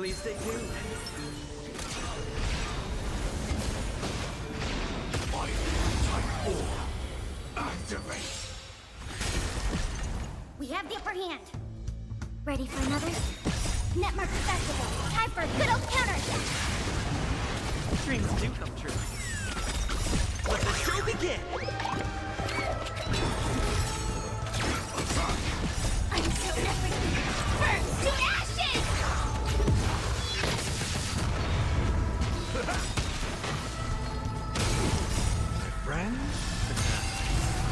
Please stay tuned. Type 4. Activate. We have the upper hand. Ready for another? Netmark Festival. Time for a good old counter. Dreams do come true. Let the show begin! Until everything burns to ashes! Friends?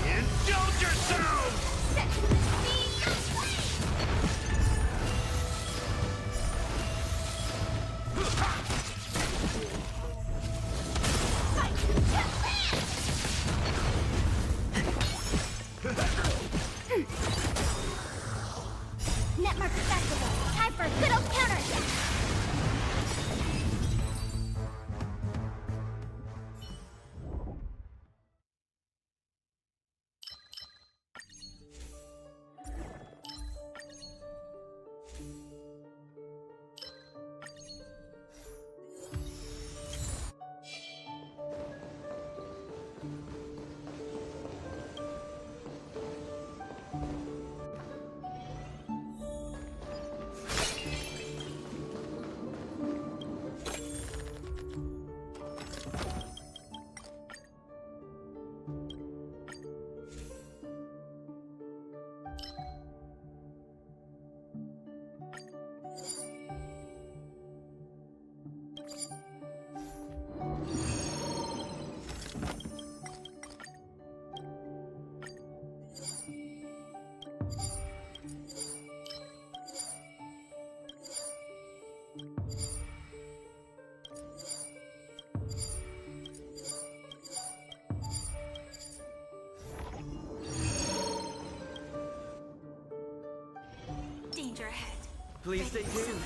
Indulge yourselves! Set the scene aflame! Fight to land! Netmark Festival. Time for a good old counter. Danger ahead. Please stay tuned.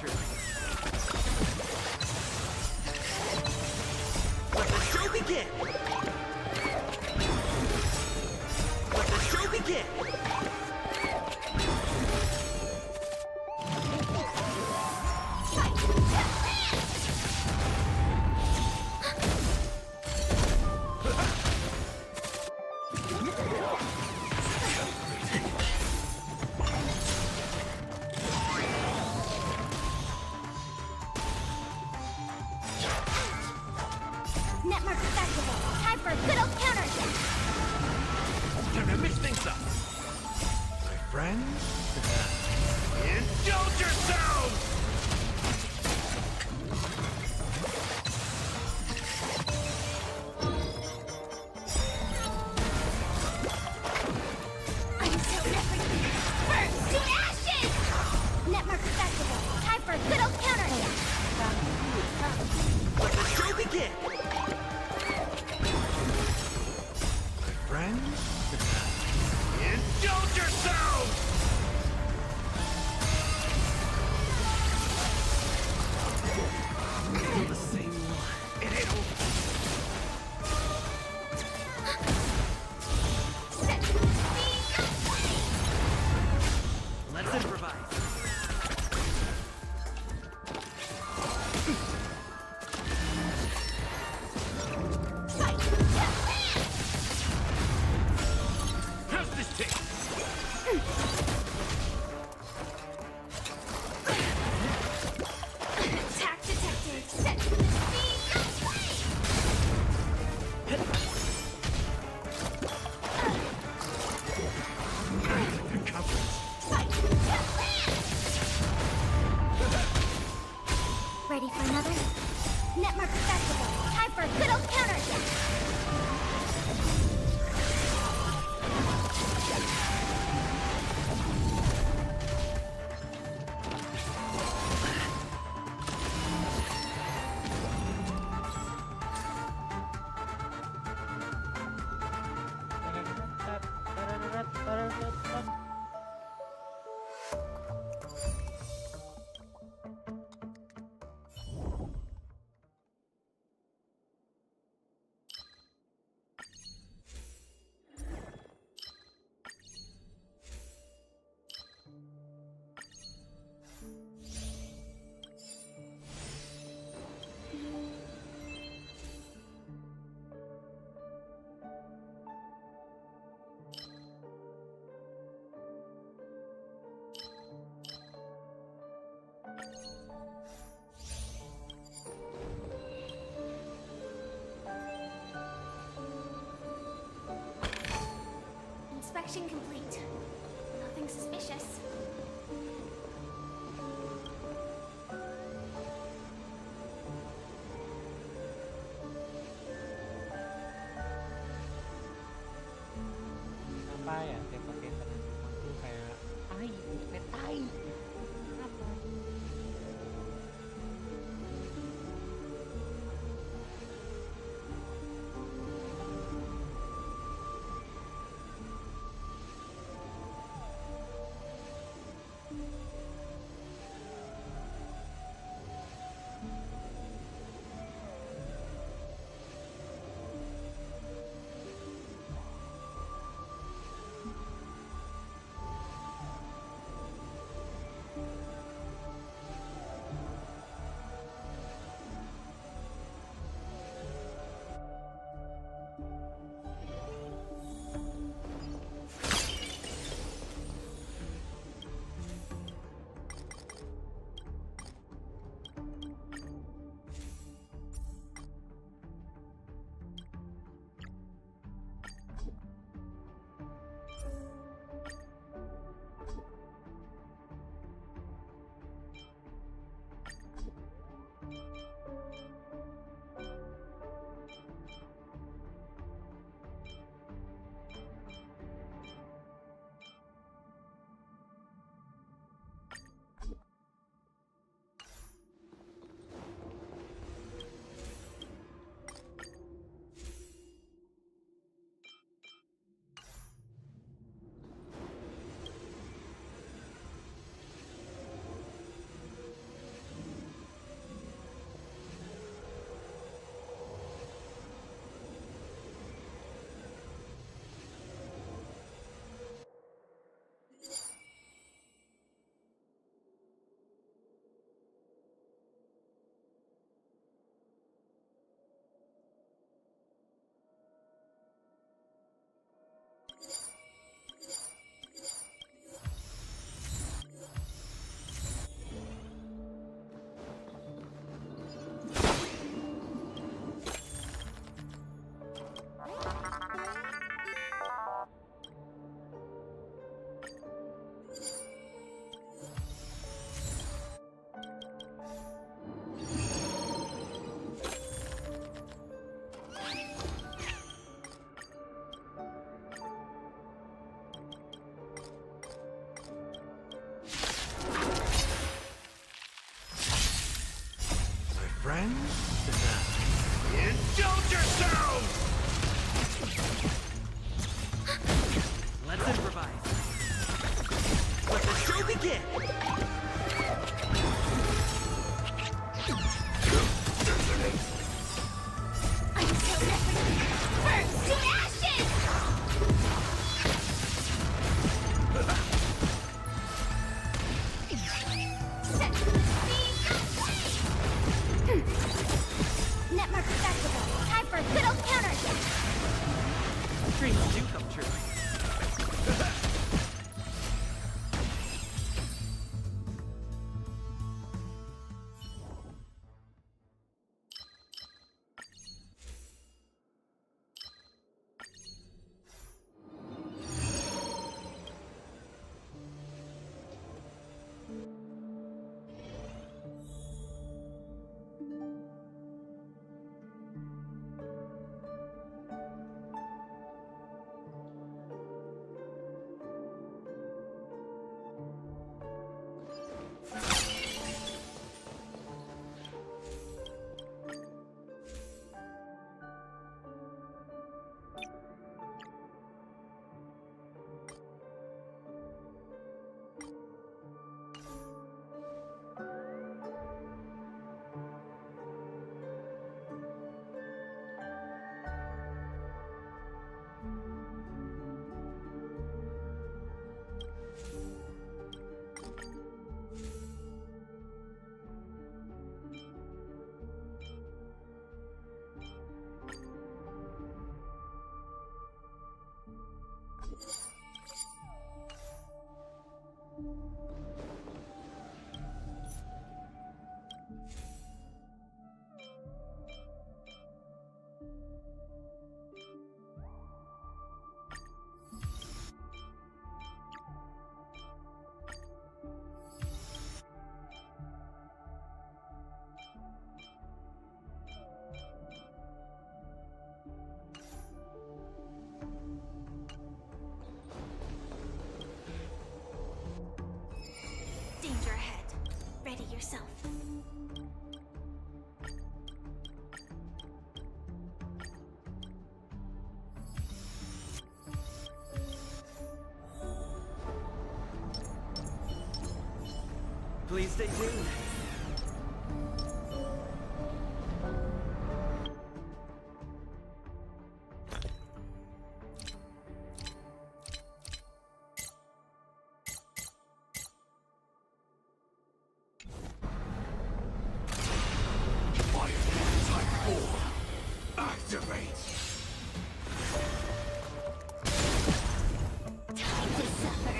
true. Let the show begin! Let the show begin! Network festival. Time for a good old counter attack. Time to mix things up. My friends, indulge yourselves! I'm so everything. Burn to ashes! Network festival. Time for a good old counter attack. Let the show begin! My friends, indulge yourselves! Still the same one. It ain't over. Set me away! Let's improvise. Fight! How's this taste? Attack detected. Set me away! Fight! Ready for another? Network festival. Time for a good old counter attack. Inspection complete. Nothing suspicious. Apa ya tempat-tempat itu kayak tai. Kenapa? friends? Indulge yourselves! Let's improvise. Let the show begin. Until everything burns to ashes! Set to the speed of light! Netmark festival. Time for a good old counter! Dreams do come true. Danger ahead. Ready yourself. Please stay tuned. Activate! Time to suffer.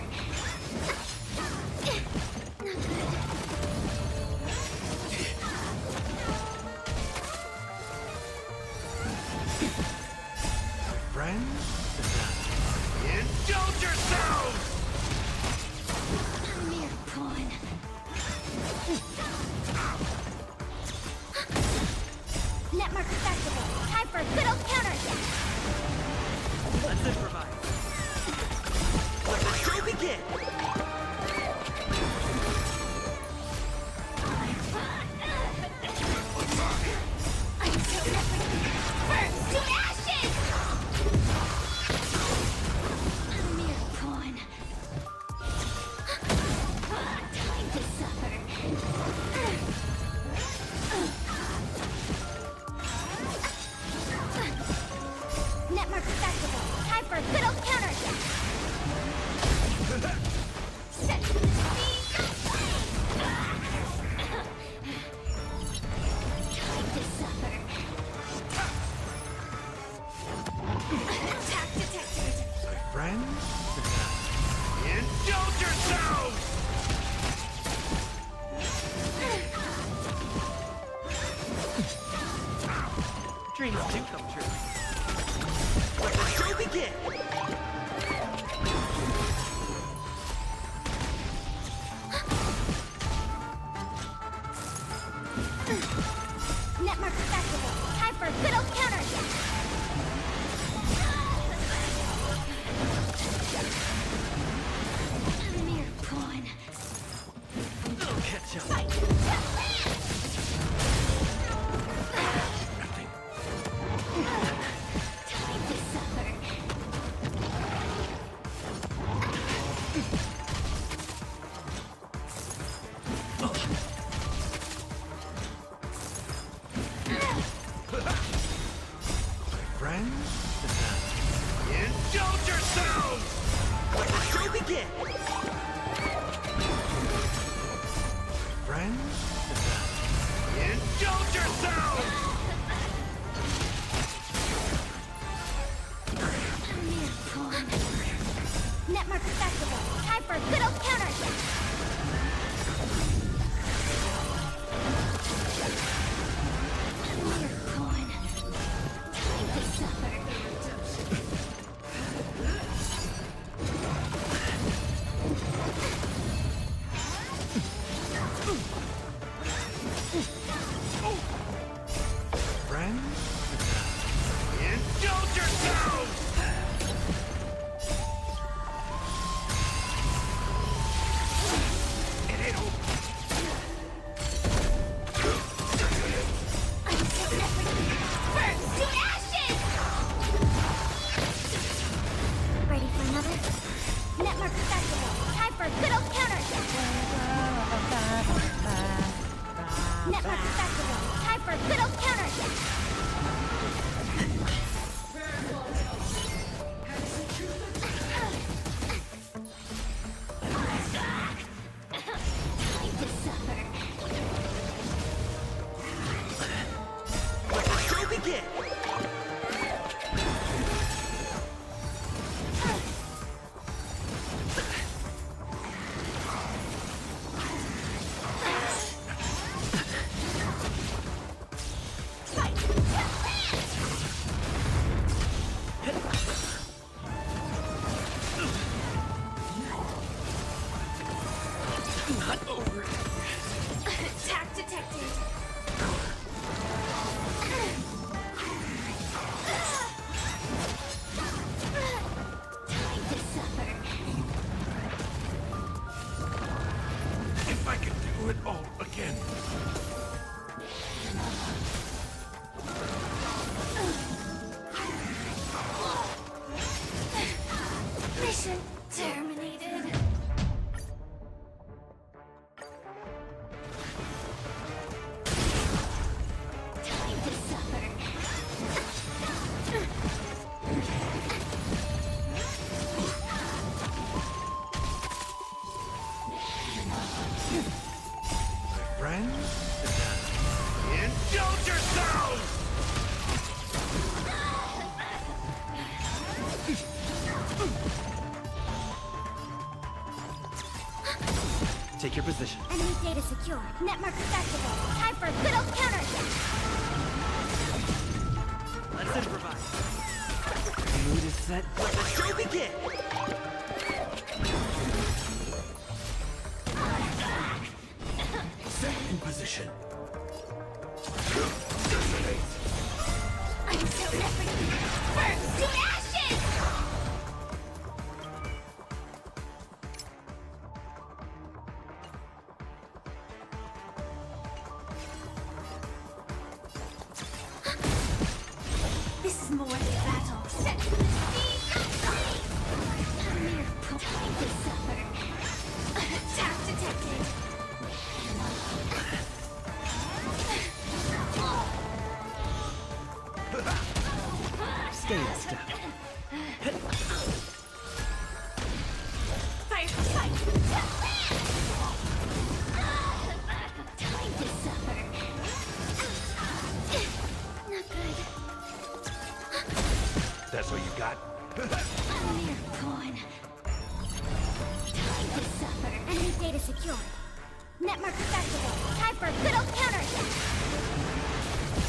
Friends? Indulge yourselves! Mere pawn. Netmark festival. Time for a good old counter. Let's improvise. Let the show begin. Until everything burns to ashes! A mere pawn. Time to suffer. Netmark festival. Time for a good old counter. Set to the speed of light. Time to suffer. Attack detected. My friends? Indulge yourselves! Dreams do come true. Let the show begin. Netmark festival. Time for a good old counter. A mere pawn. I'll catch up. Fight. Friends? Indulge yourselves! It ain't over. Burn to ashes! Ready for another? Netmark festival. Time for a good old counter. Netmark festival. Time for a good old counter. Time to suffer. Let the show begin! Not over. Attack detected. Time to suffer. If I could do it all again. Mission terminated. Time to suffer. My friends? Indulge yourselves! Take your position. Enemy data secure. Netmark festival. Time for a good old counter. Let's improvise. The mood is set. Let the show begin! Set in position. Until everything burns to ashes! This is more than battle. Set me mere time to suffer. Attack detected. Stay in step. FIREFLY. Time to suffer. Not good. That's what you got? A mere pawn. Time to suffer. Enemy data secure. Netmark festival. Time for a good old counter.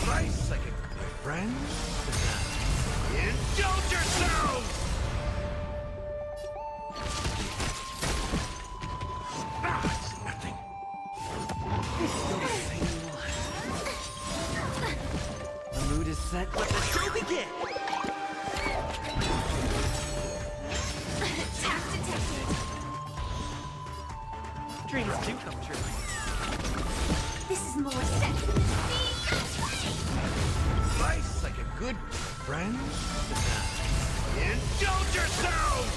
Nice second. My friends? Indulge yourselves! Ah, it's nothing. The mood is set. Let the show begin! Attack detected. Dreams do come true. This is more set. Nice like a good friend? Indulge yourselves!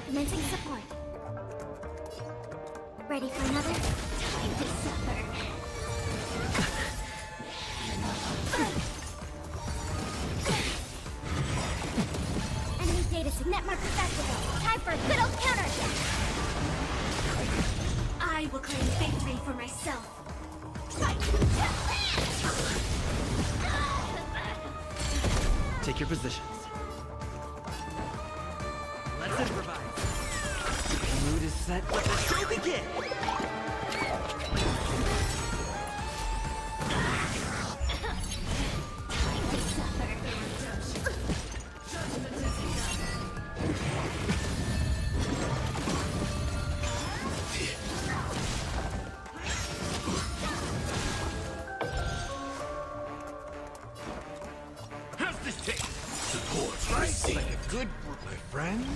Commencing support. Ready for another? Time to suffer. Enemy data Netmark festival. Time for a good old counter. I will claim victory for myself. Take your positions. Let's improvise. The mood is set. Let the show begin! Time to suffer. My friends?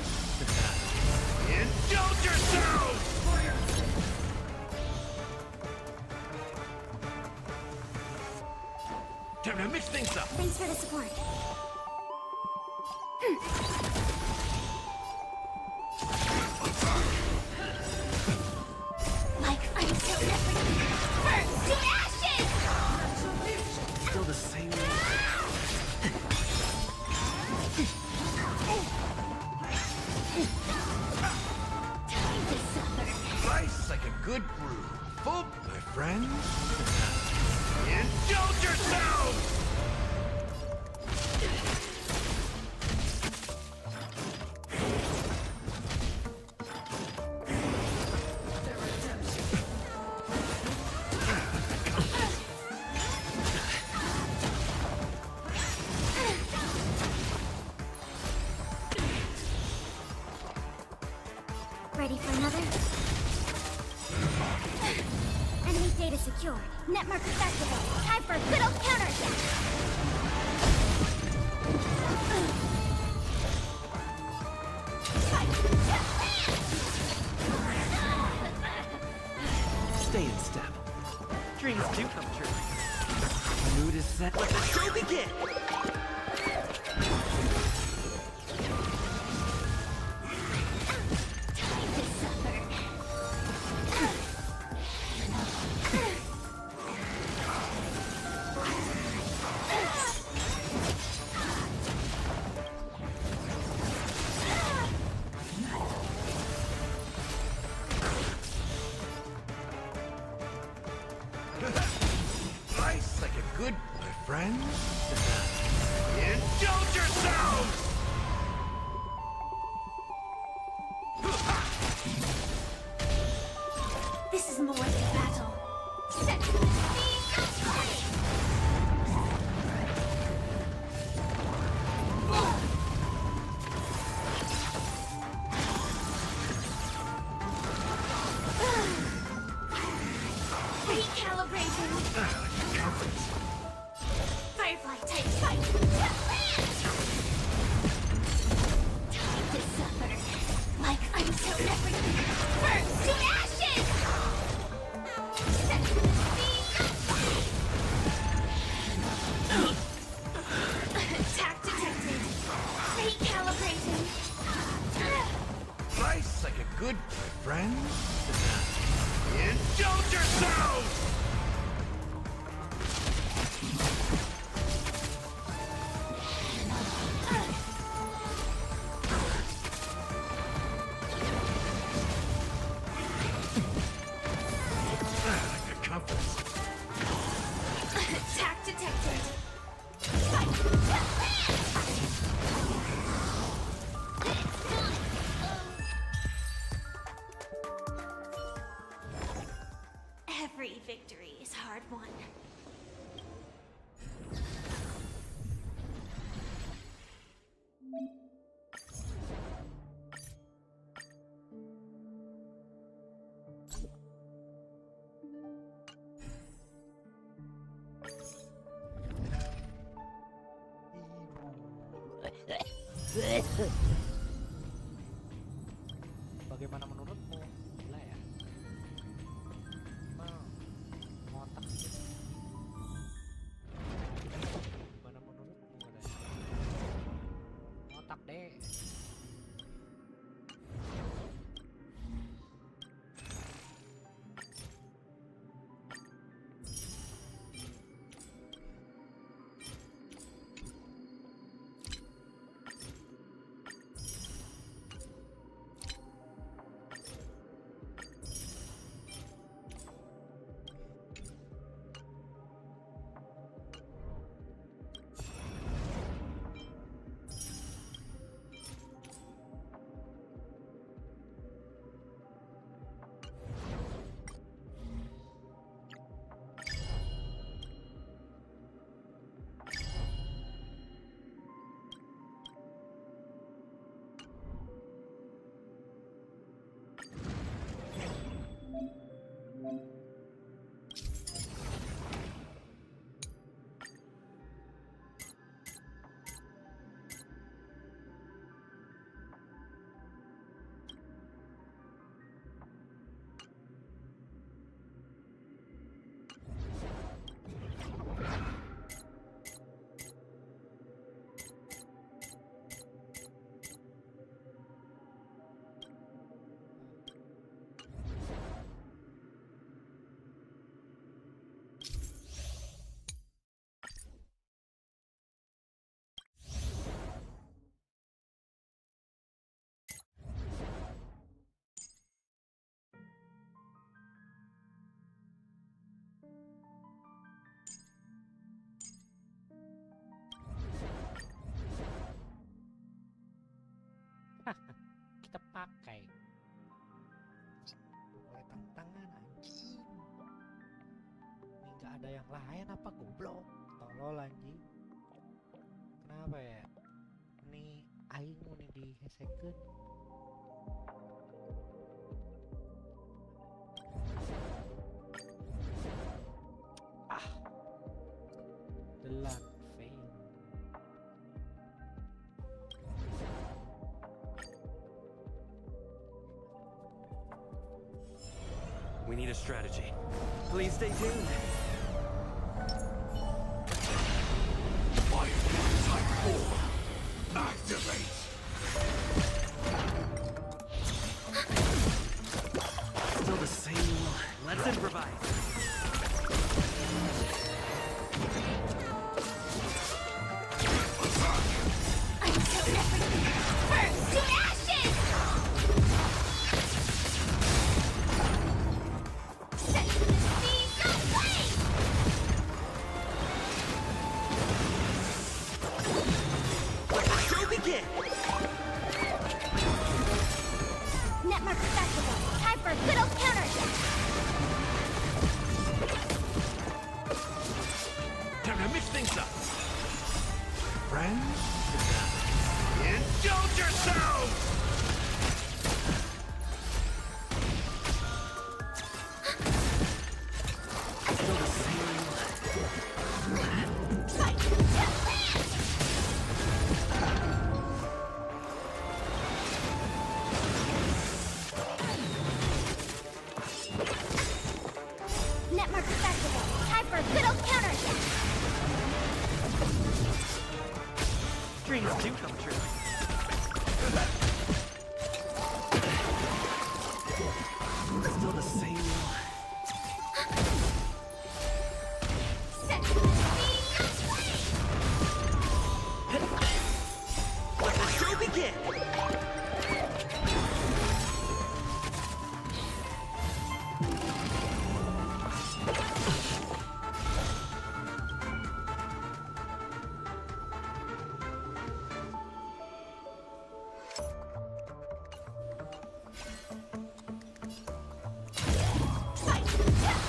Indulge yourselves! Time to mix things up! Thanks for the support. Like I'm so everything. Burn to ashes! Still the same. Time to suffer. Rice like a good brew. Full, my friends? Indulge yourselves! Ready for another? Enemy data secured. Netmark activated. Time for a good old counterattack. Stay in step. Dreams do come true. Mood is set. Let the show begin! Time to suffer. Rice like a good, my friends? Indulge yourselves! This is more than battle. Set the recalibrating. Firefly type fight. Time to suffer. Like I'm so everything. Burn to ashes! Set the attack detected. Recalibrating. Rice like a good, my friends? Indulge yourselves! Like a compass. Attack detected. Every victory is hard won. Bagaimana menurutmu? Gila ya. Emang ngotak sih. Gimana menurutmu katanya? Ngotak deh. Kita pakai. Mulai tantangan anjing. Ini nggak ada yang lain apa goblok? Tolol anjing. Kenapa ya? Ini aing nih dihesekeun. The luck fail. We need a strategy. Please stay tuned. Fire type 4. Activate. Still the same. Let's improvise. Until everything burns to ashes! Set the seas ablaze! Let the show begin. Netmark festival. Time for a good old counterattack! Time to mix things up. Friends? Indulge yourselves! Still the same. Fight to land! Netmark festival. Time for a good old counterattack! Dreams do come true. Still the same. Set the seas ablaze! Let the show begin. Fight to land!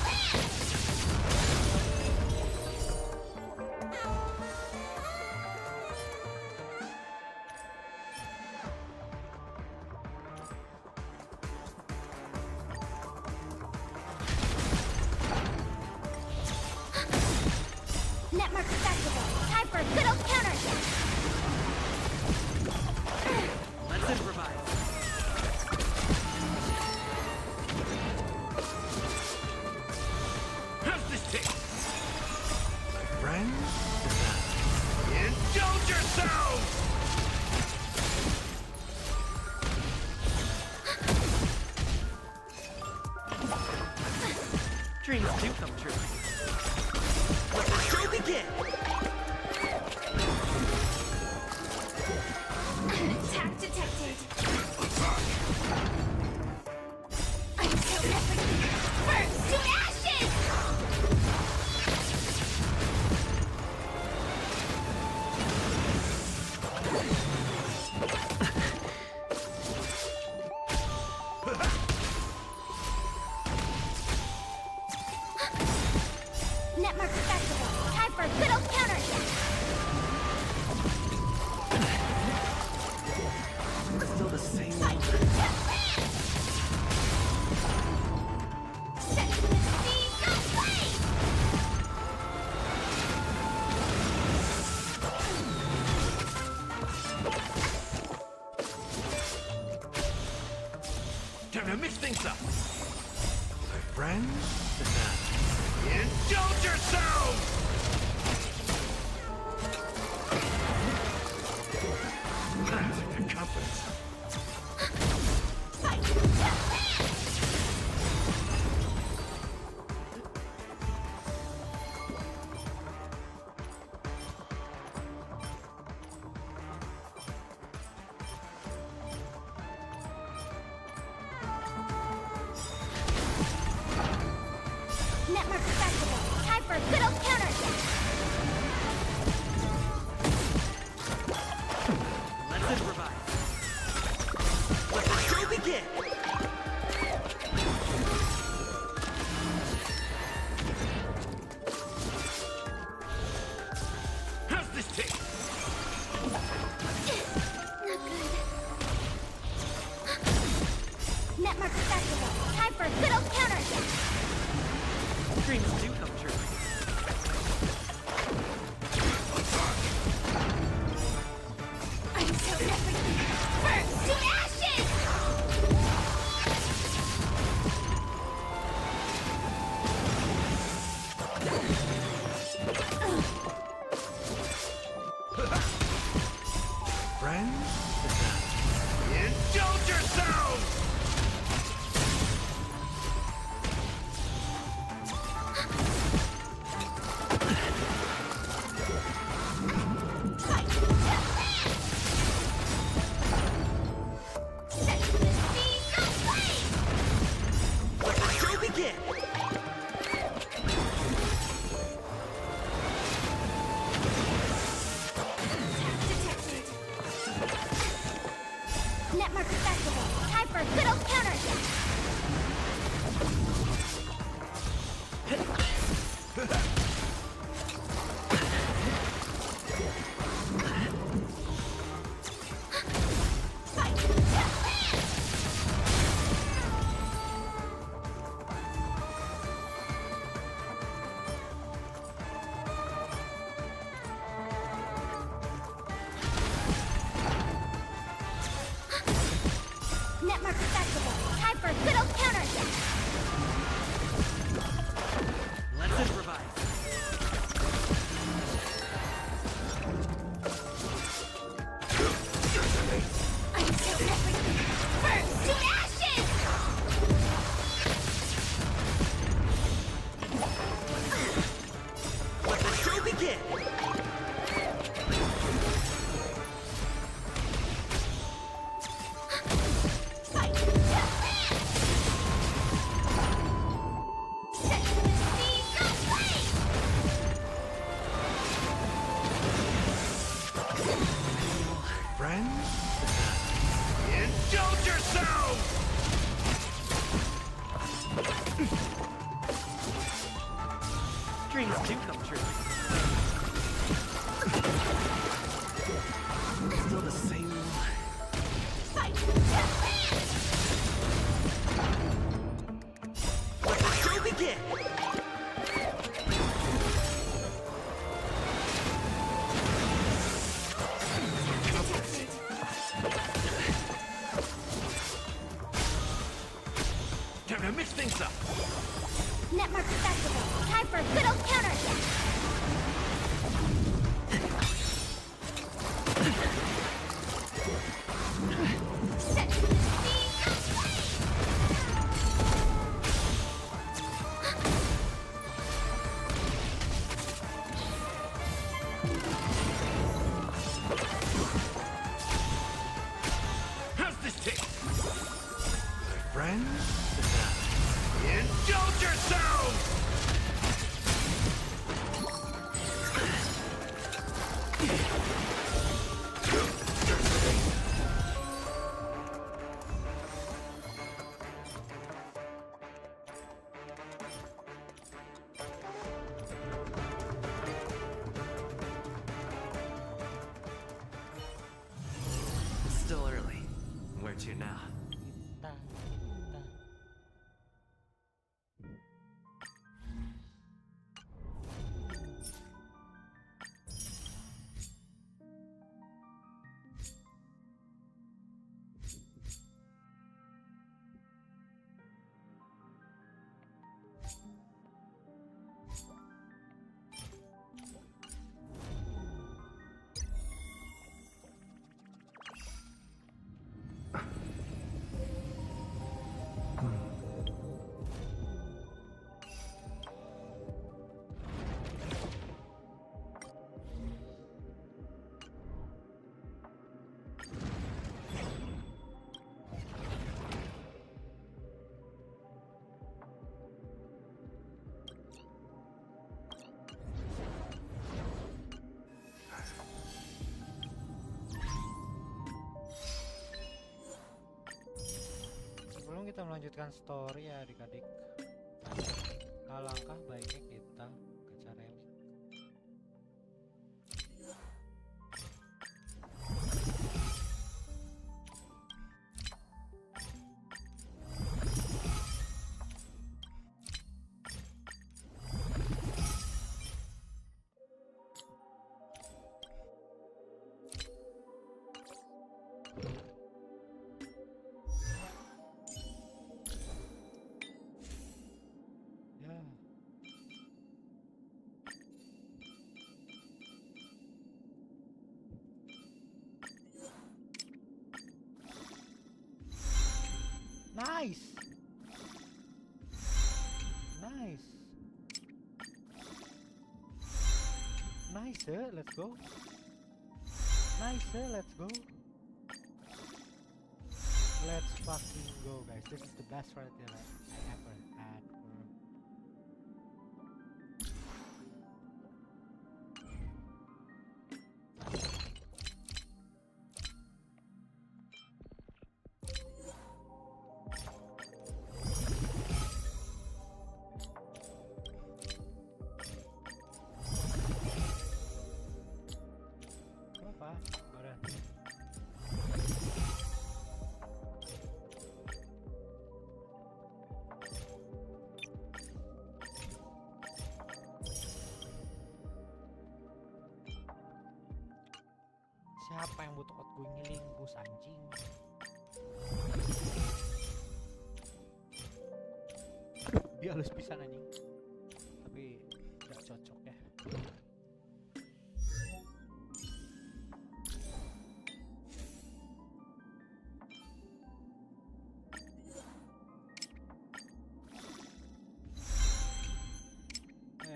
Netmark festival. Time for a good old counterattack! Let's improvise. How's this taste? My friends? Indulge yourselves! Dreams do come true. Let the show begin. Attack detected. Until everything burns to ashes! Netmark festival. Time for a good old counterattack! Still the same. Fight to land! Set the seas ablaze! Time to mix things up. My friends? Indulge yourselves! That's a compass. Fight to land! Netmark festival. Time for a good old counterattack! Let's improvise. Netmark festival. Time for a good old counter. Dreams do come true. I'm so everything. Burn to ashes! Friends? Indulge yourselves! Set the seas aflame! Let the show begin! Detected. Netmark festival. Time for a good old counter. Fight to the land! Netmark festival. Time for a good old counter. Let's improvise. I'm so everything. Burn to ashes! Let the show begin! Fight to the land! Set the seas aflame! Friends? Indulge yourselves! Dreams do come true. Still the same one. Fight to the land! Let the show begin! Time to mix things up! Netmark festival. Time for a good old counter. Set the seas aflame! How's this taste? Friends? Indulge yourselves! Still early. Where to now? Kita. Sebelum kita melanjutkan story ya adik-adik, alangkah baiknya kita gacha rally. Nice. Nice. Nice, let's go. Nice, let's go. Let's fucking go, guys. This is the best right that I ever had, bro. Apa? Barang. Siapa yang butuh gue ngiling bus anjing? Dia halus pisan anjing. Tapi gak cocok ya.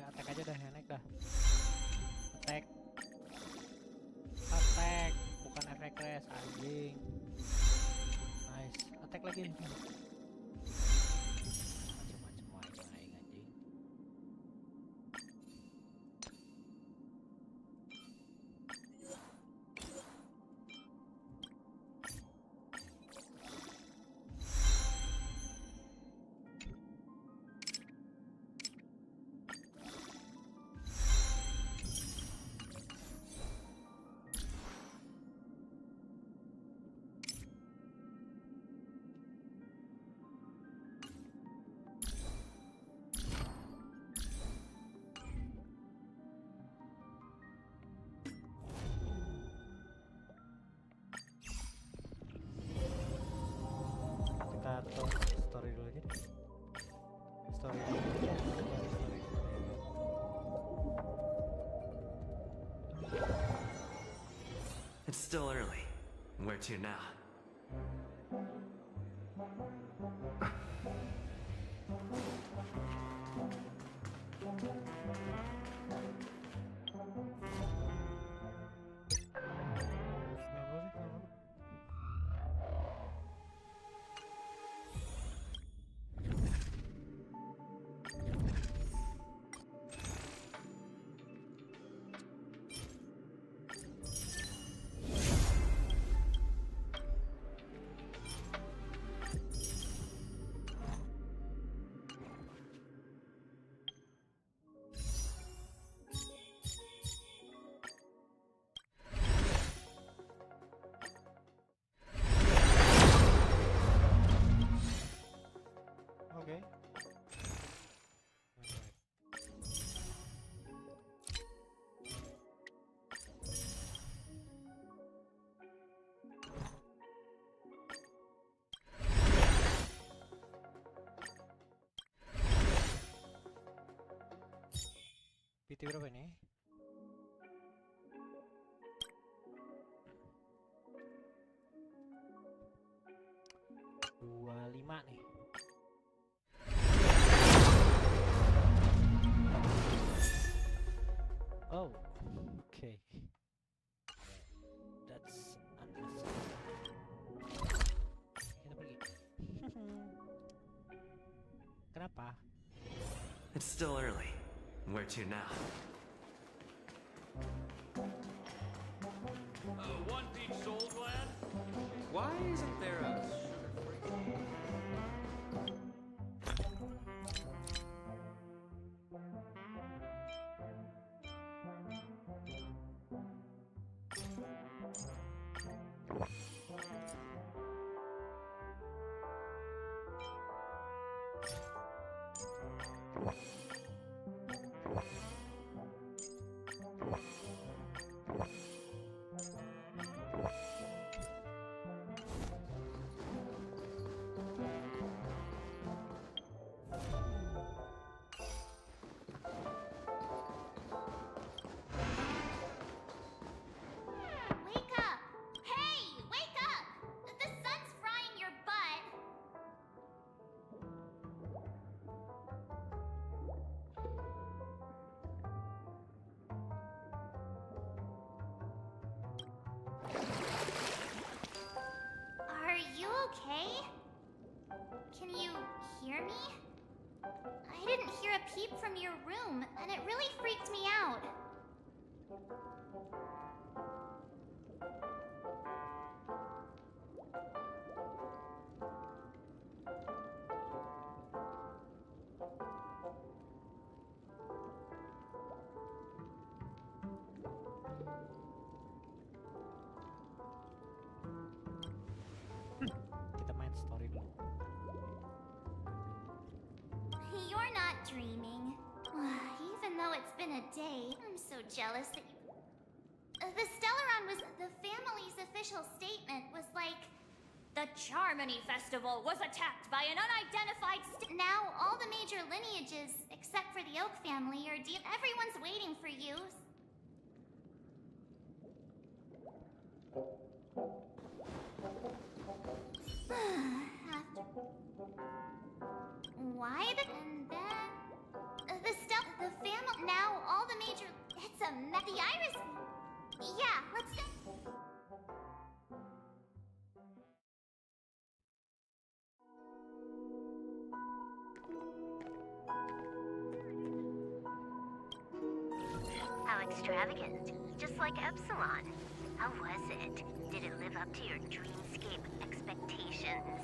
Attack aja dah, naik dah. Attack. Attack, bukan efek crash anjing. Nice, attack lagi. Macam-macam aing anjing. Kita atau story dulu aja deh. Story dulu aja. Story. It's still early. Where to now? Oke. PT berapa ini? Lima nih. Oh, okay. That's unnecessary. Kita pergi. Kenapa? It's still early. Where to now? One Peach Soul Glad? Why isn't there a sugar-free? Wake up! Hey, wake up! The sun's frying your butt. hear me? I didn't hear a peep from your room, and it really freaked me out. Kita main story dulu. You're not dreaming. Even though it's been a day, I'm so jealous that you... The Stellaron was... The family's official statement was like... The Charmony Festival was attacked by an unidentified Now, all the major lineages, except for the Oak family, are everyone's waiting for you. Why the... And then... The family... Now, all the major... It's a... The Iris... Yeah, let's go... How extravagant. Just like Epsilon. How was it? Did it live up to your dreamscape expectations?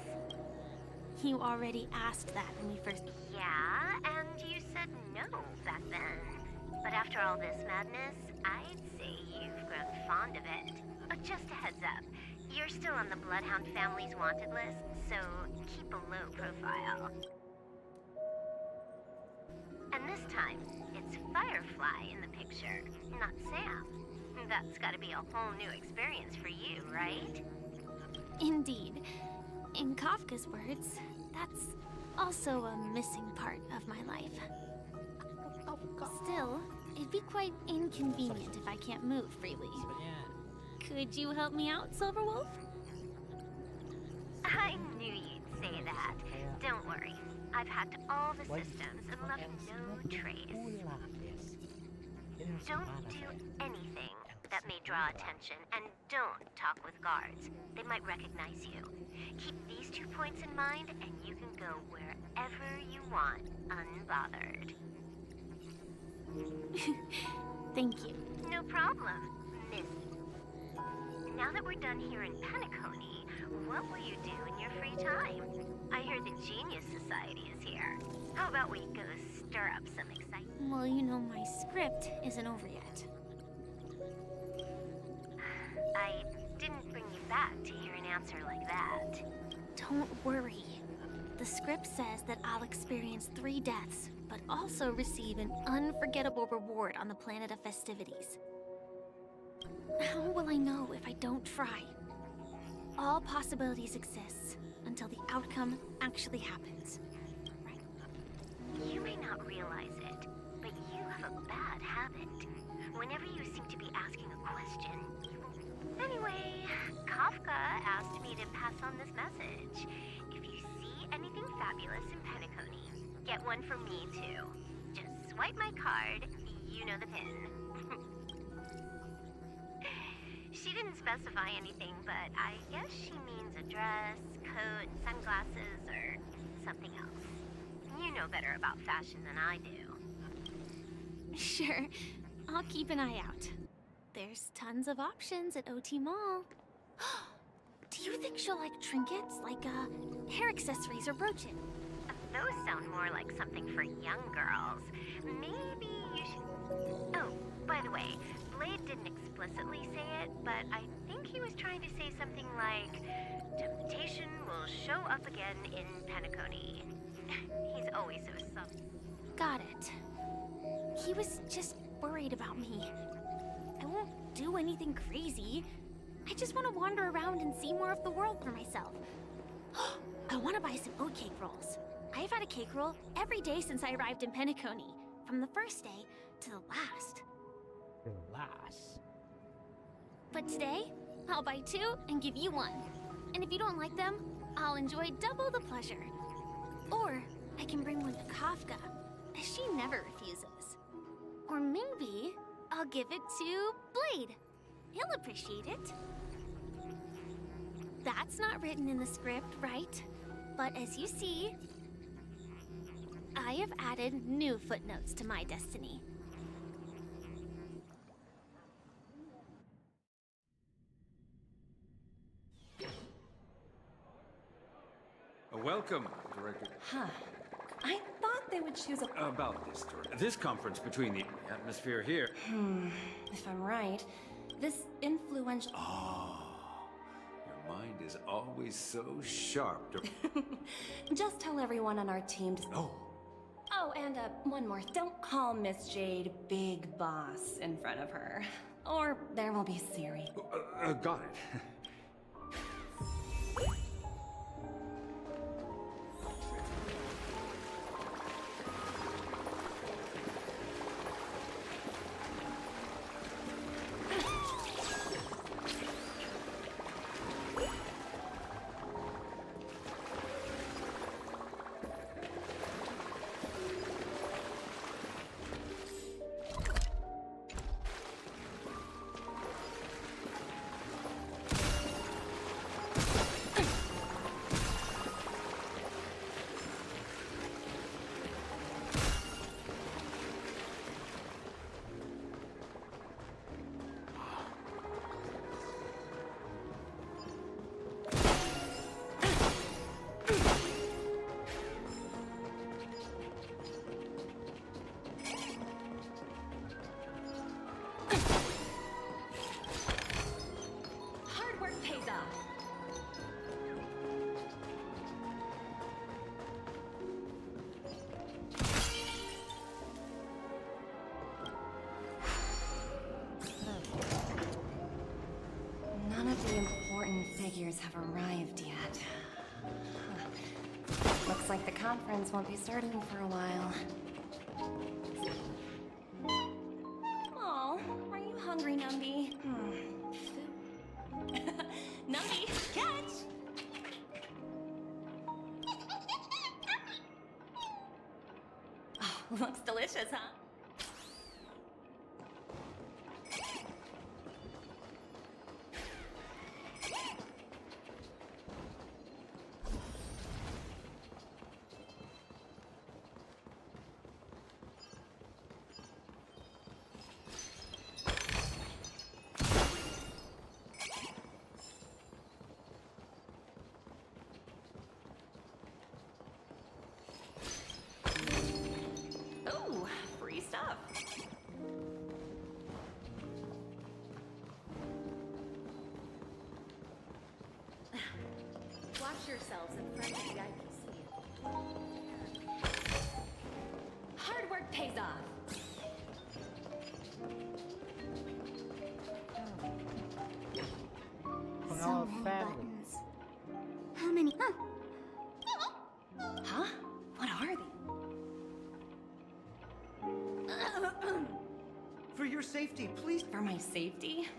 You already asked that when we first... Yeah, and you said no back then. But after all this madness, I'd say you've grown fond of it. Just a heads up, you're still on the Bloodhound family's wanted list, so keep a low profile. And this time, it's Firefly in the picture, not Sam. That's gotta be a whole new experience for you, right? Indeed. In Kafka's words, that's also a missing part of my life. Still, it'd be quite inconvenient if I can't move freely. Sebenarnya Could you help me out, Silverwolf? I knew you'd say that. Don't worry. I've hacked all the systems and left no trace. yes. Ini harus Don't gimana, do Say? anything that may draw attention, and don't talk with guards. They might recognize you. Keep these 2 points in mind, and you can go wherever you want, unbothered. Thank you. No problem, Miss. Now that we're done here in Penacony, what will you do in your free time? I hear the Genius Society is here. How about we go stir up some excitement? Well, you know my script isn't over yet. I didn't bring you back to hear an answer like that. Don't worry. The script says that I'll experience 3 deaths, but also receive an unforgettable reward on the planet of festivities. How will I know if I don't try? All possibilities exist until the outcome actually happens. You may not realize it, but you have a bad habit. Whenever you seem to be asking a question, you will... Anyway, Kafka asked me to pass on this message. If you see anything fabulous in Penacony, get one for me too. Just swipe my card, you know the pin. She didn't specify anything, but I guess she means a dress, coat, sunglasses, or something else. You know better about fashion than I do. Sure, I'll keep an eye out. There's tons of options at OT Mall. Do you think she'll like trinkets, like hair accessories or brooches? Those sound more like something for young girls. Maybe you should... Oh, by the way, Blade didn't explicitly say it, but I think he was trying to say something like, temptation will show up again in Penacony. He's always so Got it. He was just worried about me. I won't do anything crazy. I just want to wander around and see more of the world for myself. I want to buy some oat cake rolls. I've had a cake roll every day since I arrived in Penacony, from the first day to the last. Jelas. But today, I'll buy 2 and give you 1. And if you don't like them, I'll enjoy double the pleasure. Or I can bring one to Kafka, as she never refuses. Or maybe I'll give it to Blade. He'll appreciate it. That's not written in the script, right? But as you see, I have added new footnotes to my destiny. Welcome, Director. Huh. I thought they would choose a... About this, Director. This conference between the atmosphere here. If I'm right, this influential... Oh, your mind is always so sharp. Just tell everyone on our team to... Oh, Oh, and one more. Don't call Miss Jade Big Boss in front of her. Or there will be Siri. got it. Hard work pays off. None of the important figures have arrived yet. Huh. Looks like the conference won't be starting for a while. Oh, are you hungry, Numby? Numby, catch! Oh, looks delicious, huh? Ooh, free stuff. Watch yourselves in front of the IPC. Hard work pays off. Pengawal fan. How many? Huh? What are they? For your safety, please. For my safety?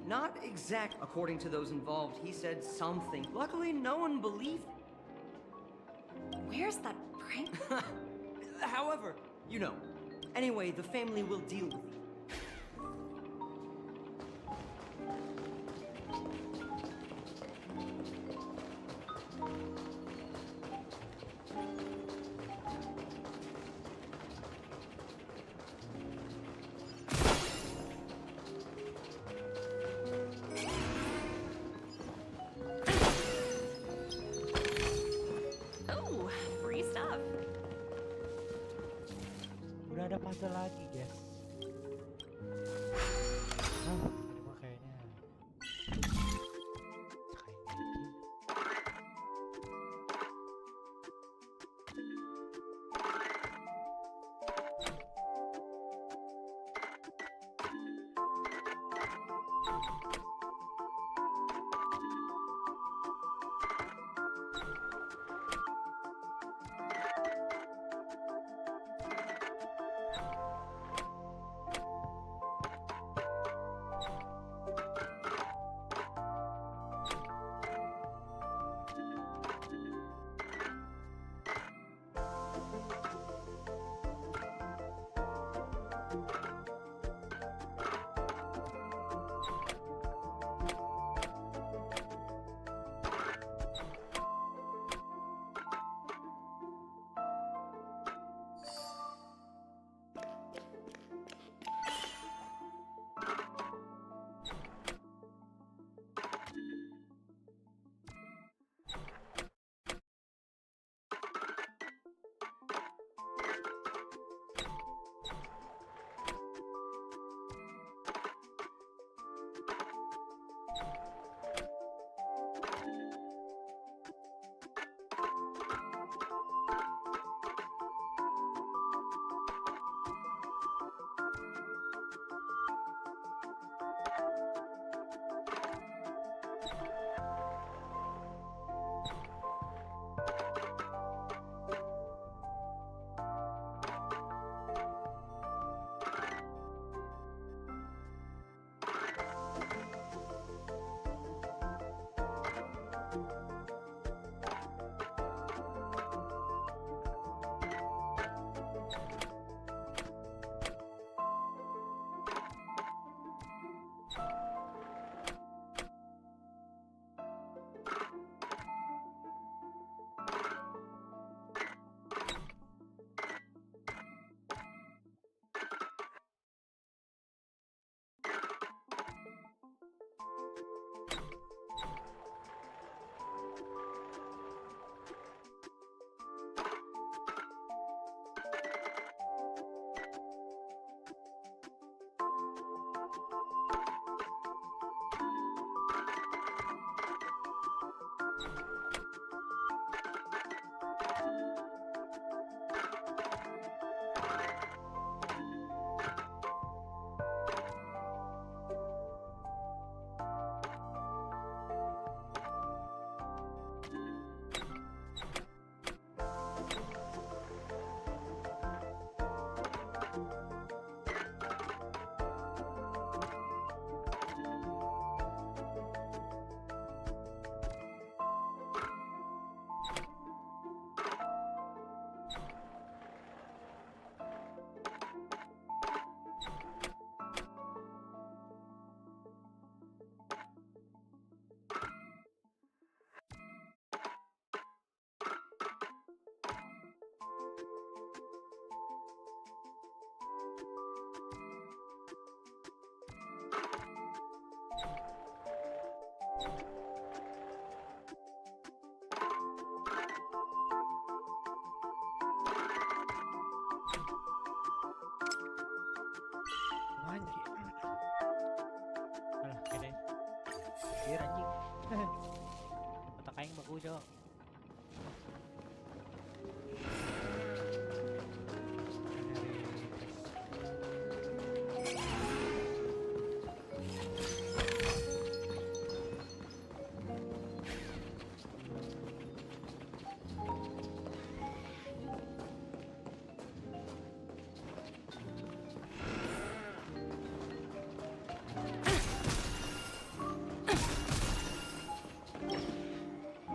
Not exact. According to those involved, he said something. Luckily, no one believed. Where's that prank? However, you know. Anyway, the family will deal with it. Oh, free stuff. Udah ada puzzle lagi, guys. Oh, ini mah kayaknya Anjing. Alah, gede. Biar anjing. Otak aing bagus, Jo.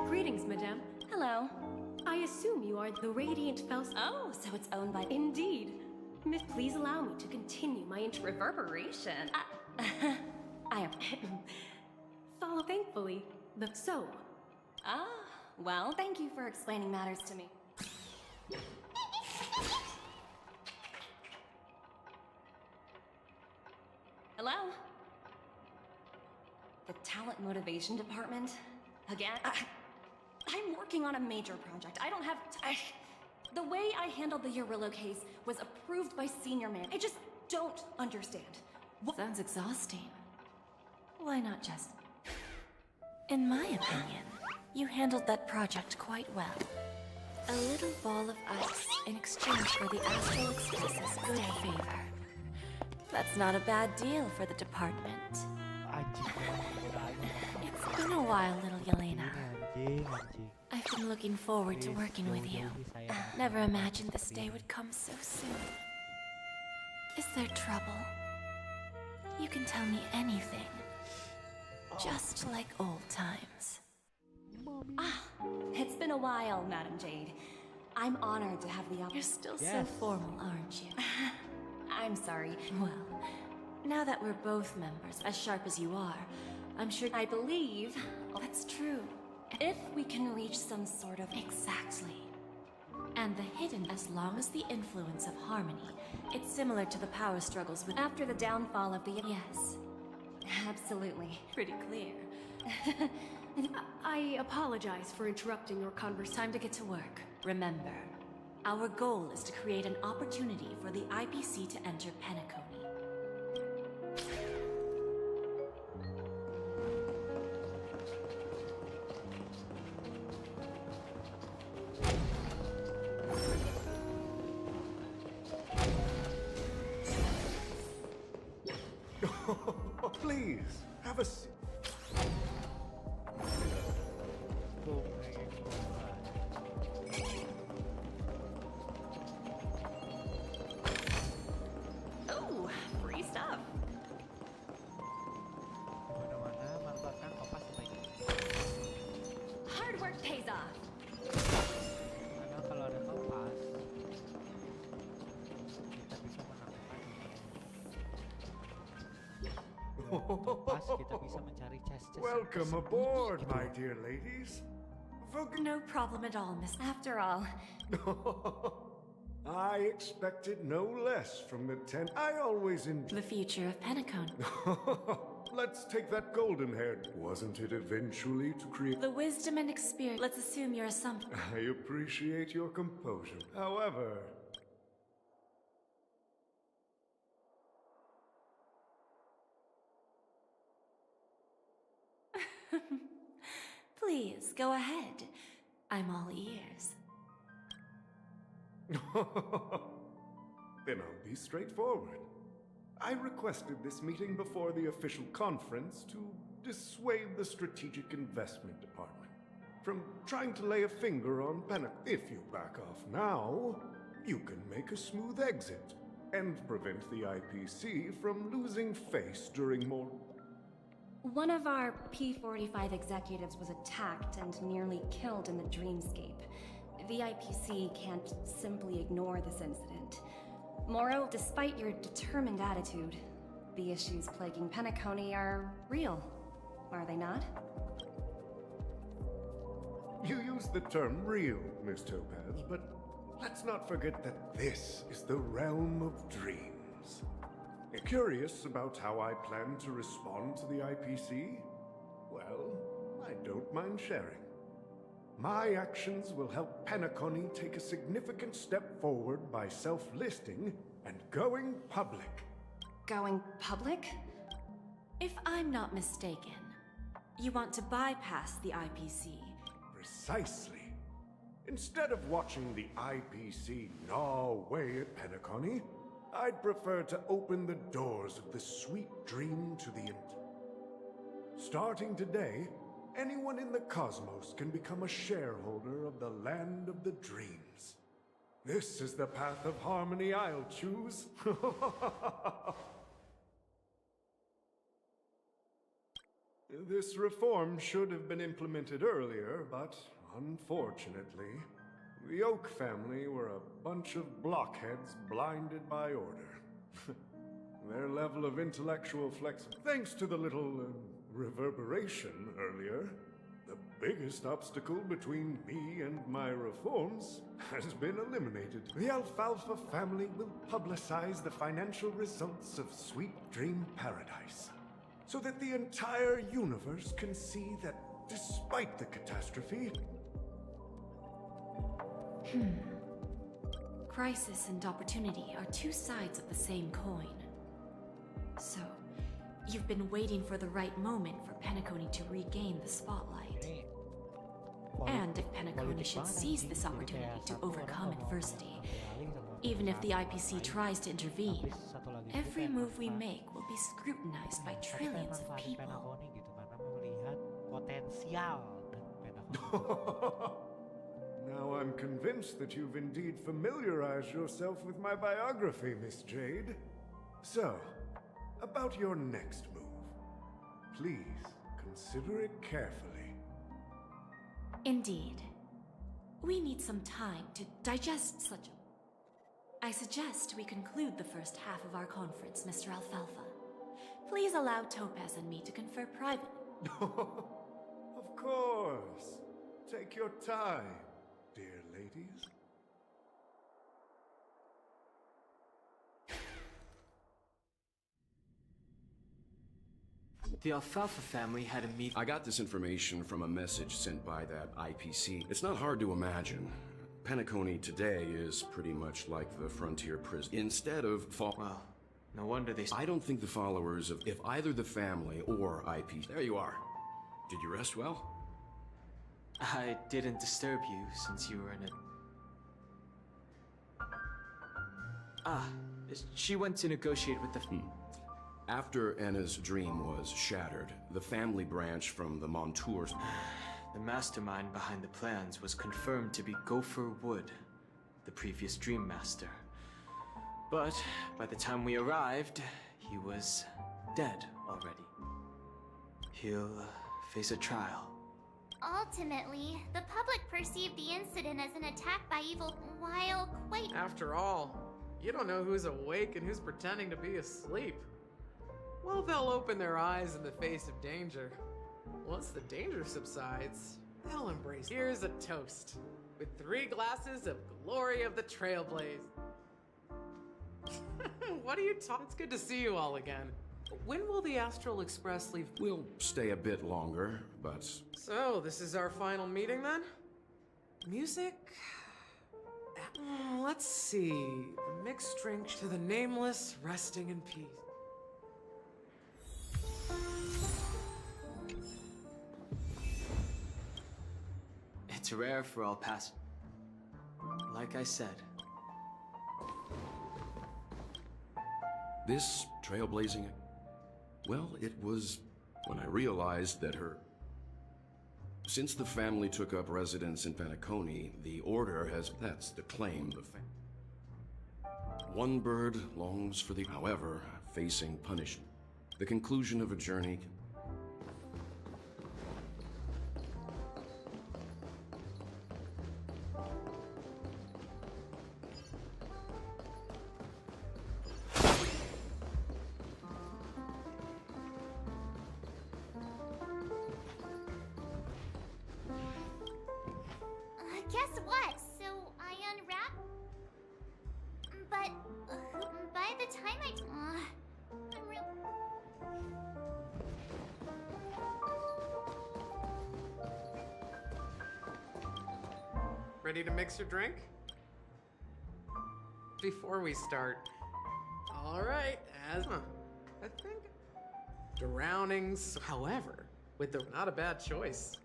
Greetings, madame. Hello. I assume you are the Radiant Faust. Oh, so it's owned by. Indeed. Miss, please allow me to continue my Reverberation. I am. follow thankfully. So, Well, thank you for explaining matters to me. Hello? The talent motivation department? Again? I'm working on a major project. I don't have the way I handled the Urillo case was approved by senior man. I just don't understand. Sounds exhausting. Why not just... In my opinion, you handled that project quite well. A little ball of ice in exchange for the Astral Express's good favor. That's not a bad deal for the department. Anjing. It's been a while, little Yelena. Anjing. I've been looking forward to working with you. Never imagined this day would come so soon. Is there trouble? You can tell me anything. Just like old times. It's been a while, Madam Jade. I'm honored to have the You're opportunity. still so Yes. formal, aren't you? I'm sorry. Well, now that we're both members, as sharp as you are, I'm sure I believe that's true. if we can reach some sort of... Exactly. And the hidden, as long as the influence of harmony, it's similar to the power struggles with... After the downfall of the... Yes, Absolutely. pretty clear. I apologize for interrupting your conversation. Time to get to work. Remember, our goal is to create an opportunity for the IPC to enter Penacony. Please, have a seat. Oh, free stuff. Mana-mana manfaatkan kompas sebaiknya. Hard work pays off. Karena kalau ada kompas, kita bisa menemukan kompas, kita bisa mencari chest-chest. Welcome aboard, my dear ladies. No problem at all, Miss. After all, I expected no less from the tent. I always The future of Penacony. Let's take that golden-haired. Wasn't it eventually to create... The wisdom and experience. Let's assume your assumption. I appreciate your composure. However... Please, go ahead. I'm all ears. Then I'll be straightforward. I requested this meeting before the official conference to dissuade the Strategic Investment Department from trying to lay a finger on Pennock. If you back off now, you can make a smooth exit and prevent the IPC from losing face during more... one of our P-45 executives was attacked and nearly killed in the dreamscape. The IPC can't simply ignore this incident. Moreover, despite your determined attitude, the issues plaguing Penacony are real, are they not? You use the term real, Miss Topaz, but let's not forget that this is the realm of dreams. Curious about how I plan to respond to the IPC? Well, I don't mind sharing. My actions will help Penacony take a significant step forward by self-listing and going public. Going public? If I'm not mistaken, you want to bypass the IPC. Precisely. Instead of watching the IPC gnaw away at Penacony, I'd prefer to open the doors of the sweet dream to the Starting today, anyone in the cosmos can become a shareholder of the land of the dreams. This is the path of harmony I'll choose. This reform should have been implemented earlier, but unfortunately, the Oak family were a bunch of blockheads blinded by order. Their level of intellectual flexibility, thanks to the little reverberation earlier, the biggest obstacle between me and my reforms has been eliminated. The Alfalfa family will publicize the financial results of Sweet Dream Paradise, so that the entire universe can see that despite the catastrophe... Crisis and opportunity are two sides of the same coin. So, you've been waiting for the right moment for Penacony to regain the spotlight. And if Penacony should seize this opportunity to overcome adversity, even if the IPC tries to intervene, every move we make will be scrutinized by trillions of people. Now I'm convinced that you've indeed familiarized yourself with my biography, Miss Jade. So, about your next move. Please, consider it carefully. Indeed. We need some time to digest such a... I suggest we conclude the first half of our conference, Mr. Alfalfa. Please allow Topaz and me to confer privately. Of course. Take your time, dear ladies. The Alfalfa family had a meeting. I got this information from a message sent by that IPC. It's not hard to imagine. Penacony today is pretty much like the frontier prison. Instead of Well, no wonder they... I don't think the followers of either the family or IPC... There you are. Did you rest well? I didn't disturb you since you were in a... she went to negotiate with the... After Anna's dream was shattered, the family branch from the Montours... The mastermind behind the plans was confirmed to be Gopher Wood, the previous Dream Master. But by the time we arrived, he was dead already. He'll face a trial. Ultimately, the public perceived the incident as an attack by evil, while quite... After all, you don't know who's awake and who's pretending to be asleep. Well, they'll open their eyes in the face of danger. Once the danger subsides, they'll embrace. Here's a toast, with 3 glasses of glory of the Trailblaze. What are you talking? It's good to see you all again. When will the Astral Express leave? We'll stay a bit longer, but... So, this is our final meeting then? Music? Let's see. The mixed drink to the nameless, resting in peace. It's rare for all past... Like I said. This trailblazing... Well, it was when I realized that since the family took up residence in Penacony, the Order has... That's the claim the One bird longs for the... However, facing punishment. The conclusion of a journey... Guess what? So I unwrap... But by the time I'm real... Ready to mix your drink? Before we start. Alright, I think drownings. However, with the not a bad choice.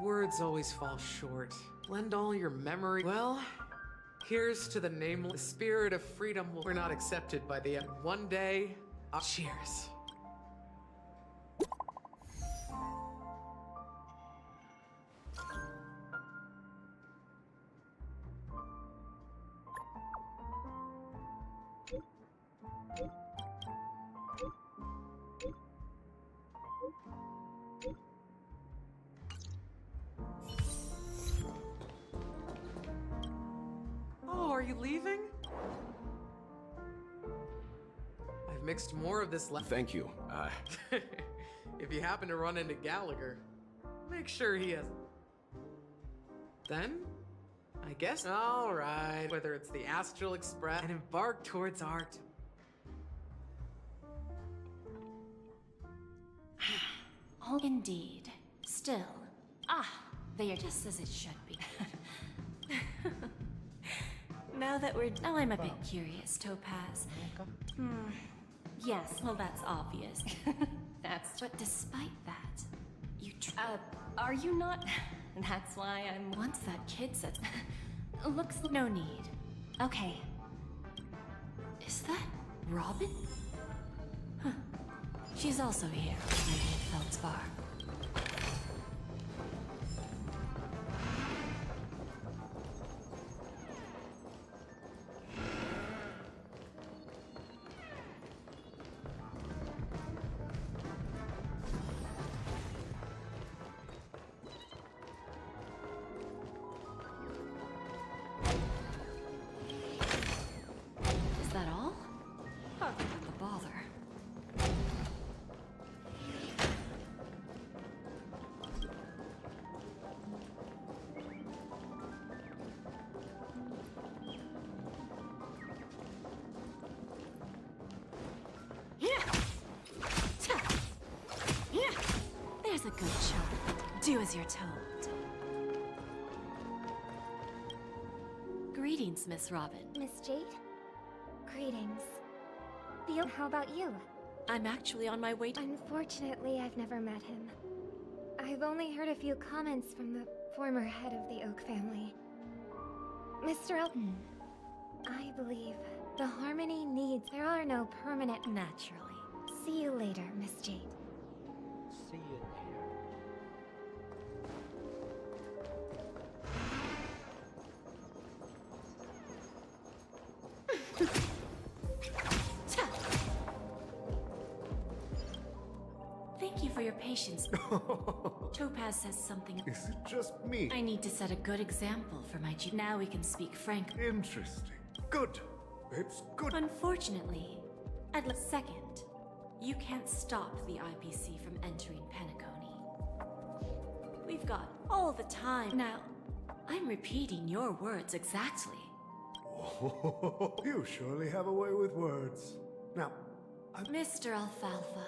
Words always fall short. Blend all your memory. Well, here's to the nameless. The spirit of freedom. We're not accepted by the end. One day, cheers. Are you leaving? I've mixed more of this left. Thank you. If you happen to run into Gallagher, make sure he has. Then, I guess. All right. Whether it's the Astral Express and embark towards art. Oh, indeed. Still. They are just as it should be. Now I'm a bit curious, Topaz. Yes, well, that's obvious. But despite that, you Are you not? That's why I'm... Once that kid said... Looks... No need. Okay. Is that Robin? Huh. She's also here, Radiant Feldspar. There's a good shot. Do as you're told. Greetings, Miss Robin. Miss Jade? Greetings. Theo, how about you? I'm actually on my way to... Unfortunately, I've never met him. I've only heard a few comments from the former head of the Oak family. Mr. Elton, I believe the Harmony needs... There are no permanent... Naturally. See you later, Miss Jade. See you later. Thank you for your patience. Topaz says something. Is it just me? I need to set a good example for my Now we can speak frankly. Interesting. Good. It's good. Unfortunately, second, you can't stop the IPC from entering Penacony. We've got all the time. Now, I'm repeating your words exactly. You surely have a way with words. Now, Mr. Alfalfa,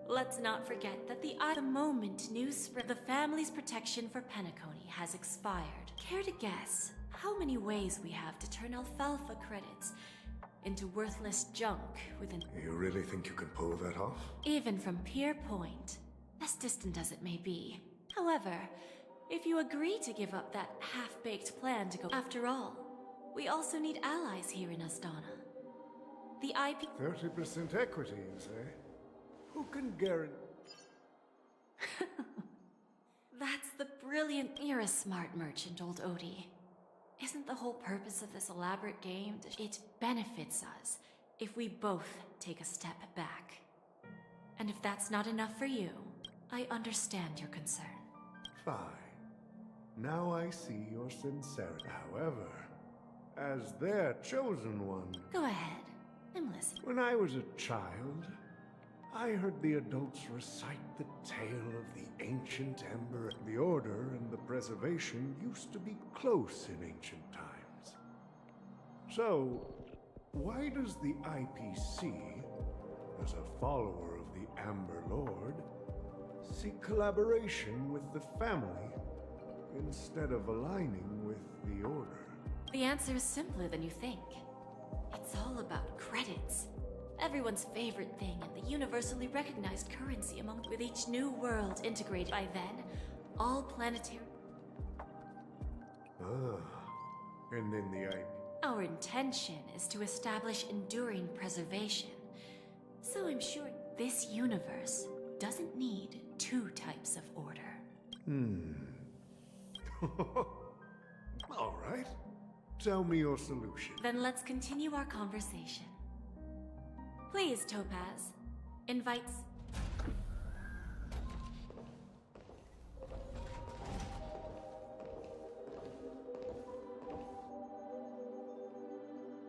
let's not forget that the moment news for the family's protection for Penacony has expired. Care to guess how many ways we have to turn Alfalfa credits into worthless junk within... You really think you can pull that off? Even from Pier Point, as distant as it may be. However, if you agree to give up that half-baked plan to go... After all, we also need allies here in Astana. The IP... 30% equity, you say? Who can guarantee... That's the brilliant... You're a smart merchant, old Odie. Isn't the whole purpose of this elaborate game to... It benefits us if we both take a step back. And if that's not enough for you, I understand your concern. Fine. Now I see your sincerity. However, as their chosen one, Go ahead. I'm listening. when I was a child, I heard the adults recite the tale of the ancient ember. The Order and the Preservation used to be close in ancient times. So, why does the IPC, as a follower of the Amber Lord, seek collaboration with the family instead of aligning with the Order? The answer is simpler than you think. It's all about credits. Everyone's favorite thing and the universally recognized currency among with each new world integrated by then. All planetary. And then the IP. Our intention is to establish enduring preservation. So I'm sure this universe doesn't need two types of order. All right. Tell me your solution. Then let's continue our conversation. Please, Topaz. Invites.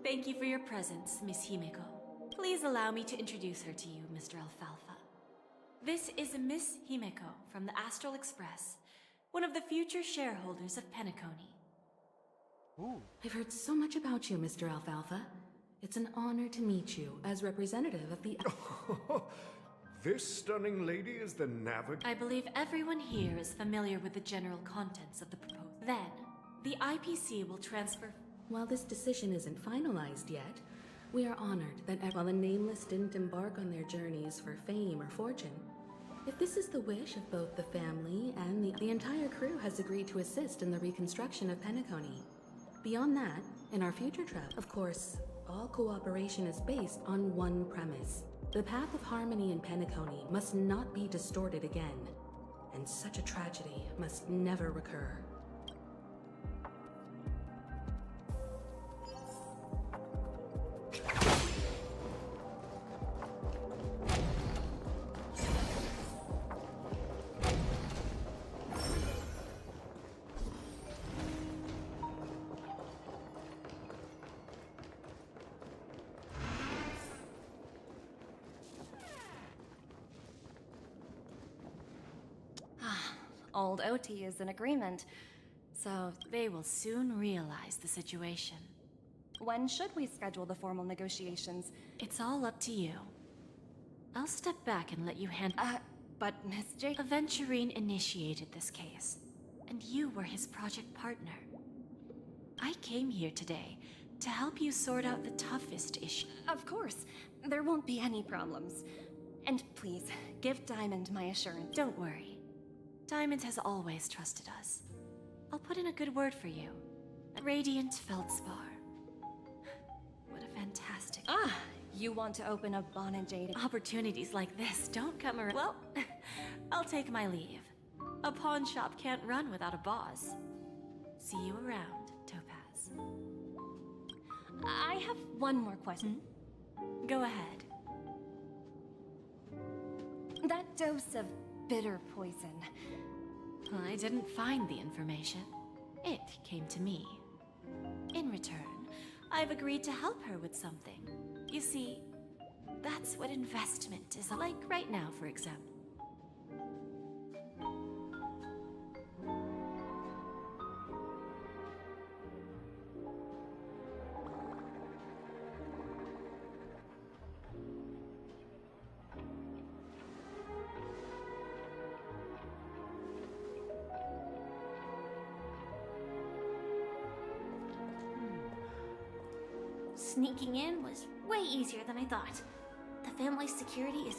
Thank you for your presence, Miss Himeko. Please allow me to introduce her to you, Mr. Alfalfa. This is Miss Himeko from the Astral Express, one of the future shareholders of Penacony. I've heard so much about you, Mr. Alfalfa. It's an honor to meet you as representative of the... This stunning lady is the navigator. I believe everyone here is familiar with the general contents of the proposal. Then, the IPC will transfer... While this decision isn't finalized yet, we are honored that while the Nameless didn't embark on their journeys for fame or fortune, if this is the wish of both the family and the entire crew has agreed to assist in the reconstruction of Penacony. Beyond that, in our future travel, of course, all cooperation is based on one premise. The path of harmony in Penacony must not be distorted again, and such a tragedy must never recur. Old OT is in agreement. So, They will soon realize the situation. when should we schedule the formal negotiations? It's all up to you. I'll step back and let you handle... But Miss J... Aventurine initiated this case, and you were his project partner. I came here today to help you sort out the toughest issue. Of course. There won't be any problems. And please, give Diamond my assurance. Don't worry. Diamond has always trusted us. I'll put in a good word for you. A radiant feldspar. What a fantastic... You want to open a Bon and Jade... Opportunities like this don't come around. Well, I'll take my leave. A pawn shop can't run without a boss. See you around, Topaz. I have one more question. Go ahead. That dose of bitter poison... I didn't find the information. It came to me. In return, I've agreed to help her with something. You see, that's what investment is like right now, for example. Sneaking in was way easier than I thought. The family's security is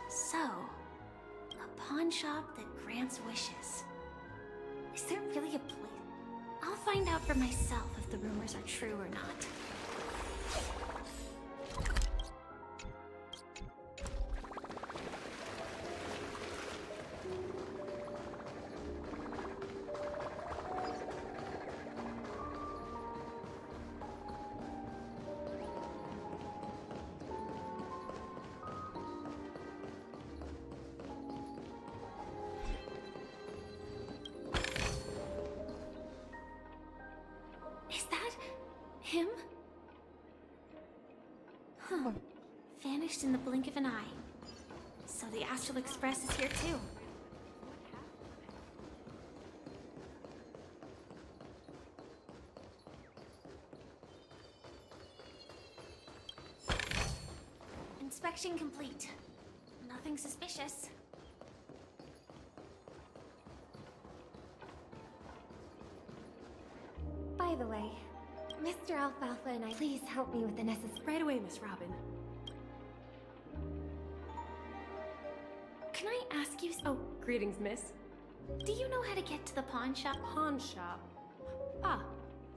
so... a pawn shop that grants wishes. Is there really a place? I'll find out for myself if the rumors are true or not. Him? Huh. Vanished in the blink of an eye. So the Astral Express is here too. Inspection complete. Nothing suspicious. By the way, Mr. Alfalfa and I, please help me with the necessary. Right away, Miss Robin. Can I ask you? Oh, greetings, miss. Do you know how to get to the pawn shop? Pawn shop. Ah,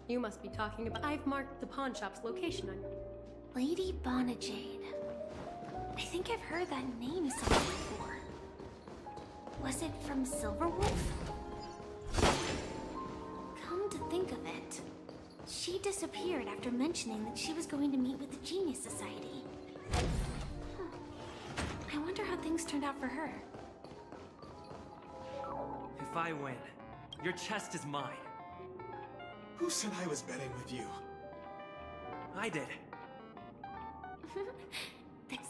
you must be talking about. I've marked the pawn shop's location on. Lady Bonajade. I think I've heard that name somewhere before. Was it from Silverwolf? Come to think of it, she disappeared after mentioning that she was going to meet with the Genius Society. I wonder how things turned out for her. If I win, your chest is mine. Who said I was betting with you? I did.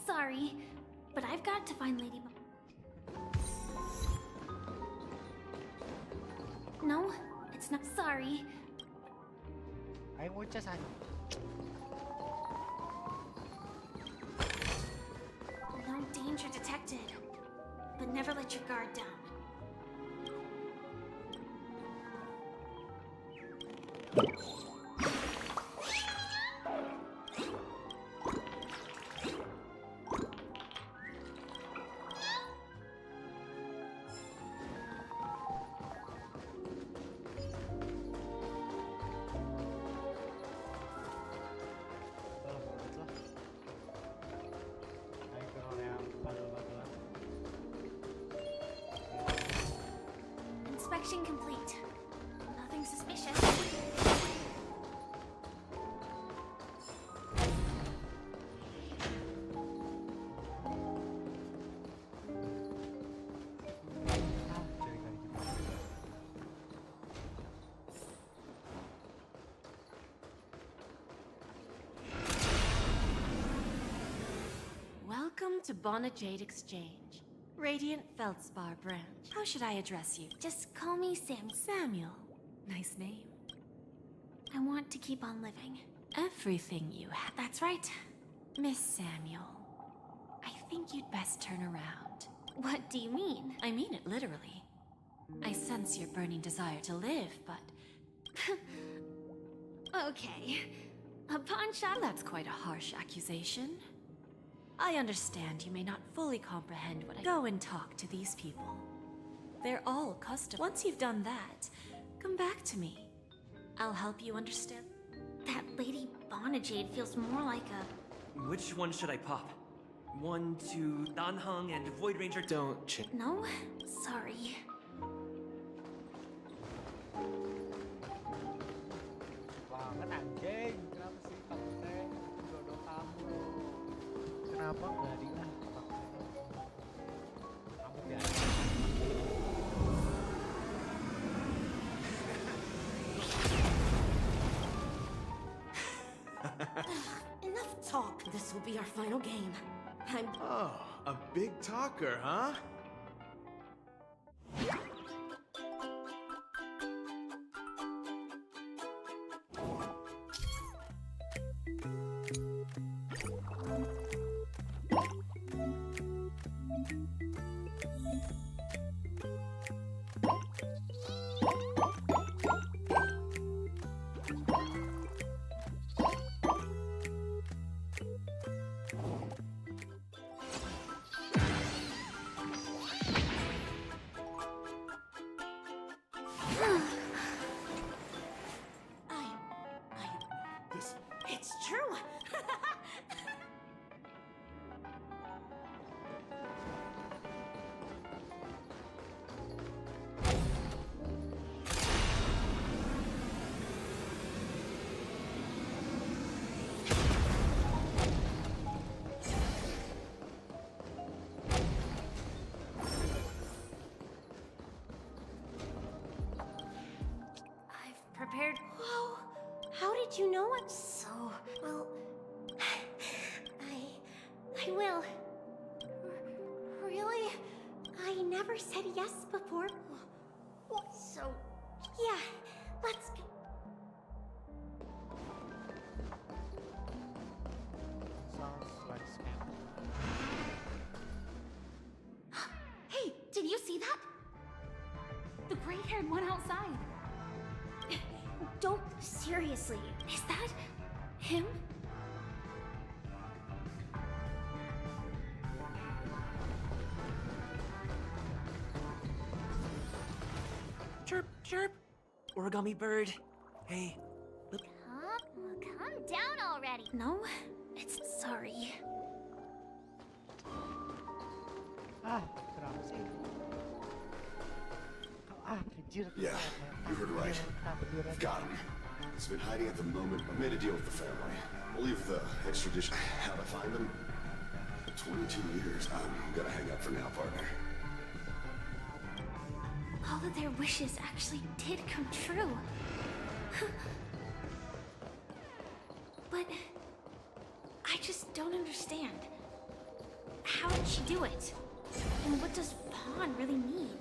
Sorry, but I've got to find Lady No, it's not. Sorry. Ayo ngocas aja. No danger detected, but never let your guard down. Inspection complete. Nothing suspicious. Welcome to Bonajade Exchange, Radiant Feldspar branch. How should I address you? Just call me Sam. Samuel. Nice name. I want to keep on living. Everything you have. That's right. Miss Samuel, I think you'd best turn around. What do you mean? I mean it literally. I sense your burning desire to live, but... Okay. A pawn shop? That's quite a harsh accusation. I understand you may not fully comprehend what I... Go and talk to these people. They're all custom. Once you've done that, come back to me. I'll help you understand. That Lady Bonajade feels more like a... Which one should I pop? 1, 2, Danheng and Void Ranger. Don't ch- No? Sorry. Banget anjing. Kenapa sih kamu teh? Jodoh kamu. Kenapa nggak diangkat? Kamu biasa. Enough talk. This will be our final game. Oh, a big talker, huh? It's true. I've prepared... Whoa! How did you know it? never said yes before. So, yeah, let's go. Sounds like scam. Hey, did you see that? The gray-haired one outside. Don't, seriously, is that him? Chirp, chirp. Origami bird. Hey. Calm down already. No, it's sorry. Kenapa sih? Anjir. Yeah, you heard right. Got him. He's been hiding at the moment. I made a deal with the family. We'll leave the extradition. How'd I find him? 22 years. I'm gonna hang up for now, partner. All of their wishes actually did come true. But I just don't understand. How did she do it? And what does pawn really mean?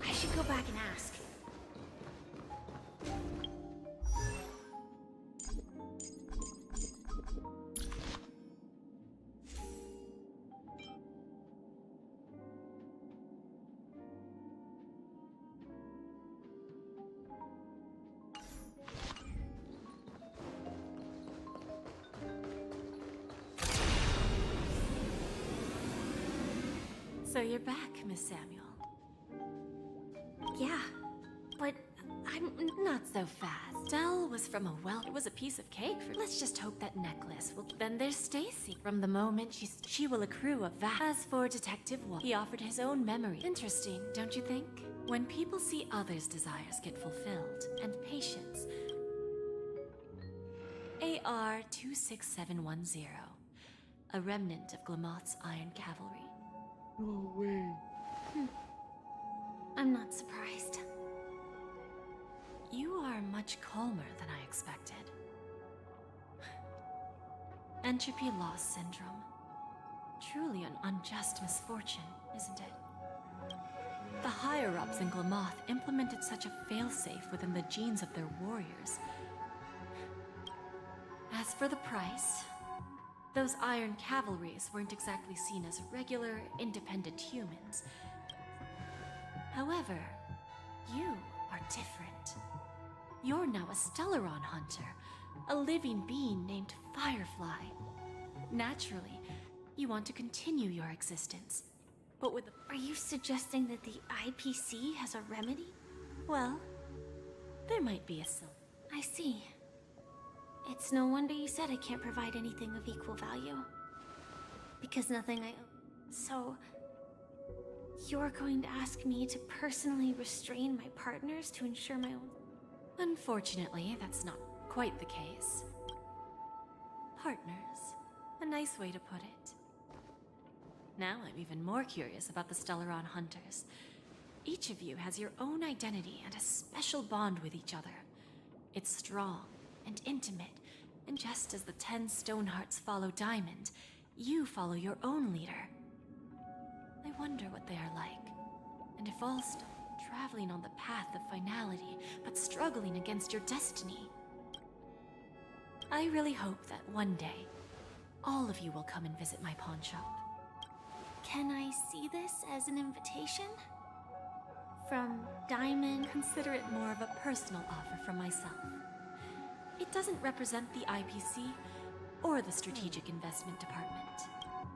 I should go back and ask. So you're back, Miss Samuel. Yeah, but I'm Not so fast. Stell was from a it was a piece of cake for. Let's just hope that necklace will. Then there's Stacy. From the moment she will accrue a vast. As for Detective Wall, he offered his own memory. Interesting, don't you think? When people see others' desires get fulfilled, and patience. AR 26710, a remnant of Glamoth's Iron Cavalry. No way. I'm not surprised. You are much calmer than I expected. Entropy loss syndrome. Truly an unjust misfortune, isn't it? The higher-ups in Glamoth implemented such a failsafe within the genes of their warriors. As for the price, those Iron Cavalries weren't exactly seen as regular, independent humans. However, you are different. You're now a Stellaron hunter, a living being named Firefly. Naturally, you want to continue your existence, but with the... Are you suggesting that the IPC has a remedy? Well, there might be a silver. I see. It's no wonder you said I can't provide anything of equal value. Because nothing I... So... You're going to ask me to personally restrain my partners to ensure my own... Unfortunately, that's not quite the case. Partners. A nice way to put it. Now I'm even more curious about the Stellaron Hunters. Each of you has your own identity and a special bond with each other. It's strong and intimate, and just as the 10 Stonehearts follow Diamond, you follow your own leader. I wonder what they are like, and if all traveling on the path of finality, but struggling against your destiny. I really hope that one day, all of you will come and visit my pawn shop. Can I see this as an invitation? From Diamond? Consider it more of a personal offer from myself. It doesn't represent the IPC or the Strategic Investment Department.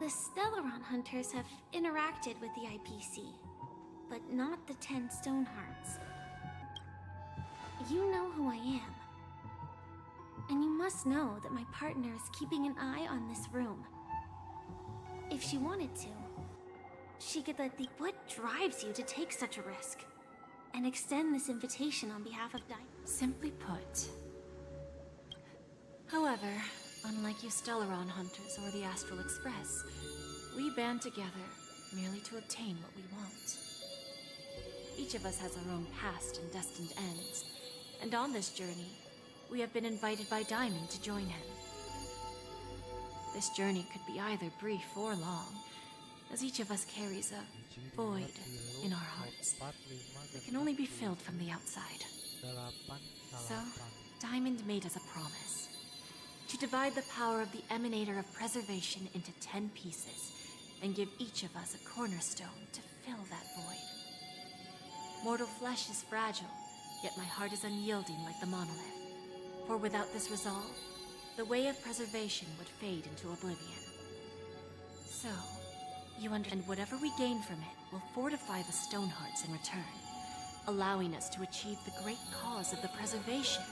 The Stellaron Hunters have interacted with the IPC, but not the 10 Stonehearts. You know who I am. And you must know that my partner is keeping an eye on this room. If she wanted to, she could let the... What drives you to take such a risk? And extend this invitation on behalf of Diamond? Simply put. However, unlike you Stellaron Hunters or the Astral Express, we band together merely to obtain what we want. Each of us has our own past and destined ends, and on this journey, we have been invited by Diamond to join him. This journey could be either brief or long, as each of us carries a void in our hearts that can only be filled from the outside. So, Diamond made us a promise to divide the power of the Emanator of Preservation into 10 pieces and give each of us a cornerstone to fill that void. Mortal flesh is fragile, yet my heart is unyielding like the monolith. For without this resolve, the way of preservation would fade into oblivion. So, you understand whatever we gain from it will fortify the Stonehearts in return, allowing us to achieve the great cause of the preservation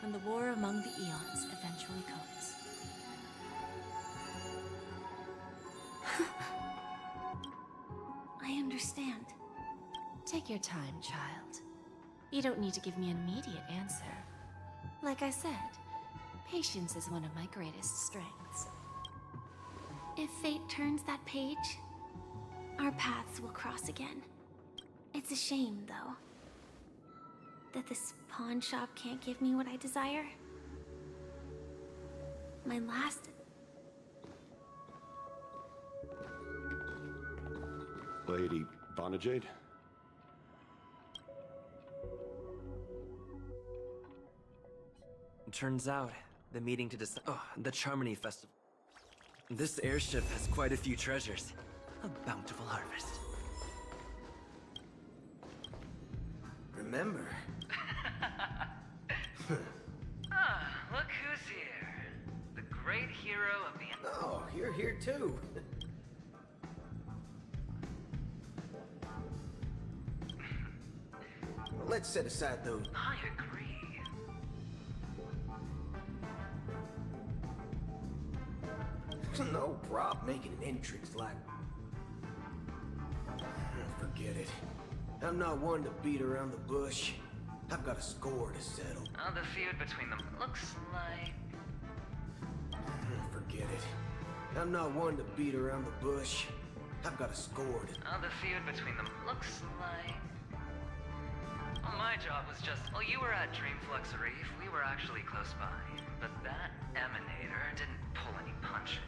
when the war among the eons eventually comes. I understand. Take your time, child. You don't need to give me an immediate answer. Like I said, patience is one of my greatest strengths. If fate turns that page, our paths will cross again. It's a shame, though, that this pawn shop can't give me what I desire. My last... Lady Bonajade? Turns out, the meeting to decide... Oh, the Charmony Festival. This airship has quite a few treasures. A bountiful harvest. Remember? Look who's here. The great hero of the... Oh, you're here too. Let's set aside those... I agree. No prop making an entrance like... Forget it. I'm not one to beat around the bush. I've got a score to settle. Oh, the feud between them looks like... Forget it. I'm not one to beat around the bush. I've got a score to... Oh, the feud between them looks like... Well, my job was just... Well, you were at Dreamflux Reef. We were actually close by. But that Emanator didn't pull any punches.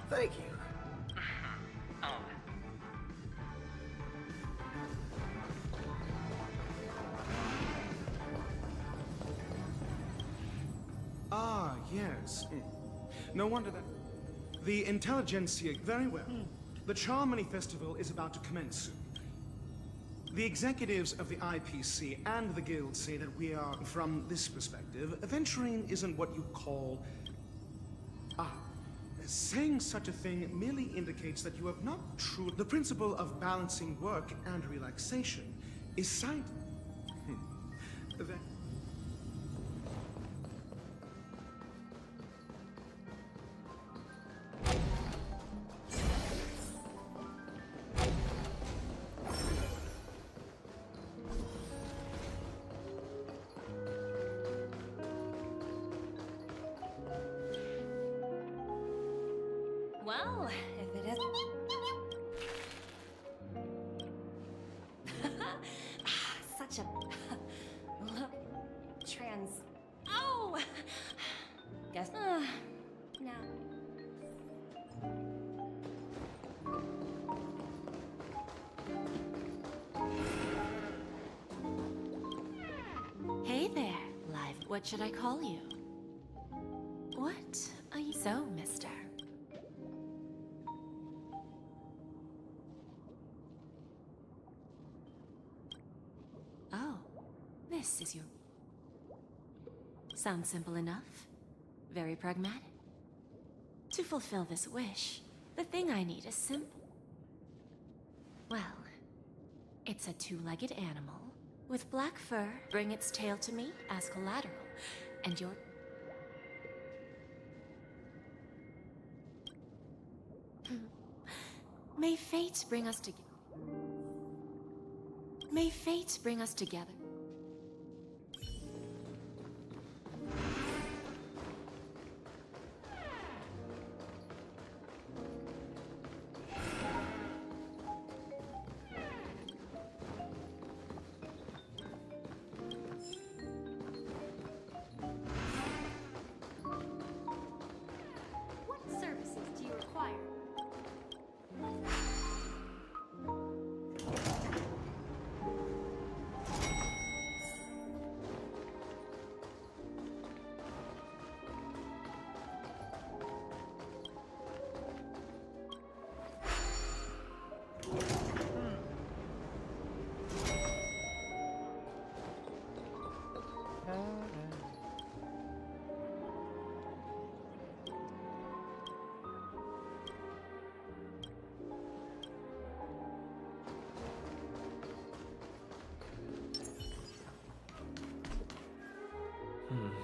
Thank you. Oh. Ah, yes. No wonder that... The intelligentsia... Very well. The Charmony Festival is about to commence soon. The executives of the IPC and the Guild say that we are, from this perspective, adventuring isn't what you call... Saying such a thing merely indicates that you have not true... The principle of balancing work and relaxation is signed... Well, if it is... Such a... Oh! Guess... No. Hey there, Live. What should I call you? What are you... So, mister? Oh, this is your... Sounds simple enough. Very pragmatic. To fulfill this wish, the thing I need is simple. Well, it's a two-legged animal with black fur. Bring its tail to me as collateral, and your... May fate bring us together. May fate bring us together. What services do you require?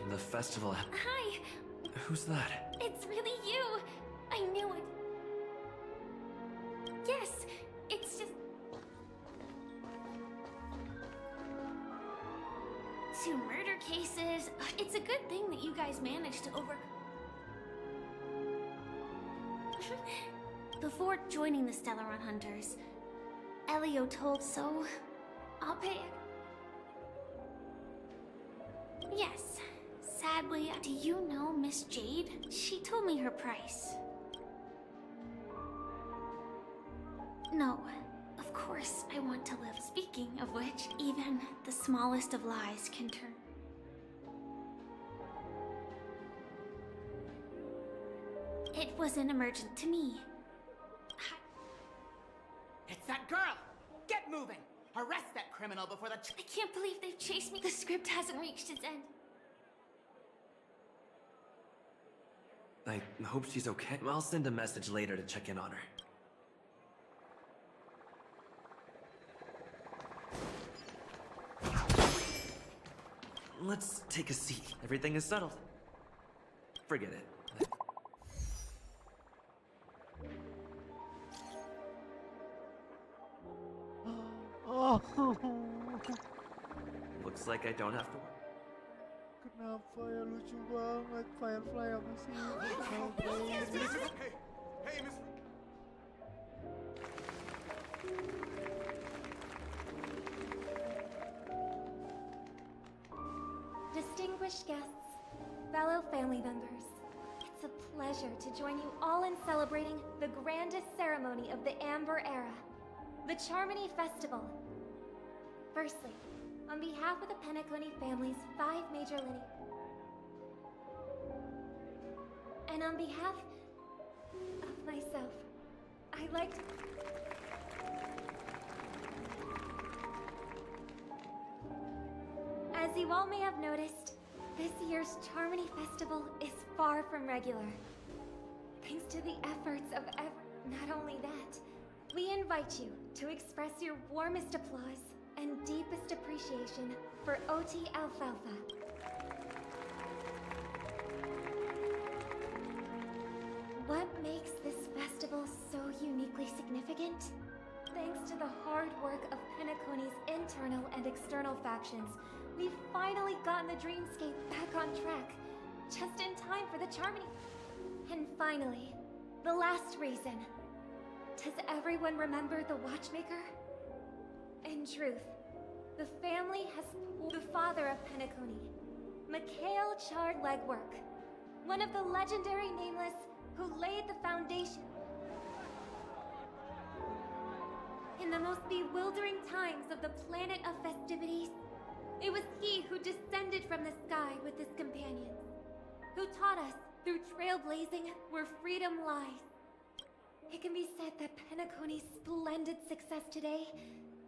The festival. Hi! Who's that? It's really you! I knew it. Yes, it's just... 2 murder cases. It's a good thing that you guys managed to over... Before joining the Stellaron Hunters, Elio told so... I'll pay it. Yes. Sadly, do you know Miss Jade? She told me her price. No, of course I want to live. Speaking of which, even the smallest of lies can turn. It wasn't emergent to me. It's that girl! Get moving! Arrest that criminal before the... I can't believe they've chased me. The script hasn't reached its end. I hope she's okay. I'll send a message later to check in on her. Let's take a seat. Everything is settled. Forget it. Oh. Looks like I don't have to work. Kenapa ya lucu banget Firefly apa sih? Hey, Miss. Distinguished guests, fellow family members, it's a pleasure to join you all in celebrating the grandest ceremony of the Amber Era, the Charmony Festival. Firstly, on behalf of the Penacony family's 5 major lineages, and on behalf of myself, I'd like to... As you all may have noticed, this year's Charmony Festival is far from regular. Thanks to the efforts of not only that, we invite you to express your warmest applause and deepest appreciation for OT Alfalfa. What makes this festival so uniquely significant? Thanks to the hard work of Penacony's internal and external factions, we've finally gotten the dreamscape back on track, just in time for the Charmony. And finally, the last reason. Does everyone remember the Watchmaker? In truth, the family has the father of Penacony, Mikhail Chard Legwork, one of the legendary Nameless who laid the foundation. In the most bewildering times of the planet of festivities, it was he who descended from the sky with his companions, who taught us through trailblazing where freedom lies. It can be said that Penacony's splendid success today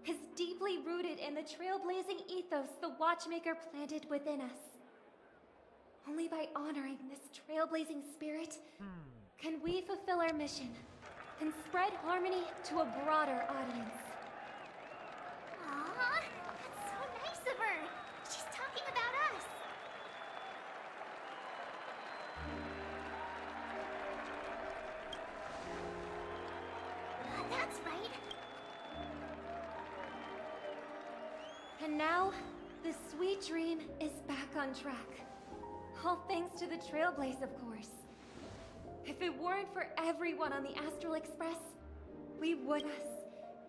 is deeply rooted in the trailblazing ethos the Watchmaker planted within us. Only by honoring this trailblazing spirit can we fulfill our mission and spread harmony to a broader audience. Aww, that's so nice of her. She's talking about us. That's right. And now, the sweet dream is back on track. All thanks to the Trailblaze, of course. If it weren't for everyone on the Astral Express, we would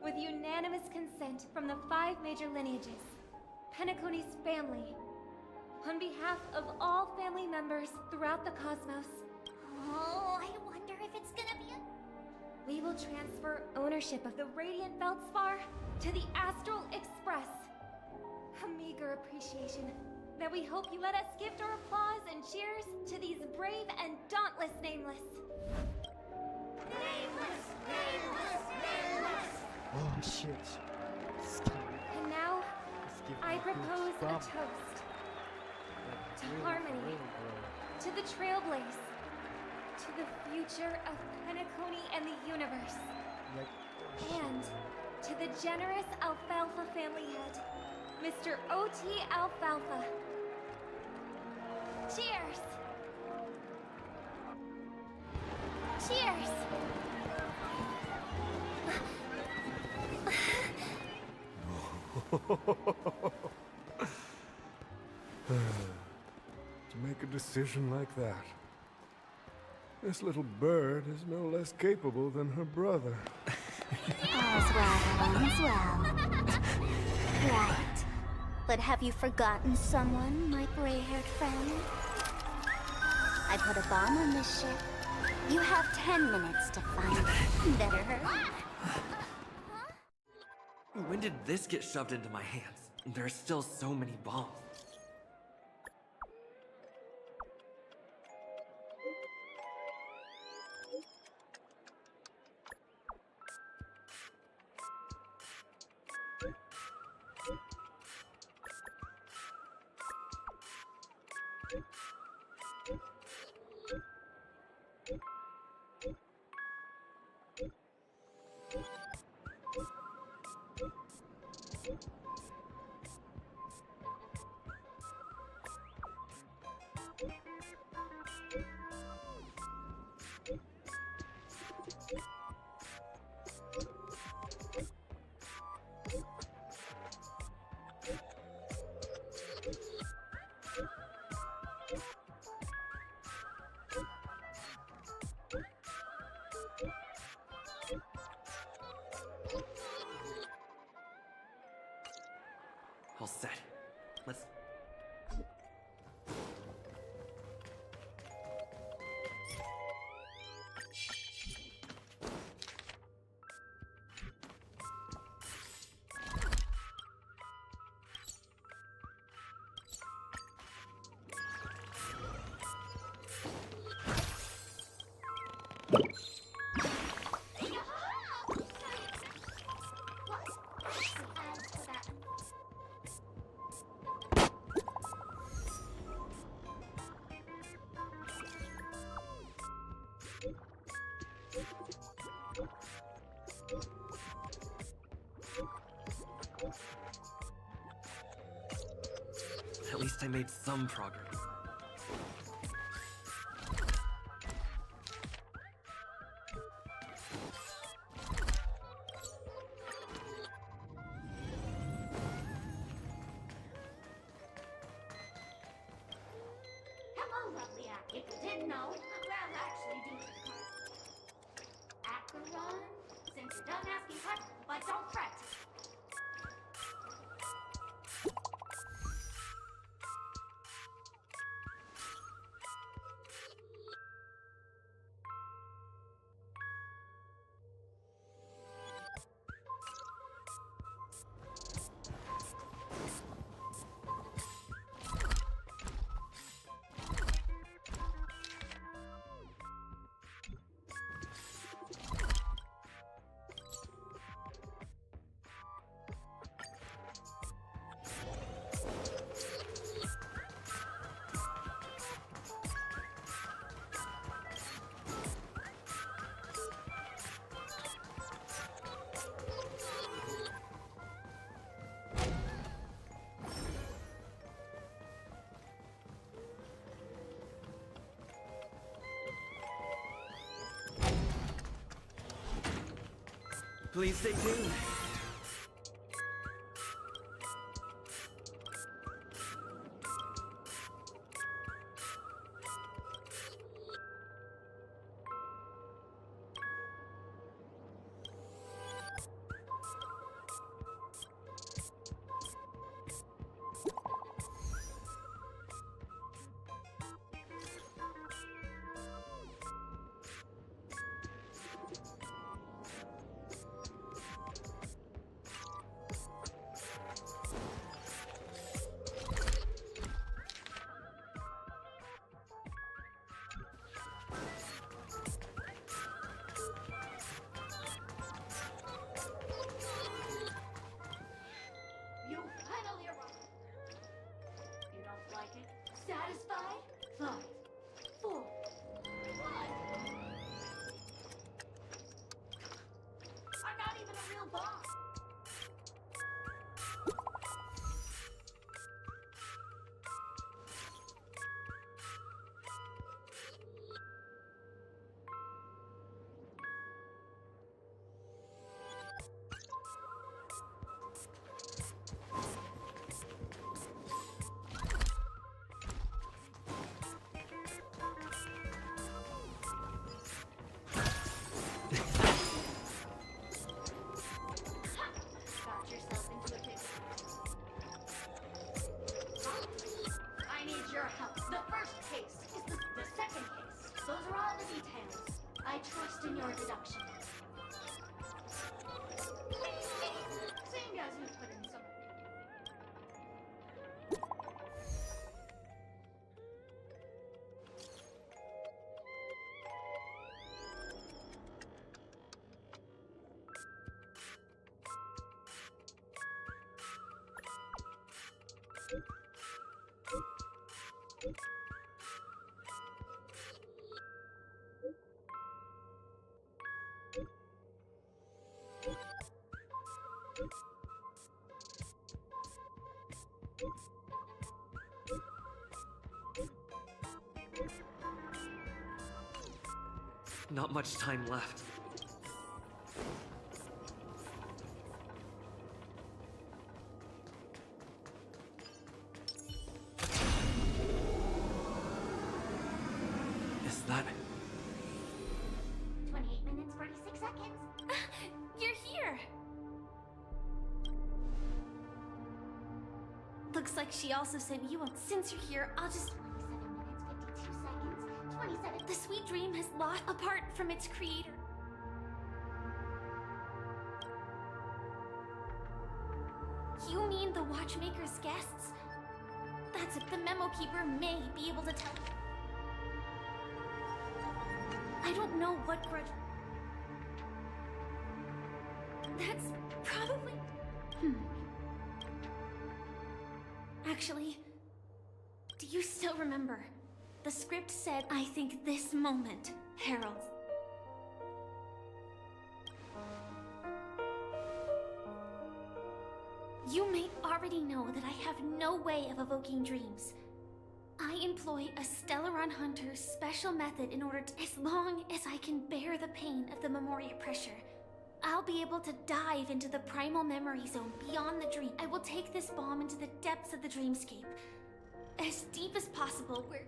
with unanimous consent from the 5 major lineages, Penacony's family, on behalf of all family members throughout the cosmos. Oh, I wonder if it's gonna be We will transfer ownership of the Radiant Feldspar to the Astral Express. A meager appreciation that we hope you let us gift our applause and cheers to these brave and dauntless Nameless. Nameless! Nameless! Nameless! Oh shit. And now, I propose a toast. To harmony. To the Trailblaze. To the future of Penacony and the universe. And to the generous Alfalfa family head, Mr. O.T. Alfalfa. Cheers! Cheers! To make a decision like that. This little bird is no less capable than her brother. All's well that ends well. Right. But have you forgotten someone, my gray-haired friend? I put a bomb on this ship. You have 10 minutes to find it. Better hurry. When did this get shoved into my hands? There are still so many bombs. All set. Let's... At least I made some progress. Hello, lovely act. If you didn't know, well, actually, do the Acheron? Since you're done asking questions, but don't fret. Please stay tuned. You finally arrived. You don't like it? Satisfied? 5, 4, 1. I'm not even a real boss. Not much time left. Is that... 28 minutes, 46 seconds. You're here! Looks like she also sent you a... Since you're here, I'll just... 27 minutes, 52 seconds. 27. The sweet dream has lost apart from its creator. You mean the watchmaker's guests? That's it. The memo keeper may be able to tell. I don't know what grudge. That's probably... Actually, do you still remember? The script said, I think this moment heralds. You may already know that I have no way of evoking dreams. I employ a Stellaron Hunter's special method in order to, as long as I can bear the pain of the Memoria pressure, I'll be able to dive into the primal memory zone beyond the dream. I will take this bomb into the depths of the dreamscape, as deep as possible, where...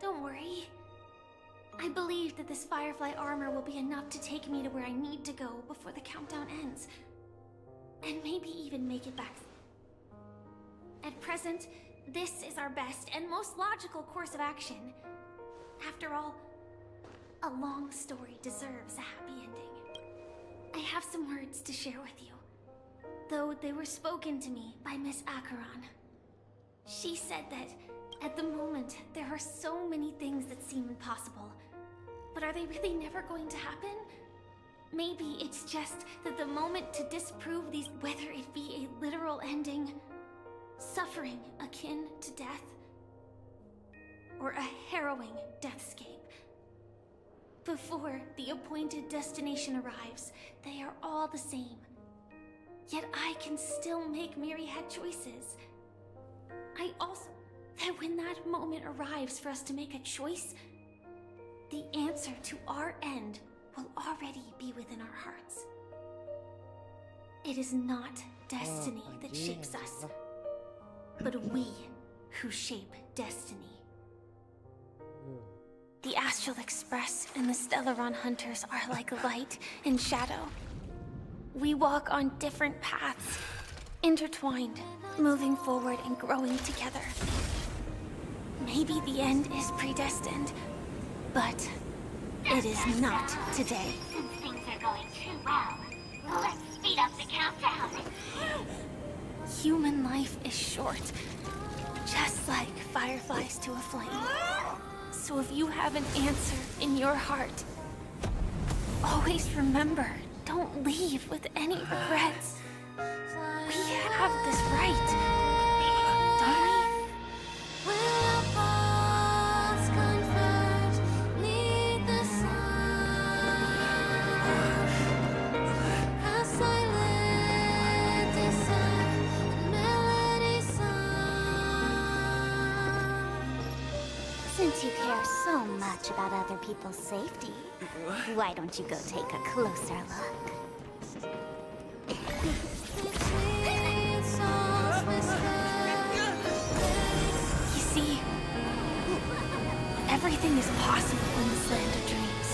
Don't worry. I believe that this Firefly armor will be enough to take me to where I need to go before the countdown ends. And maybe even make it back. At present, this is our best and most logical course of action. After all, a long story deserves a happy ending. I have some words to share with you, though they were spoken to me by Miss Acheron. She said that, at the moment, there are so many things that seem impossible. But are they really never going to happen? Maybe it's just that the moment to disprove these, whether it be a literal ending, suffering akin to death, or a harrowing deathscape. Before the appointed destination arrives, they are all the same. Yet I can still make myriad choices. I also... that when that moment arrives for us to make a choice, the answer to our end will already be within our hearts. It is not destiny that shapes us, but we who shape destiny. The Astral Express and the Stellaron Hunters are like light and shadow. We walk on different paths, intertwined, moving forward and growing together. Maybe the end is predestined, but it is not today. Since things are going too well, let's speed up the countdown. Human life is short, just like fireflies to a flame. So if you have an answer in your heart, always remember, don't leave with any regrets. We have this right, don't we? Since you care so much about other people's safety, why don't you go take a closer look? You see, everything is possible in this land of dreams.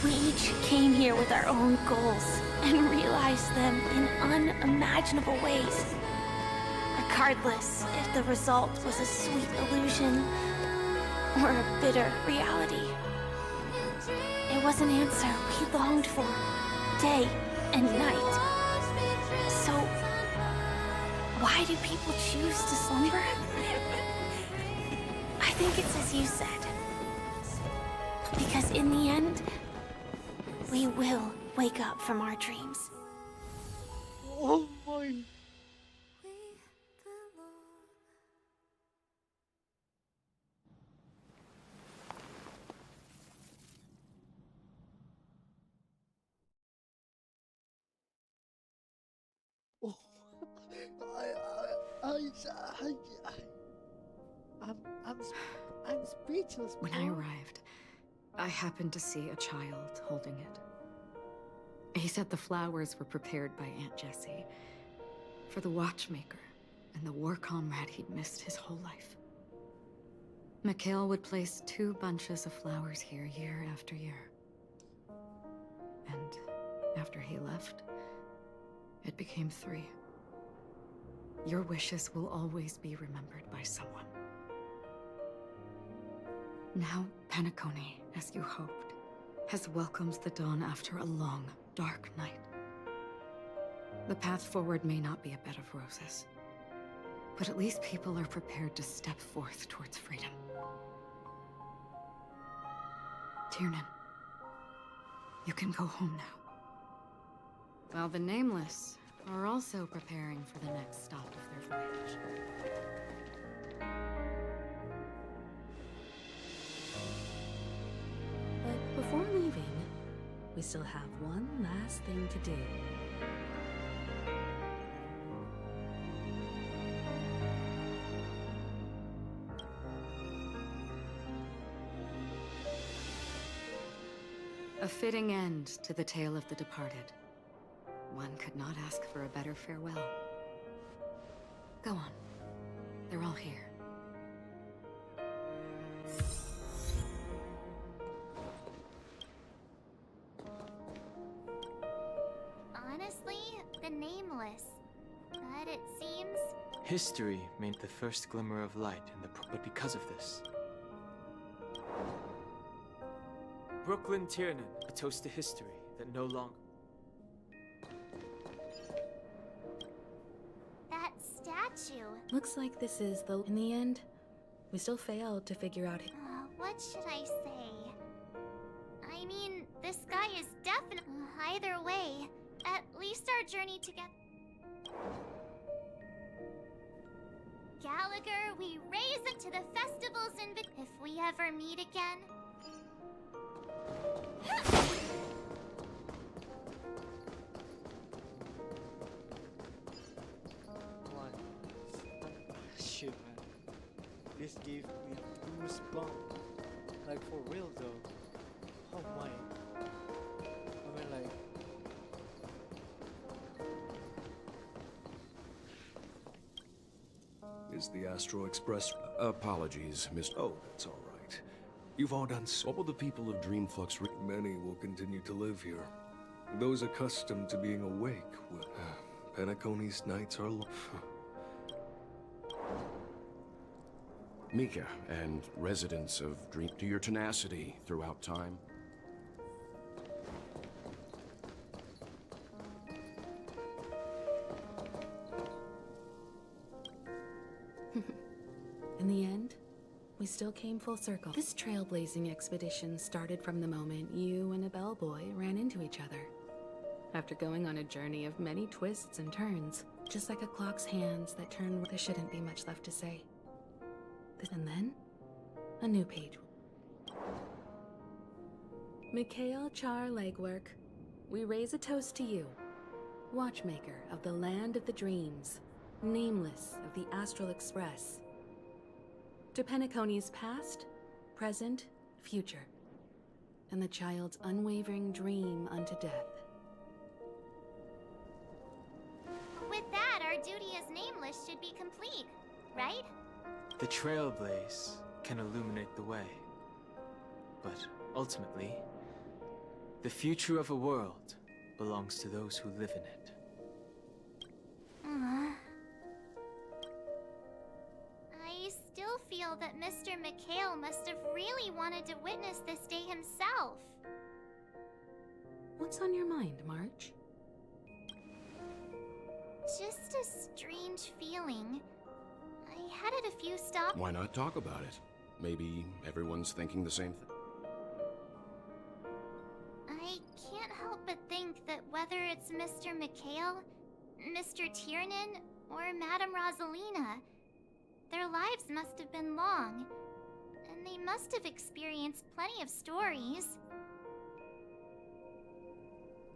We each came here with our own goals and realized them in unimaginable ways. Regardless if the result was a sweet illusion or a bitter reality. It was an answer we longed for, day and night. So, why do people choose to slumber? I think it's as you said. Because in the end, we will wake up from our dreams. Oh my... I'm speechless. When I arrived, I happened to see a child holding it. He said the flowers were prepared by Aunt Jessie for the watchmaker and the war comrade he'd missed his whole life. Mikhail would place 2 bunches of flowers here year after year. And after he left, it became 3. Your wishes will always be remembered by someone. Now, Penacony, as you hoped, has welcomed the dawn after a long, dark night. The path forward may not be a bed of roses, but at least people are prepared to step forth towards freedom. Tiernan, you can go home now. While the Nameless are also preparing for the next stop of their voyage. But before leaving, we still have one last thing to do. A fitting end to the tale of the departed. One could not ask for a better farewell. Go on. They're all here. Honestly, the Nameless. But it seems... History made the first glimmer of light but because of this. Brooklyn Tiernan, a toast to history that no longer... That statue. Looks like this is the... In the end, we still failed to figure out... What should I say? I mean, this guy is definitely... Either way, at least our journey together... Gallagher, we raise it to the festival's if we ever meet again. Shit, man. This gave me goosebumps. Like, for real, though. Oh my. I mean, like... Is the Astro Express... Apologies, Mr. Oh, that's all right. You've all done so... What will the people of Dreamflux... Many will continue to live here. Those accustomed to being awake will... Penacony's nights are long. Mika, and residents of Dream... to your tenacity throughout time. In the end, we still came full circle. This trailblazing expedition started from the moment you and a bellboy ran into each other. After going on a journey of many twists and turns, just like a clock's hands that turn, there shouldn't be much left to say. And then, a new page. Mikhail Char Legwork, we raise a toast to you, watchmaker of the land of the dreams, nameless of the Astral Express. To Penacony's past, present, future, and the child's unwavering dream unto death. With that, our duty as Nameless should be complete, right? The trailblaze can illuminate the way. But ultimately, the future of a world belongs to those who live in it. I still feel that Mr. Mikhail must have really wanted to witness this day himself. What's on your mind, March? Just a strange feeling. I had it a few stops. Why not talk about it? Maybe everyone's thinking the same thing. I can't help but think that whether it's Mr. Mikhail, Mr. Tiernan, or Madame Rosalina, their lives must have been long, and they must have experienced plenty of stories.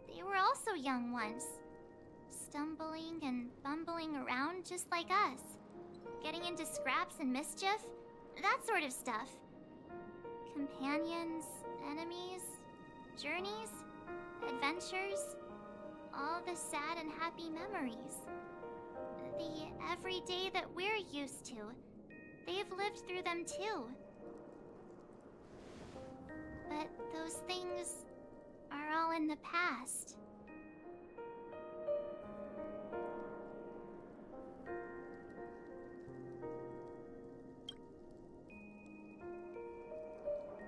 They were also young once, stumbling and bumbling around just like us. getting into scraps and mischief, that sort of stuff. Companions, enemies, journeys, adventures, all the sad and happy memories. The everyday that we're used to, they've lived through them too. But those things are all in the past.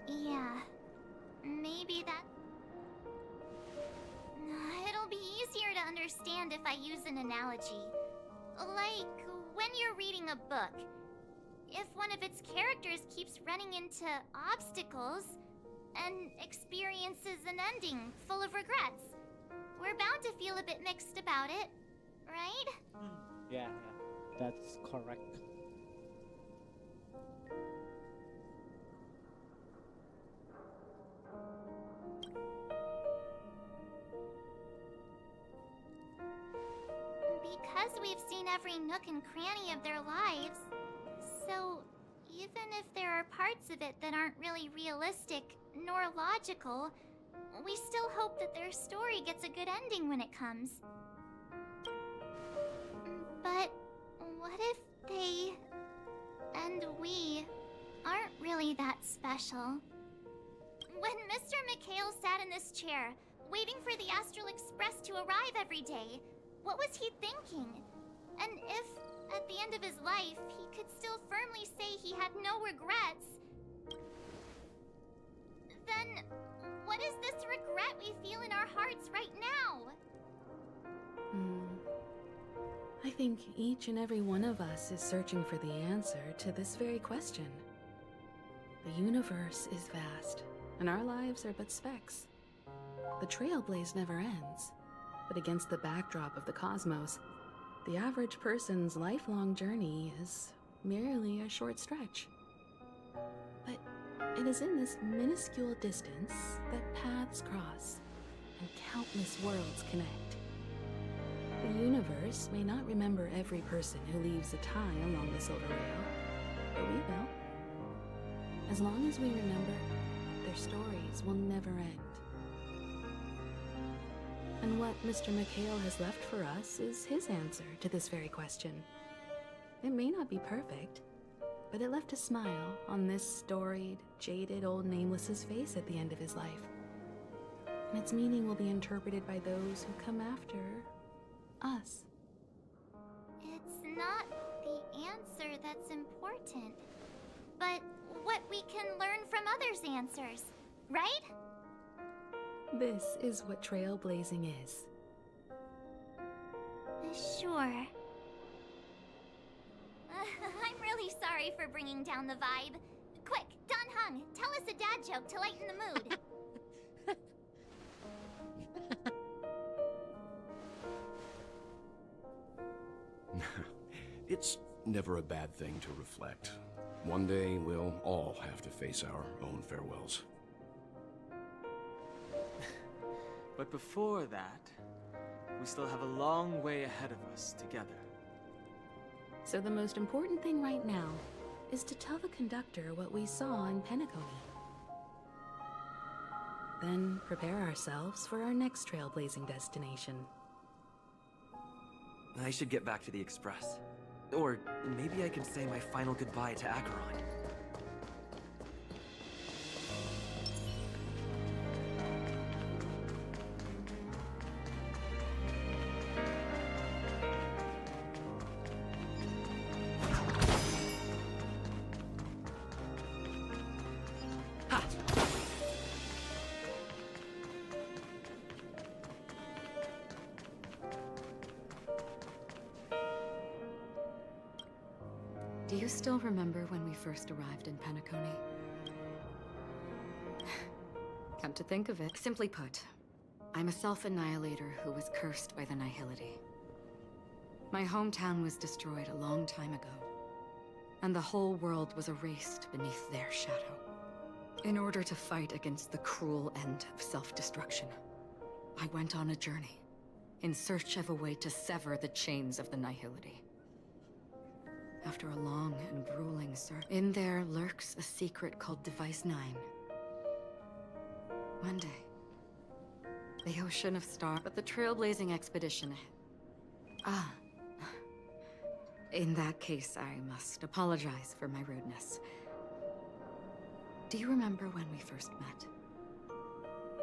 Yeah, maybe that... It'll be easier to understand if I use an analogy. Like, when you're reading a book, if one of its characters keeps running into obstacles and experiences an ending full of regrets, we're bound to feel a bit mixed about it, right? Yeah, that's correct. Because we've seen every nook and cranny of their lives, so even if there are parts of it that aren't really realistic nor logical, we still hope that their story gets a good ending when it comes. But what if they and we aren't really that special? When Mr. McHale sat in this chair, waiting for the Astral Express to arrive every day, what was he thinking? And if, at the end of his life, he could still firmly say he had no regrets, then what is this regret we feel in our hearts right now? I think each and every one of us is searching for the answer to this very question. The universe is vast, and our lives are but specks. The trailblaze never ends, but against the backdrop of the cosmos, the average person's lifelong journey is merely a short stretch. But it is in this minuscule distance that paths cross and countless worlds connect. The universe may not remember every person who leaves a tie along the silver rail, but we will. As long as we remember, their stories will never end. And what Mr. McHale has left for us is his answer to this very question. It may not be perfect, but it left a smile on this storied, jaded old Nameless's face at the end of his life. And its meaning will be interpreted by those who come after us. It's not the answer that's important, but what we can learn from others' answers, right? This is what trailblazing is. Sure. I'm really sorry for bringing down the vibe. Quick, Don Hung, tell us a dad joke to lighten the mood. It's never a bad thing to reflect. One day, we'll all have to face our own farewells. But before that, we still have a long way ahead of us together. So the most important thing right now is to tell the conductor what we saw in Penacony. Then prepare ourselves for our next trailblazing destination. I should get back to the Express. Or maybe I can say my final goodbye to Acheron. Do you still remember when we first arrived in Penacony? Come to think of it, simply put, I'm a self-annihilator who was cursed by the Nihility. My hometown was destroyed a long time ago, and the whole world was erased beneath their shadow. In order to fight against the cruel end of self-destruction, I went on a journey, in search of a way to sever the chains of the Nihility. after a long and grueling search. In there lurks a secret called Device 9. One day, the ocean of stars, but the trailblazing expedition. In that case, I must apologize for my rudeness. Do you remember when we first met?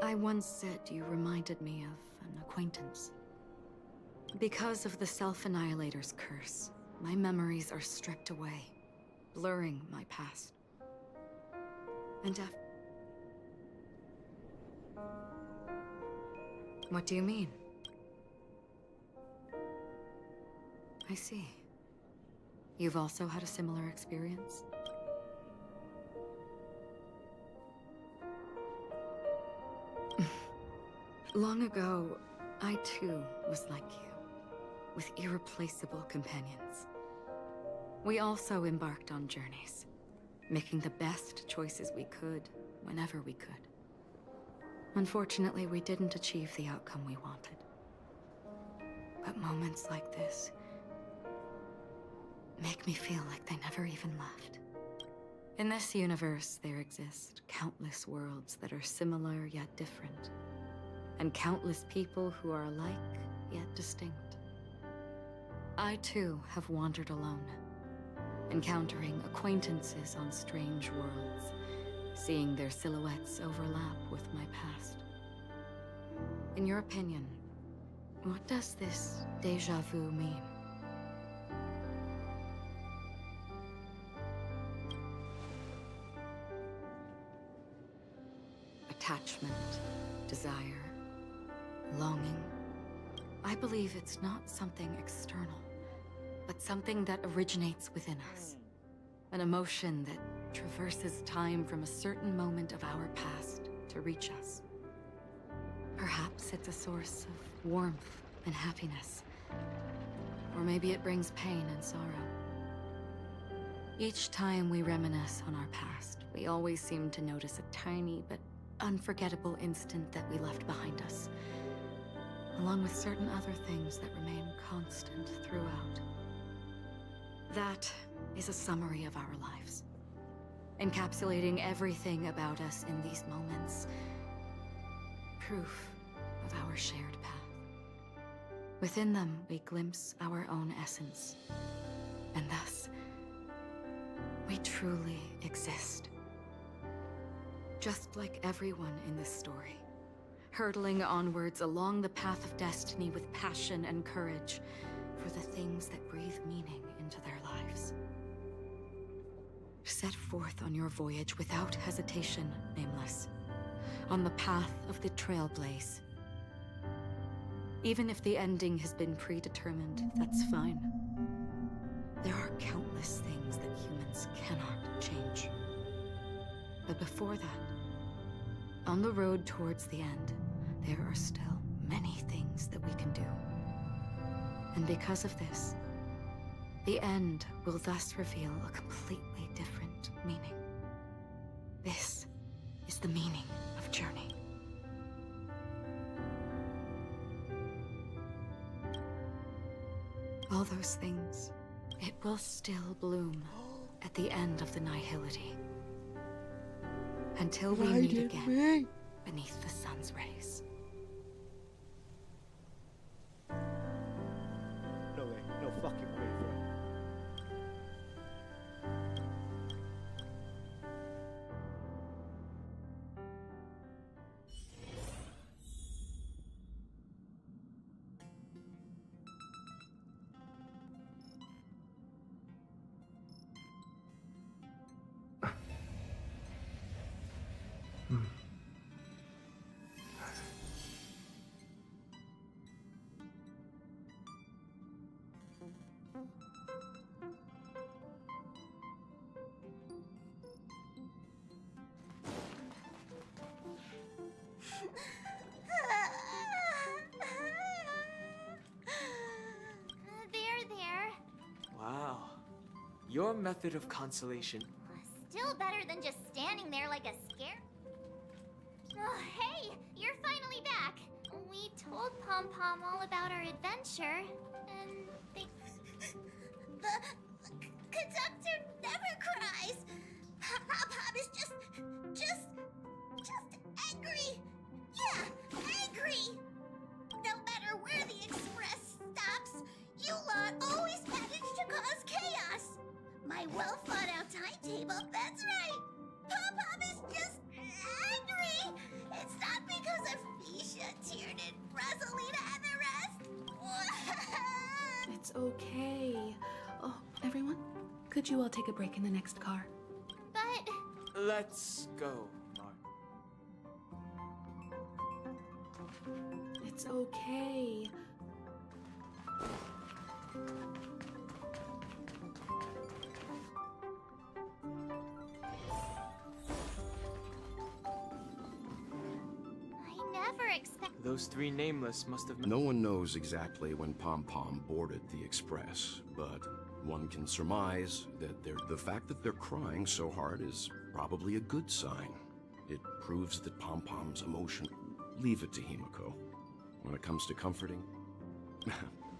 I once said you reminded me of an acquaintance. Because of the Self-Annihilator's curse, my memories are stripped away, blurring my past. And what do you mean? I see. You've also had a similar experience? Long ago, I too was like you, with irreplaceable companions. We also embarked on journeys, making the best choices we could, whenever we could. Unfortunately, we didn't achieve the outcome we wanted. But moments like this make me feel like they never even left. In this universe, there exist countless worlds that are similar yet different, and countless people who are alike yet distinct. I too have wandered alone, encountering acquaintances on strange worlds, seeing their silhouettes overlap with my past. In your opinion, what does this déjà vu mean? Attachment, desire, longing. I believe it's not something external, but something that originates within us. An emotion that traverses time from a certain moment of our past to reach us. Perhaps it's a source of warmth and happiness. Or maybe it brings pain and sorrow. Each time we reminisce on our past, we always seem to notice a tiny but unforgettable instant that we left behind us, along with certain other things that remain constant throughout. That is a summary of our lives, encapsulating everything about us in these moments. Proof of our shared path. Within them, we glimpse our own essence, and thus, we truly exist. Just like everyone in this story, hurtling onwards along the path of destiny with passion and courage for the things that breathe meaning into their lives. Set forth on your voyage without hesitation, Nameless, on the path of the Trailblaze. Even if the ending has been predetermined, that's fine. There are countless things that humans cannot change. But before that, on the road towards the end, there are still many things that we can do. And because of this, the end will thus reveal a completely different meaning. This is the meaning of Journey. All those things, it will still bloom at the end of the Nihility. Until we meet again beneath the sun's rays. No way, no fucking way, bro. There. Wow. Your method of consolation. Still better than just standing there like a scare. Oh, hey, you're finally back. We told Pom Pom all about our adventure, and they... conductor never cries. Pop is just angry. Yeah, angry. No matter where the express stops, you lot always manage to cause chaos. My well-thought-out timetable, that's right. Pop is just angry. It's not because of Fisha, Tiernan, Rosalina, and the rest. It's okay. Oh, everyone, could you all take a break in the next car? But... Let's go, Mark. It's okay. I never expect... Those three nameless must have... No one knows exactly when Pom Pom boarded the express, but one can surmise that the fact that they're crying so hard is probably a good sign. It proves that Pom Pom's emotion... Leave it to Himiko. When it comes to comforting...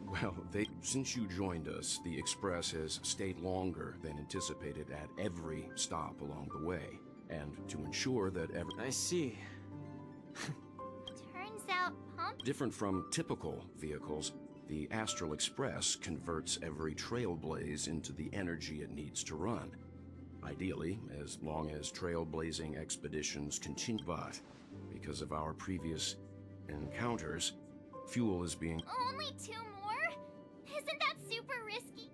well, since you joined us, the express has stayed longer than anticipated at every stop along the way. And to ensure that I see. Turns out Different from typical vehicles, the Astral Express converts every trailblaze into the energy it needs to run. Ideally, as long as trailblazing expeditions continue, but because of our previous encounters, fuel is being... Only 2 more? Isn't that super risky?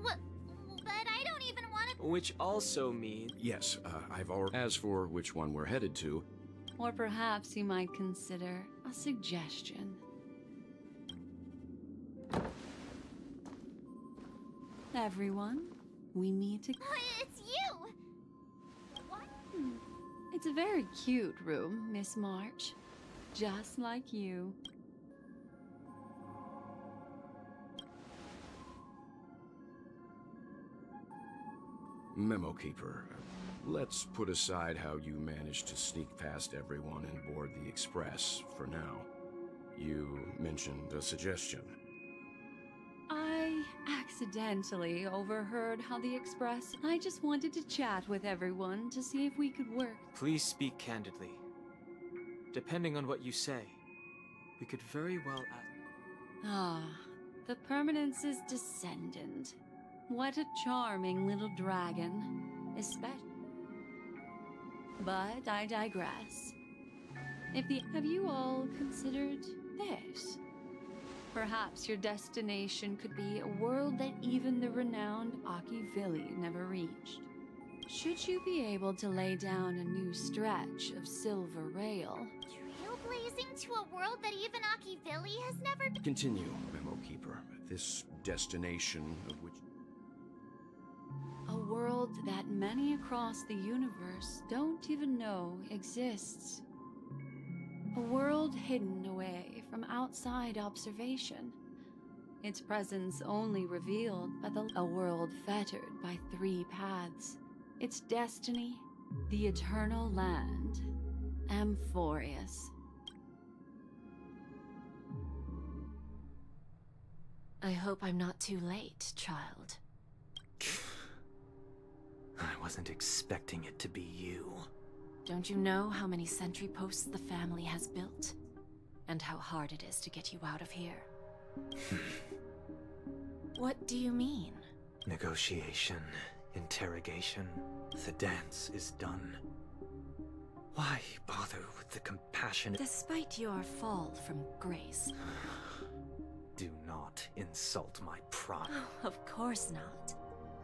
But I don't even want to... Which also means... Yes, I've already... As for which one we're headed to... Or perhaps you might consider a suggestion. Everyone, we need to... It's you! What? It's a very cute room, Miss March. Just like you. Memo Keeper, let's put aside how you managed to sneak past everyone and board the express for now. You mentioned a suggestion. I accidentally overheard how the express... I just wanted to chat with everyone to see if we could work. Please speak candidly. Depending on what you say, we could very well The Permanence's descendant. What a charming little dragon. But I digress. Have you all considered this? Perhaps your destination could be a world that even the renowned Okey never reached. Should you be able to lay down a new stretch of silver rail... Trailblazing to a world that even Okey has never... Continue, Memo Keeper. This destination of which... A world that many across the universe don't even know exists. A world hidden away from outside observation. Its presence only revealed by a world fettered by 3 paths. Its destiny, the eternal land, Amphorius. I hope I'm not too late, child. I wasn't expecting it to be you. Don't you know how many sentry posts the family has built? And how hard it is to get you out of here? What do you mean? Negotiation, interrogation, the dance is done. Why bother with the compassionate... Despite your fall from grace. Do not insult my pride. Oh, of course not.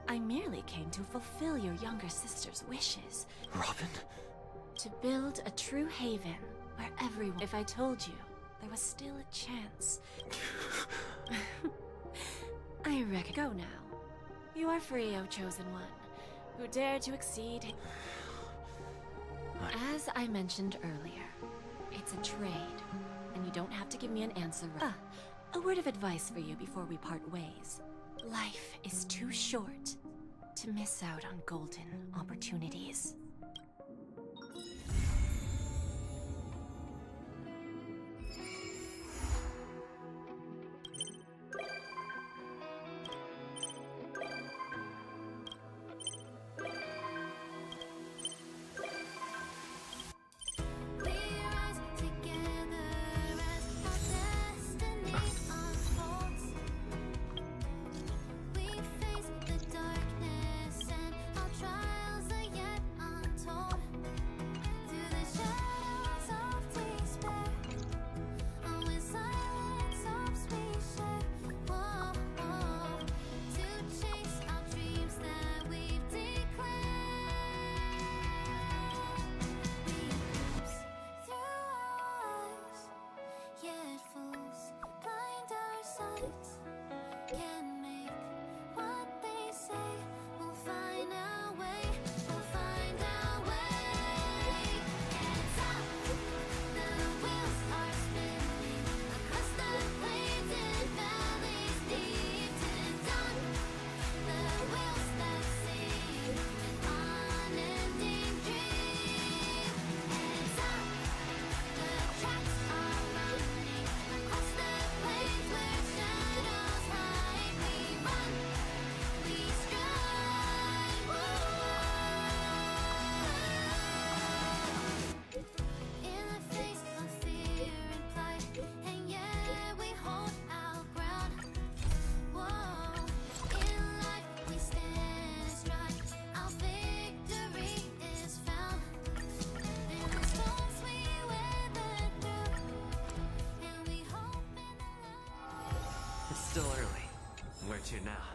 I merely came to fulfill your younger sister's wishes. Robin? To build a true haven where everyone... If I told you, there was still a chance. I reckon. Go now. You are free, O Chosen One, who dare to exceed... As I mentioned earlier, it's a trade, and you don't have to give me an answer. A word of advice for you before we part ways. Life is too short to miss out on golden opportunities. to now?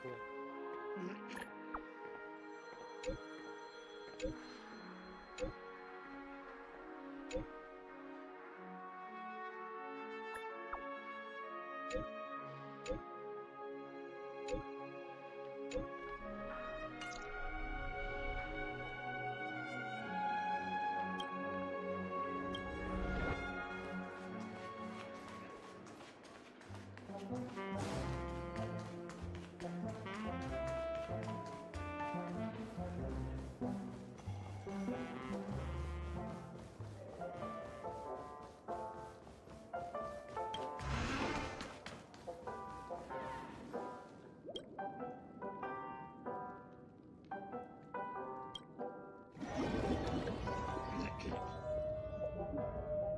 Cool.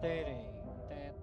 Tere, tet.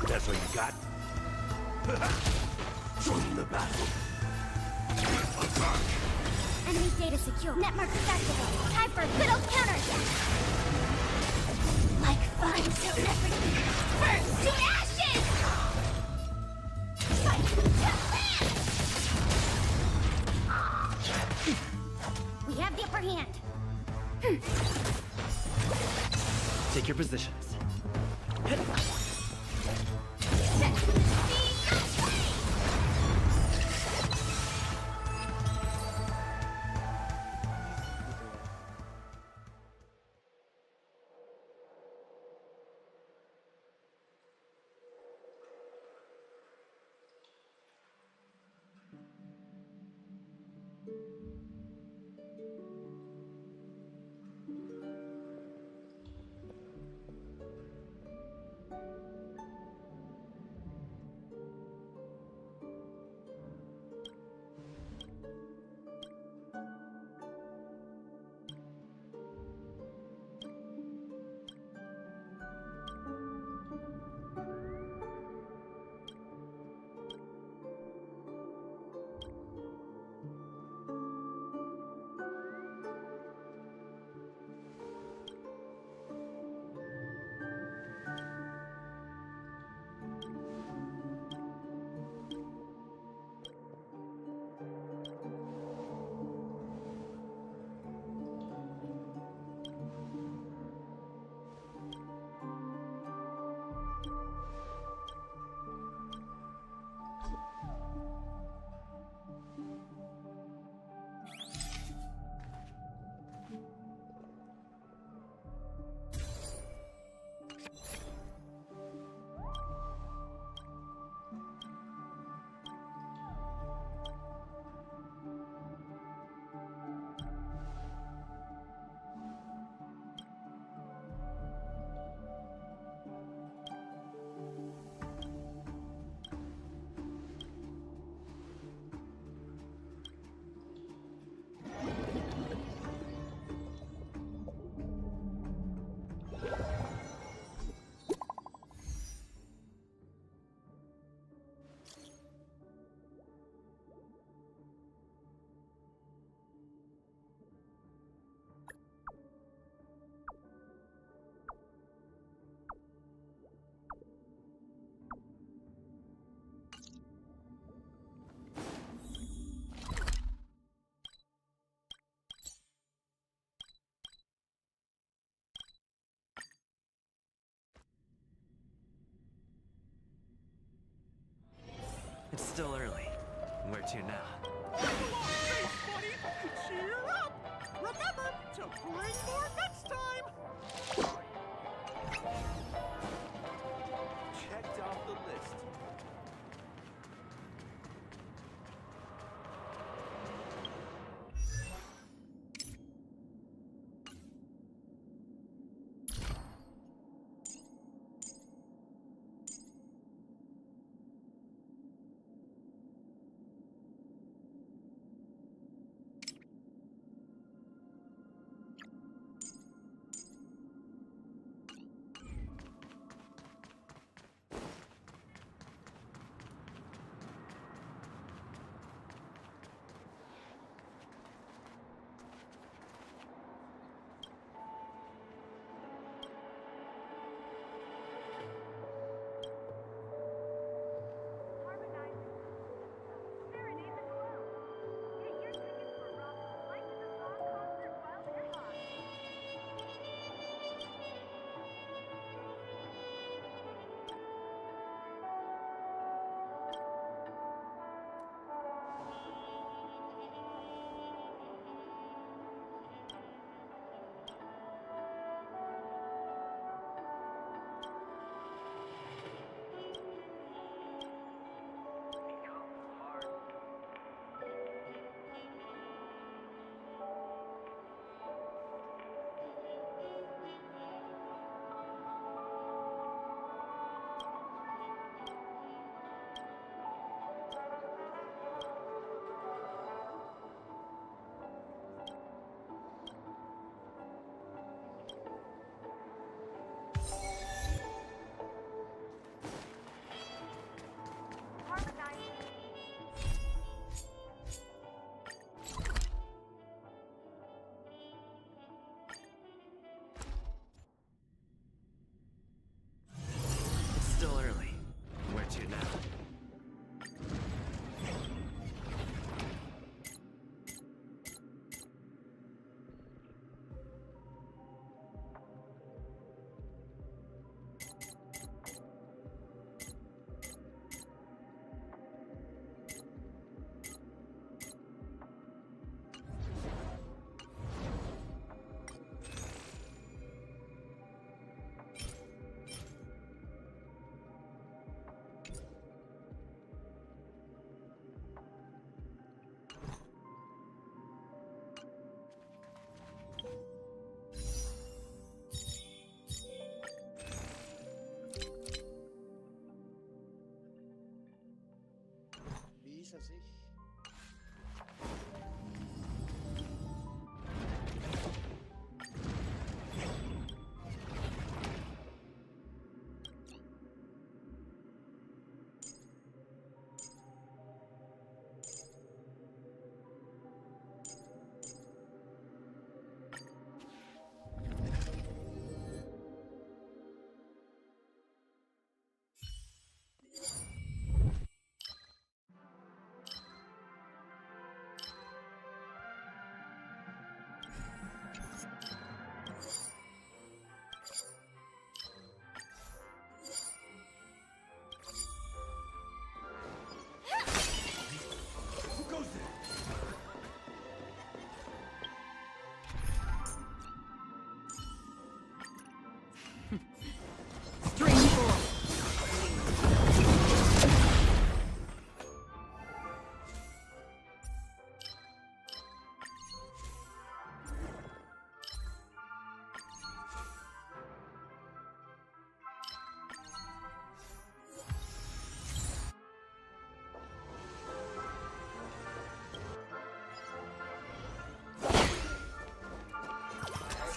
That's all you got? Join the battle. Attack! Enemy data secure. Net markers activated. Time for a good old counterattack. Like fun till everything burns to ashes! Fight to land! We have the upper hand. Take your positions. It's still early. Where to now? Thanks, buddy! Cheer up! Remember to bring more next time! Checked off the list. bisa sih?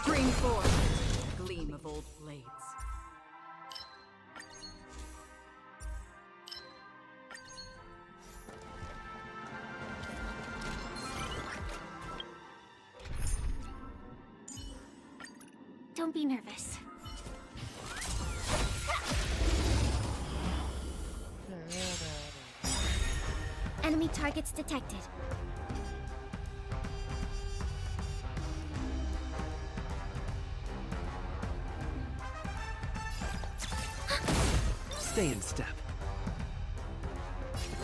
String 4. Gleam of old blades. Don't be nervous. Enemy targets detected. Stay in step.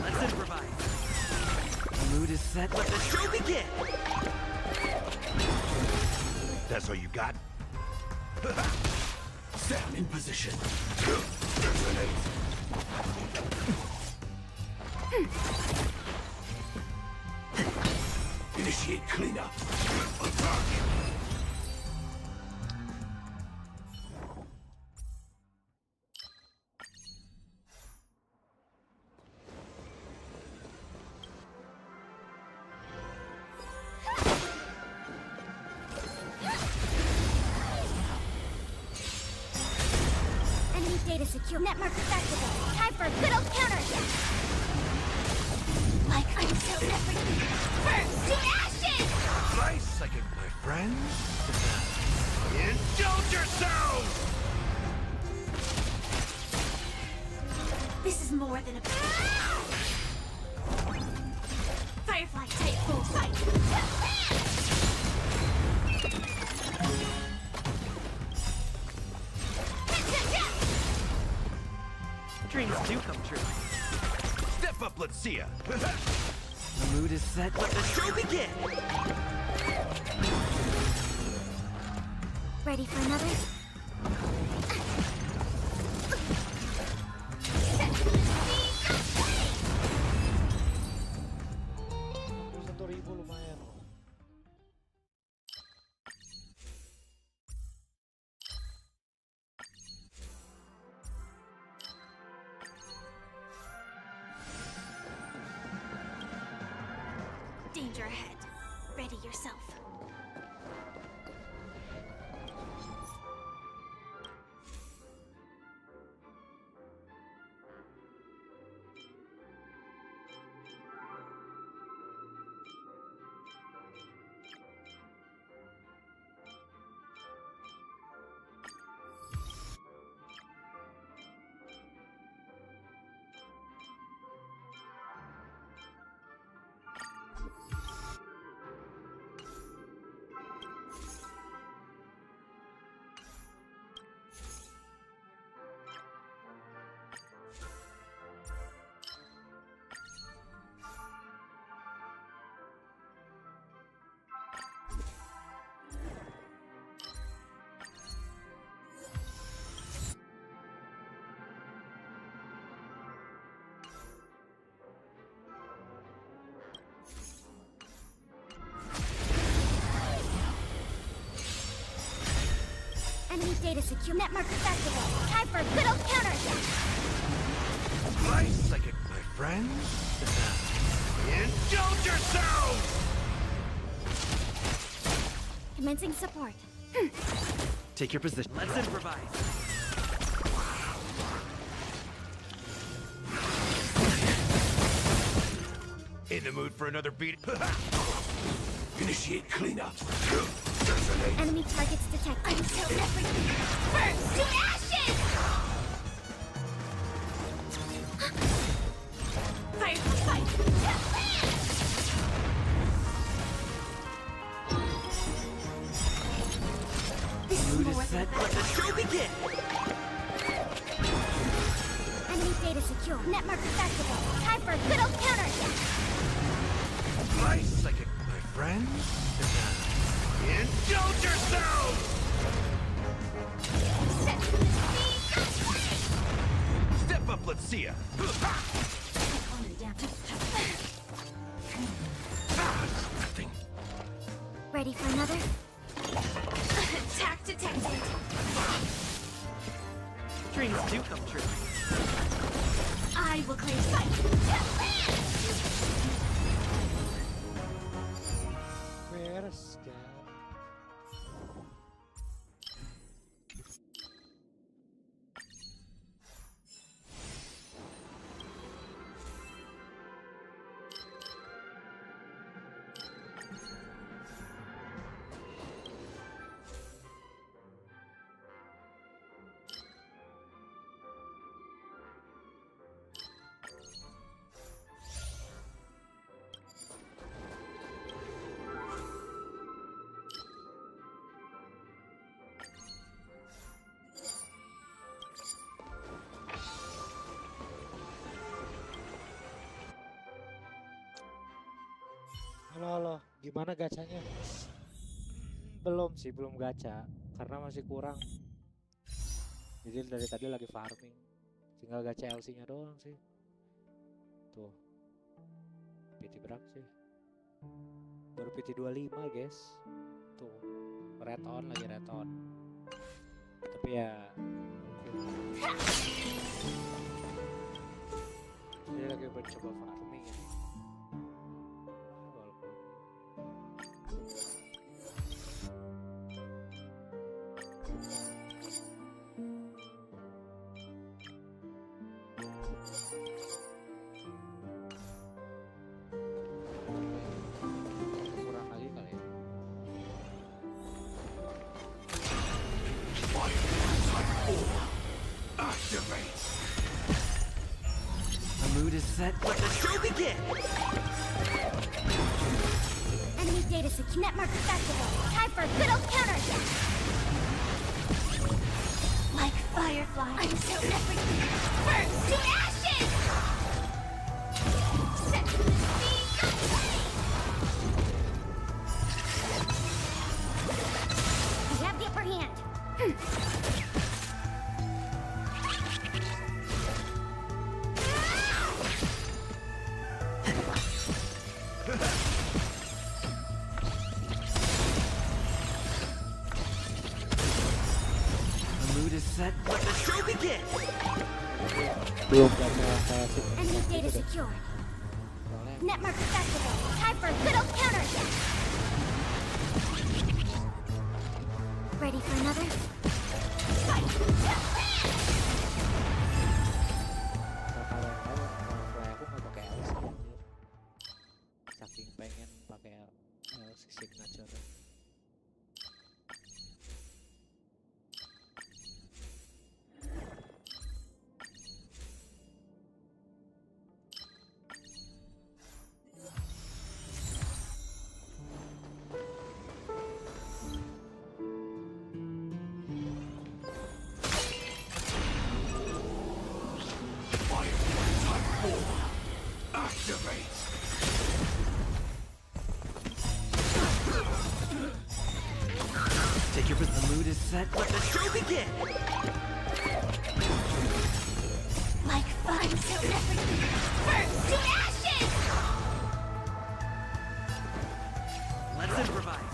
Let's improvise. The mood is set. Let the show begin. That's all you got? Stand in position. Initiate cleanup. Attack. Enemy data secure. Net markers activated. Time for a good old counterattack. Like until everything burns to ashes! Nice, I can my friends. Indulge yourselves! This is more than a... Firefly, take full fight! Dreams do come true. Step up, let's see ya. The mood is set. Let the show begin. Ready for another? Lumayan. Danger ahead. Ready yourself. Enemy data secure. Net markers activated. Time for a good old counterattack. Nice, I can my friends. Indulge yourselves! Commencing support. Take your position. Let's improvise. In the mood for another beat? Initiate cleanup. Enemy targets detected. Until everything burns to ashes! Firefly! Mood is set. Let the show begin! Enemy data secure. Netmark activated. Time for a good old counterattack. My psychic, my friends? Indulge yourselves! Step up, let's see ya! Nothing. Ready for another? Attack detected. Dreams do come true. I will claim fight. Beres kan. Halo, gimana gacanya? Belum sih, belum gacha karena masih kurang. Jadi dari tadi lagi farming, tinggal gacha LC-nya doang sih. Tuh, PT berapa sih? Baru PT 25 guys. Tuh, red on lagi red on. Tapi ya, dia lagi mencoba farming ya. Kurang lagi kali ya. Activate! The mood is set. Let the show begin! Enemy data secure. Netmark activated. Time for a good old counterattack. Like firefly, until everything burns to ashes. Set we have the upper hand. Set. Let the show begin! Belum gacha yang kayak sih. Enemy data secure. Netmark activated. Time for a good old counterattack. Ready for another? Fight! Aku nggak pakai LC anjir. Saking pengen pakai LC signature. Activate! Take your position. The mood is set. Let the show begin! Like fire until everything burns to ashes! Let's improvise.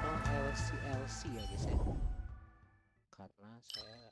Oh, LC ya guys ya. Karena saya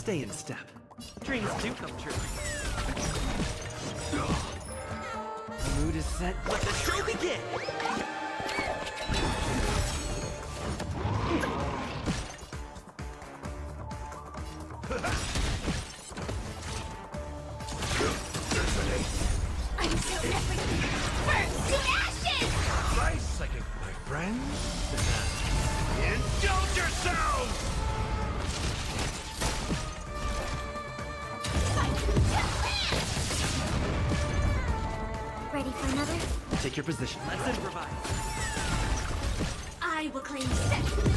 Stay in step. Dreams do come true. The mood is set. Let the show begin! I'm so everything. Burn to ashes! Right second, my friend. Indulge yourselves! Ready for another? Take your position. Let's improvise. I will claim second.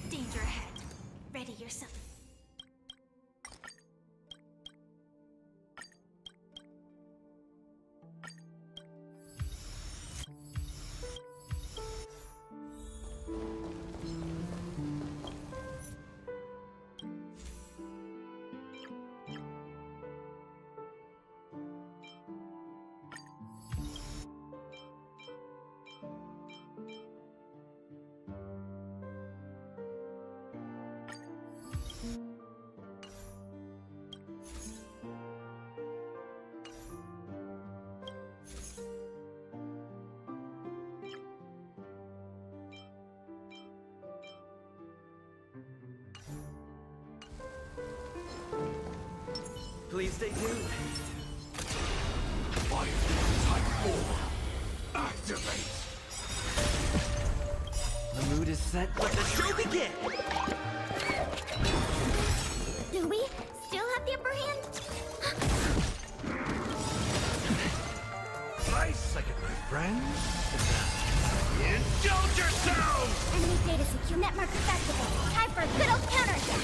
Danger ahead. Ready yourself. Please stay tuned. Fire type 4. Activate. The mood is set. Let the show begin! Do we still have the upper hand? Right second, my friend. Indulge yourselves! Enemy data secure. Net marker activated. Time for a good old counterattack.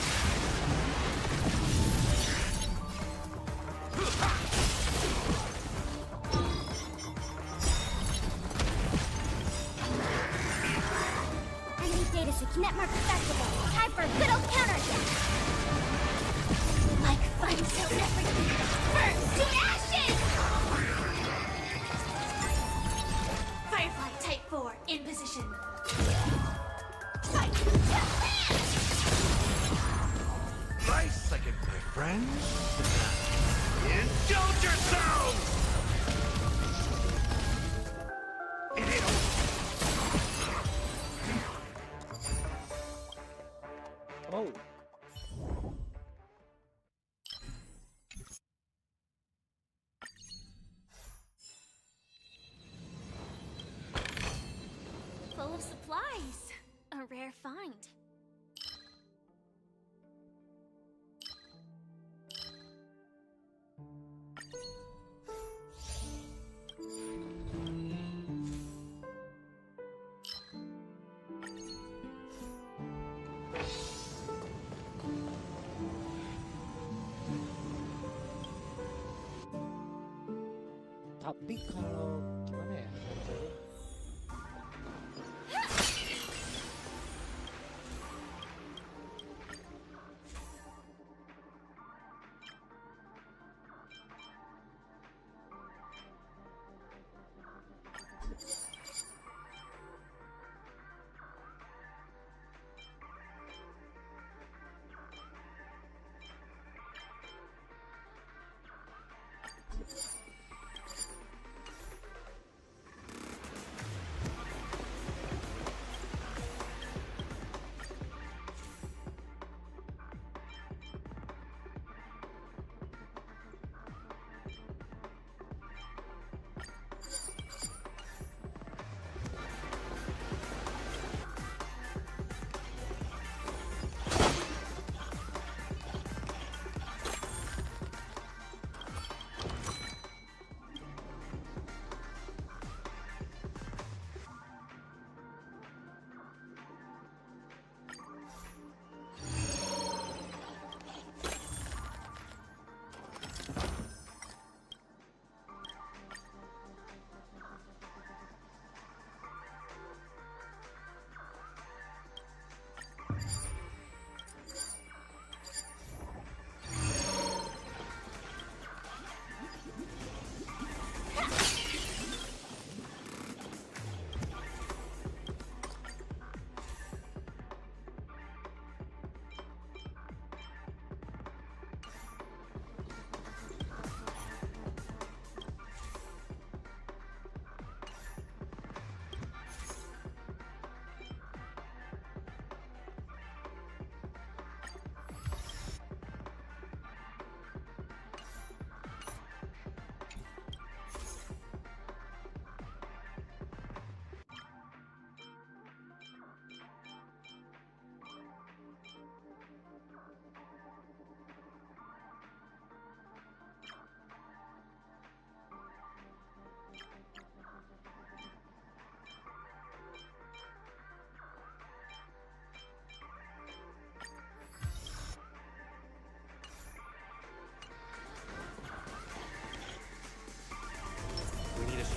Enemy data secure. Net marker activated. Time for a good old counterattack. Like fun, so everything burns to ashes! Firefly Type 4 in position. Fight! Right second, my friend. Indulge yourselves! Oh. Full of supplies. A rare find. Tapi kalau gimana ya?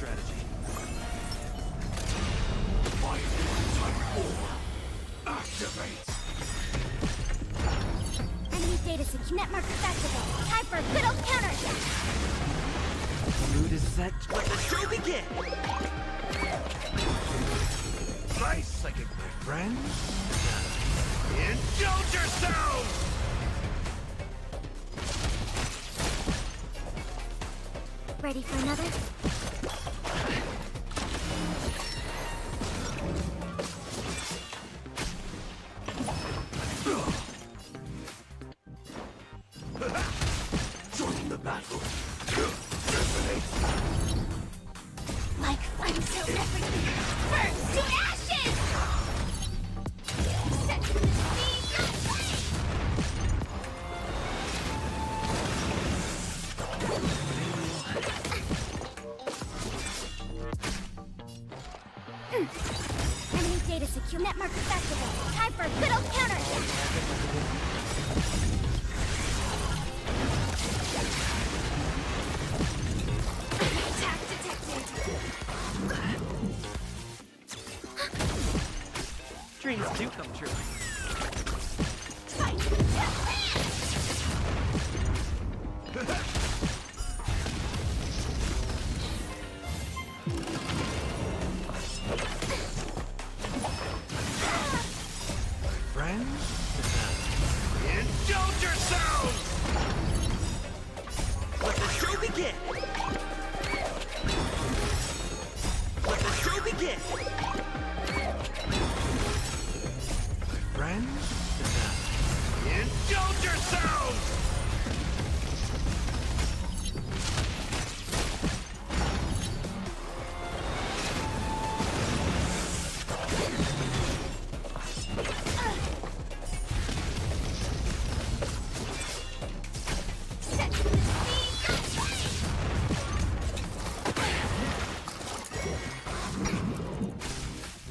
strategy. Activate! Enemy data secure. Net markers activated. Time for a good old counterattack. Mood is set. Let the show begin! Nice second, my friend. Indulge yourself! Ready for another? Join the battle. Like until everything burns to ashes! Set to the speed of light! Enemy data secure. Net markers activated. Time for a good old counterattack. Attack detected! Dreams do come true. Fight to Friend? Indulge yourselves! Let the show begin! Let the show begin! Friend? Indulge yourselves! set to the speed of light!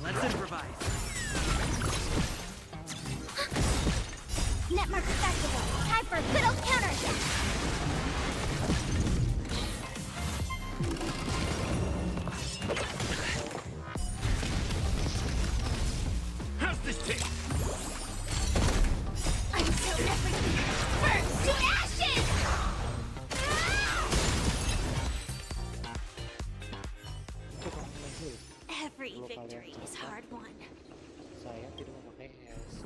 Let's improvise. Net markers activated. Time for a good old counterattack. How's this taste? Until everything burns to ashes! Every victory is hard won. Saya tidak memakai S.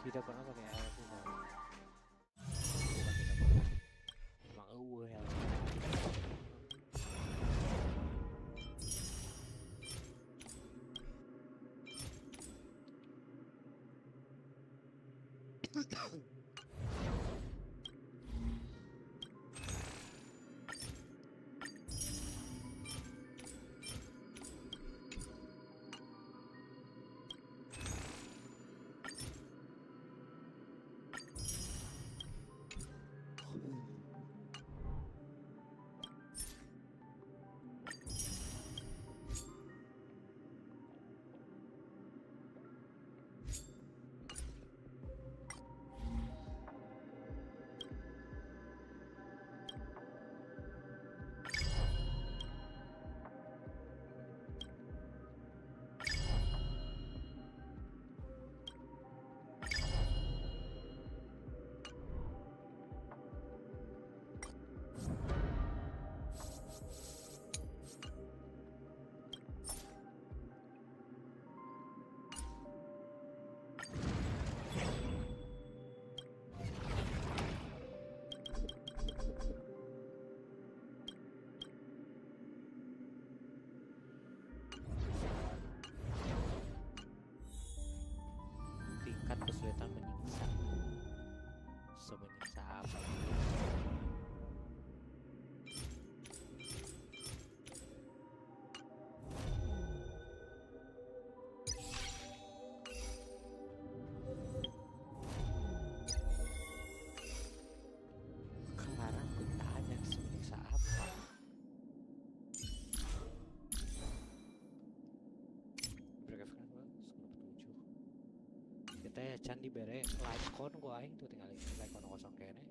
Tidak pernah pakai S saya. Emang ya. teh can dibere like-kon ku aing tuh tinggal like-kon kosong kene.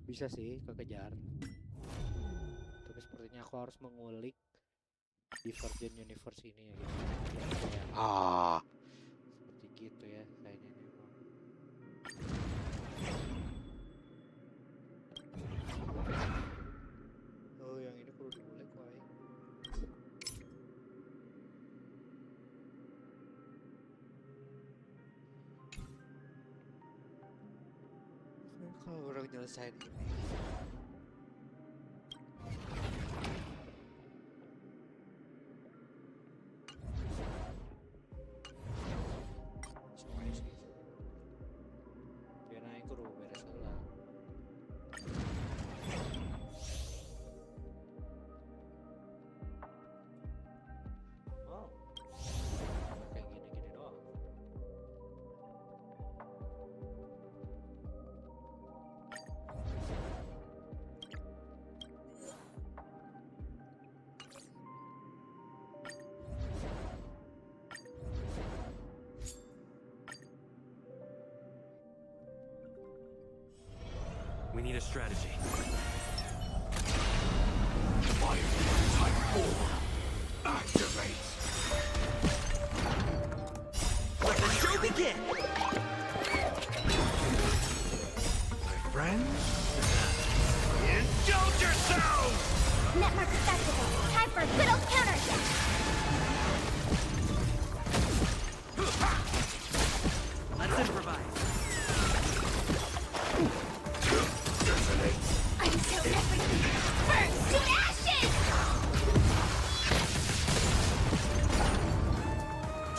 Bisa sih kekejar. Tapi sepertinya aku harus mengulik di Virgin Universe ini ya gitu. Kayak, seperti gitu ya kayaknya memang. Oh yang ini perlu diulik wae. Kalau orang nyelesain ini semuanya sih biar naik kudu beres lah. Wow kayak gini-gini doang. We need a strategy. Fire type 4. Activate. Let the show begin. My friends, indulge yourselves! Network festival. Time for a good old counterattack. Let's improvise. Until everything burns to ashes!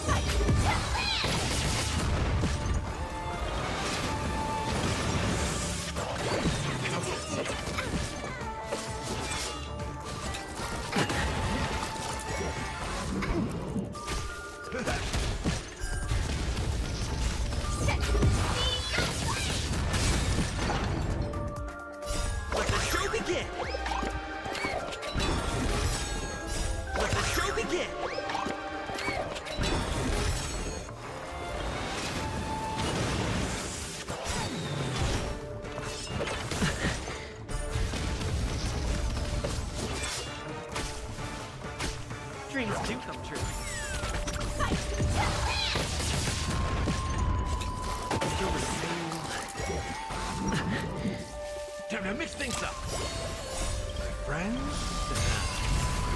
Fight to land! Set the seas aflame! Let the show begin. Let the show begin. Dreams do come true. Fight to land! Feel the same. Time to mix things up. My friends,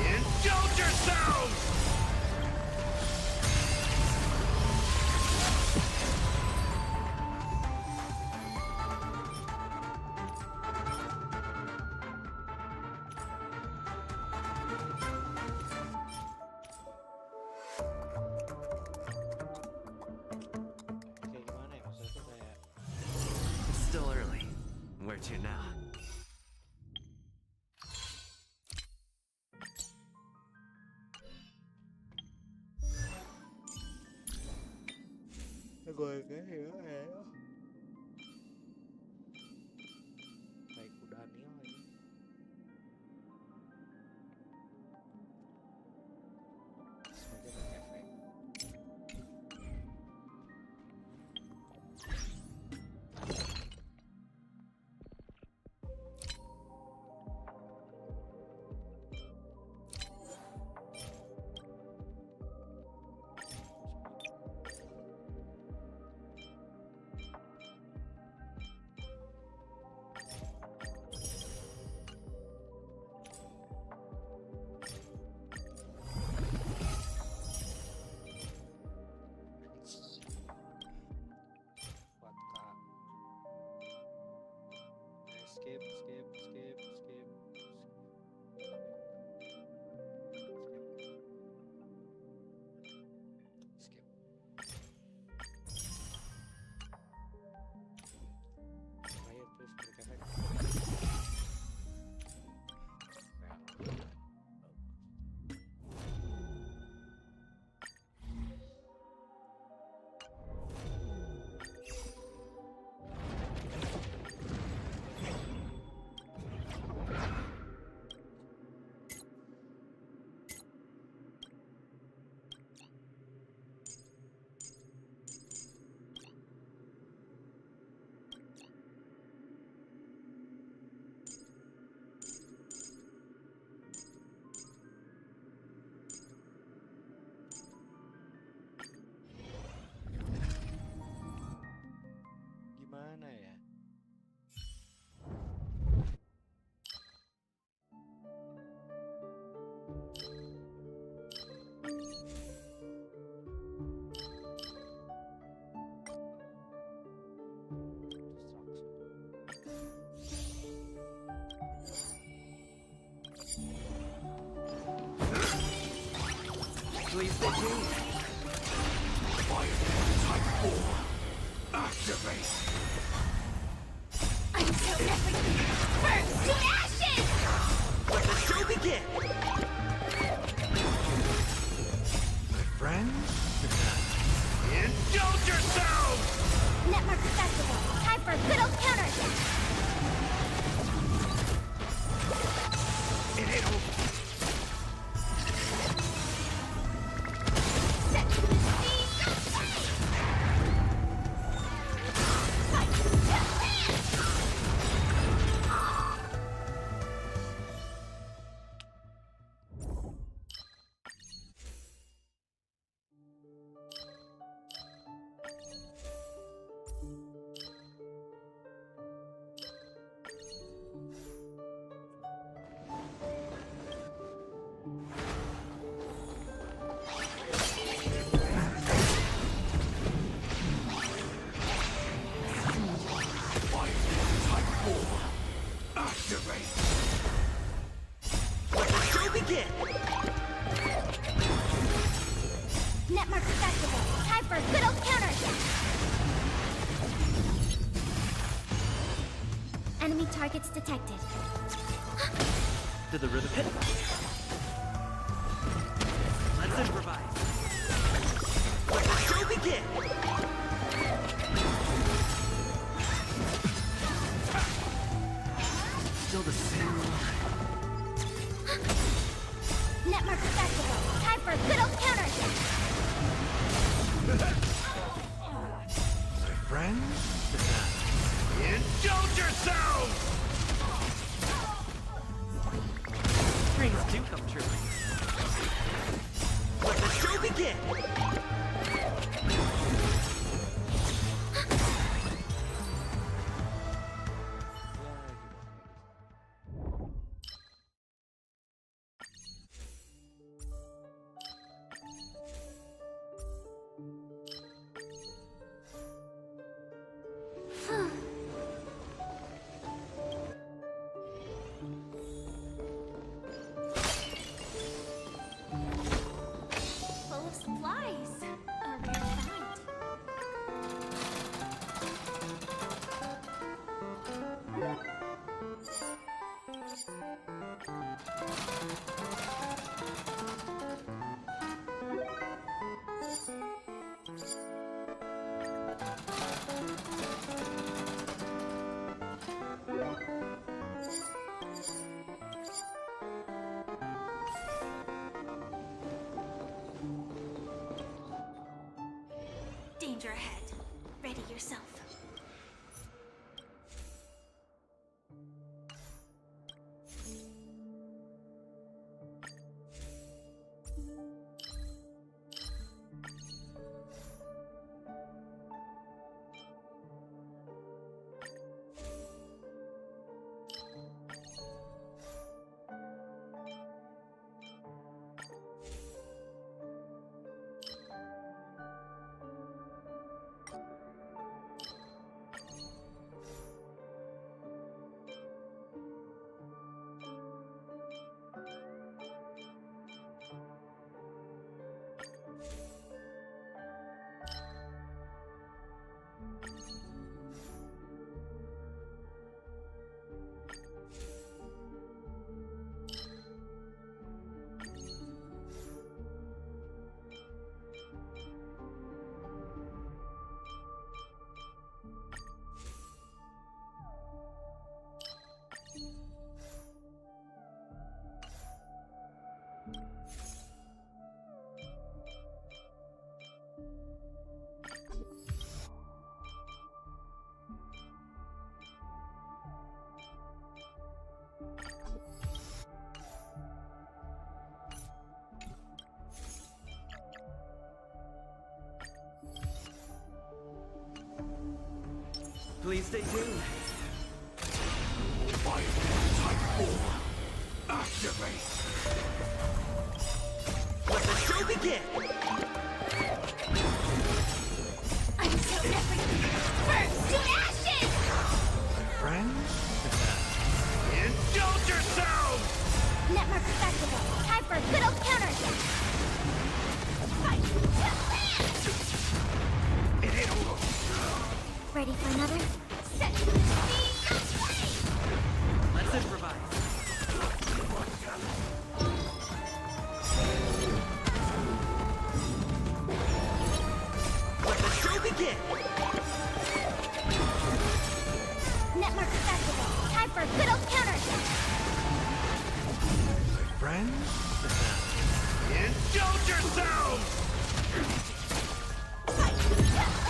indulge yourselves! Kayak gimana ya maksudnya tuh kayak It's still early. Where to now? gue kayak naik kuda nih lagi. Sebagai efek. Skip. Ayo terus berkefek. Gimana ya? Please stay tuned. Type 4. Activate. Until everything burns to ashes! Let the show begin! My friends, indulge yourselves! Network Festival, time for a good old counterattack! It ain't over. Set to the seas of fate! Fight to land! Activate. Let the show begin! Network Festival, time for a good old counterattack! Enemy targets detected. To the rhythm hit. Let's improvise. Let the show begin! Still the same line. Network Festival, time for a good old counterattack! My friends, indulge yourselves! Brings to danger ahead. Ready yourself. Please stay tuned. Fire type 4. Activate. Let the show begin. I'm so everything. First to ashes! Friends? Indulge yourselves! Netmark Festival. Time for a good old counterattack. Fight to land! It ain't over. Ready for another? Set the flame! Let's improvise. Let the show begin. Netmark Festival. Time for a good old counterattack. Friends? Indulge yourselves! Fight to land!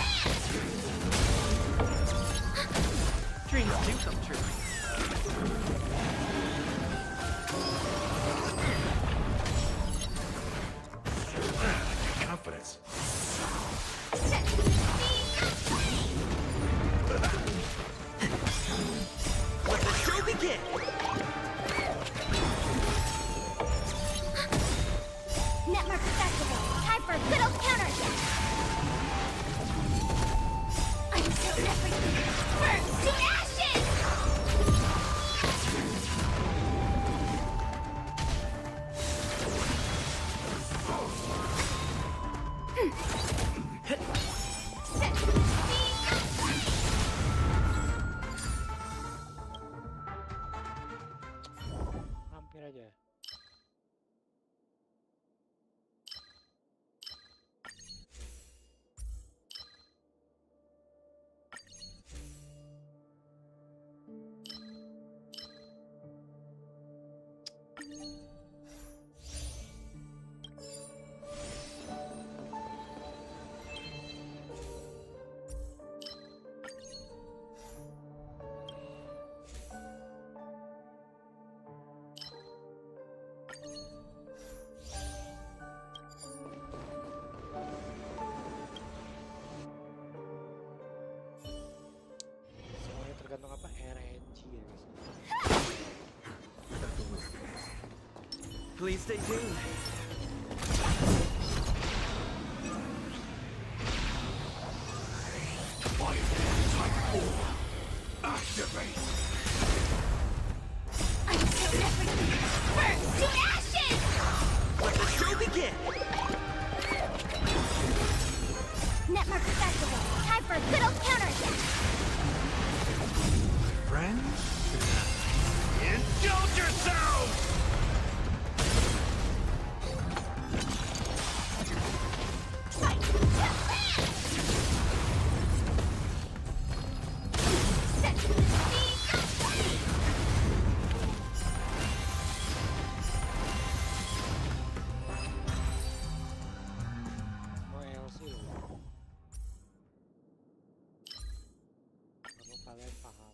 Dreams do come true. Confidence. Let the show begin. Netmark Festival. Time for a good old counterattack. I'm so everything. First to ashes! Hampir aja. Semuanya tergantung apa RNG ya guys. Please stay tuned. Fire type 4. Activate. I'm so everything. First to ashes! Let the show begin. Netmark Festival. Time for a good old counterattack. Friends? Indulge yourselves! kalian paham.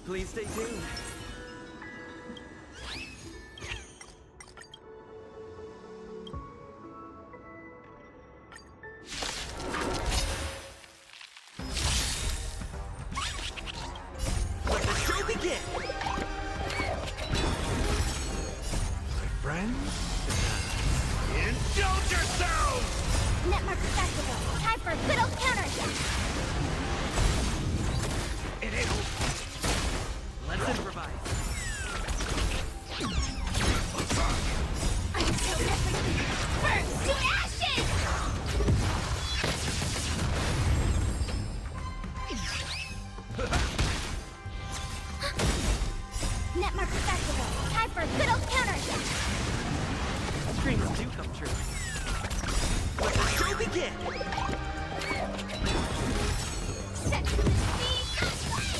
Please stay tuned. Let the show begin! My friends, indulge yourselves! Netmark Festival. Time for a good old counterattack. It is. Let's improvise. Until everything burns to ashes! Netmark Festival. Time for a good old counterattack. Dreams do come true. Let the show begin! Set to the speed of light!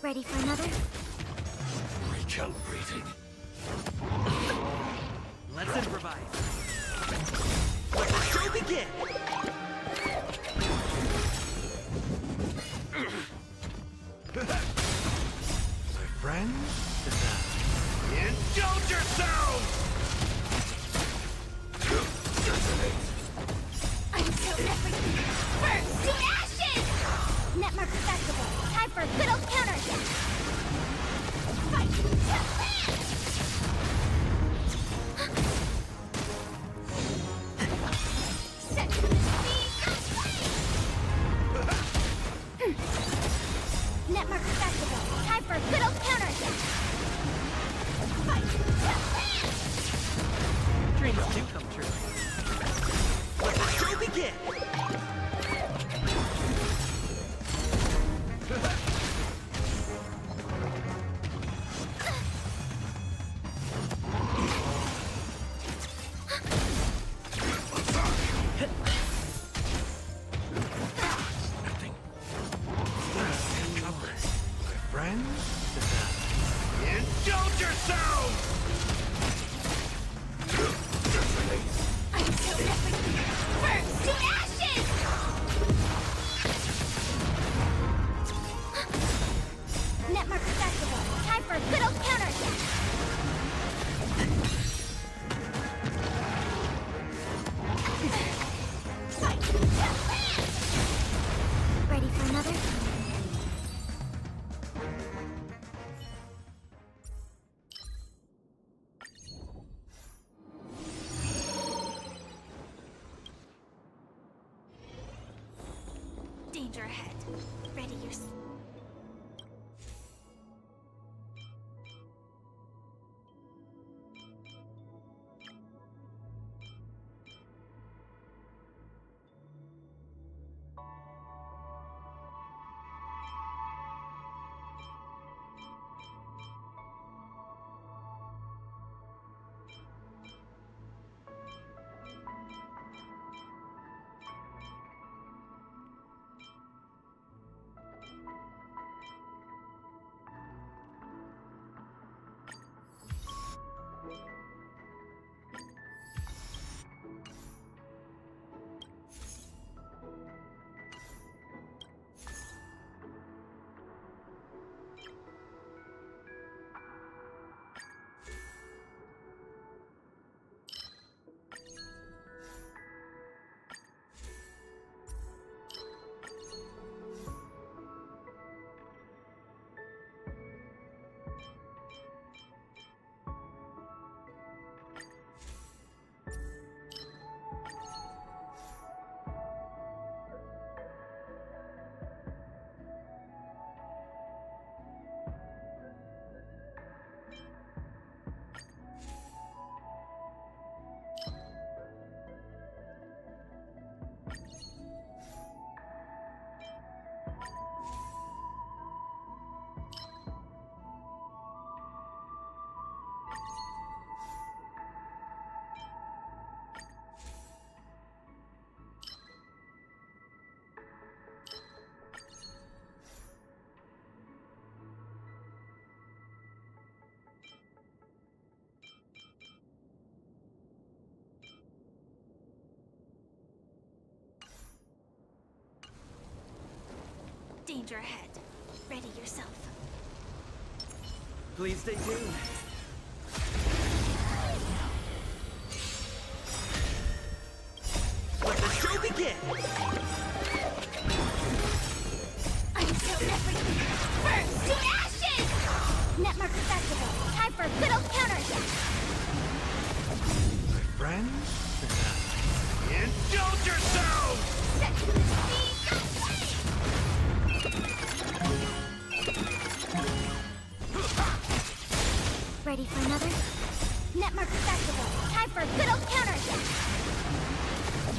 Ready for another? Recalibrating. Let's improvise. Let the show begin! My friends, indulge yourselves! Until everything burns to ashes! Netmark Festival. Time for a good old counterattack. Fight to land! Set to the speed of light! Netmark Festival. Time for a good old counterattack. Fight to land! Dreams do come true. Let the show begin! My friends, indulge yourselves! Until everything burns to ashes! Netmark Festival. Time for a good old counterattack. Fight to land! Ready for another? Danger ahead. Ready your... danger ahead. Ready yourself. Please stay tuned. Let the show begin! Until everything burns to ashes! Netmark Festival, time for good old counterattack! My friends, indulge yourselves! Ready for another? Netmark Festival, time for good old counterattack!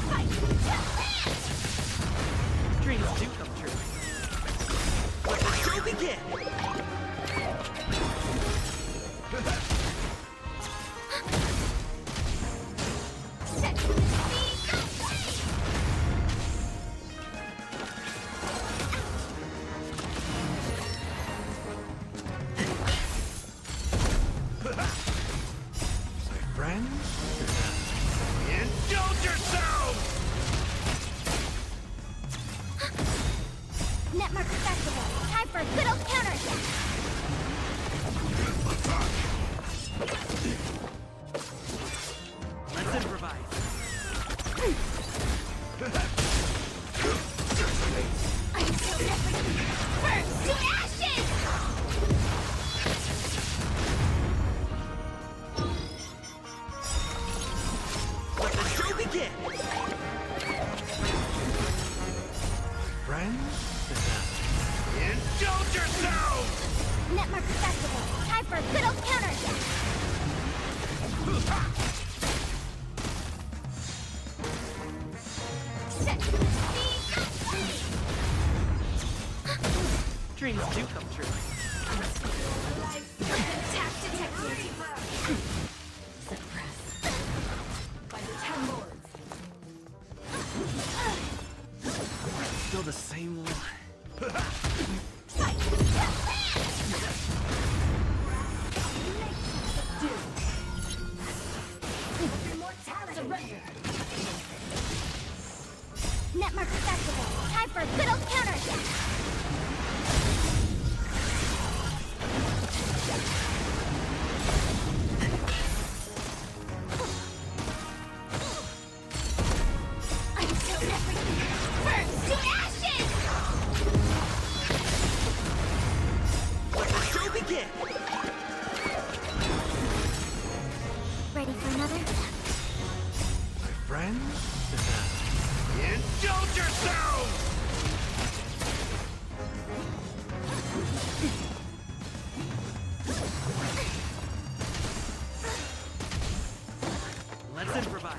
Fight to land! Dreams do come true. Let the show begin! My friends, indulge yourselves! Netmark Festival, time for good old counterattack! Let's improvise. Until everything burns to ashes! Let the show begin! Friends, indulge yourselves! Netmark Festival, time for good old counterattack! Dreams do come true. Attack detected! By the 10 lords. Still the same one. Surrender. Netmark Festival, time for good old counterattack! Until everything burns to ashes! Let the show begin! Ready for another? My friends, indulge yourselves! Let's improvise.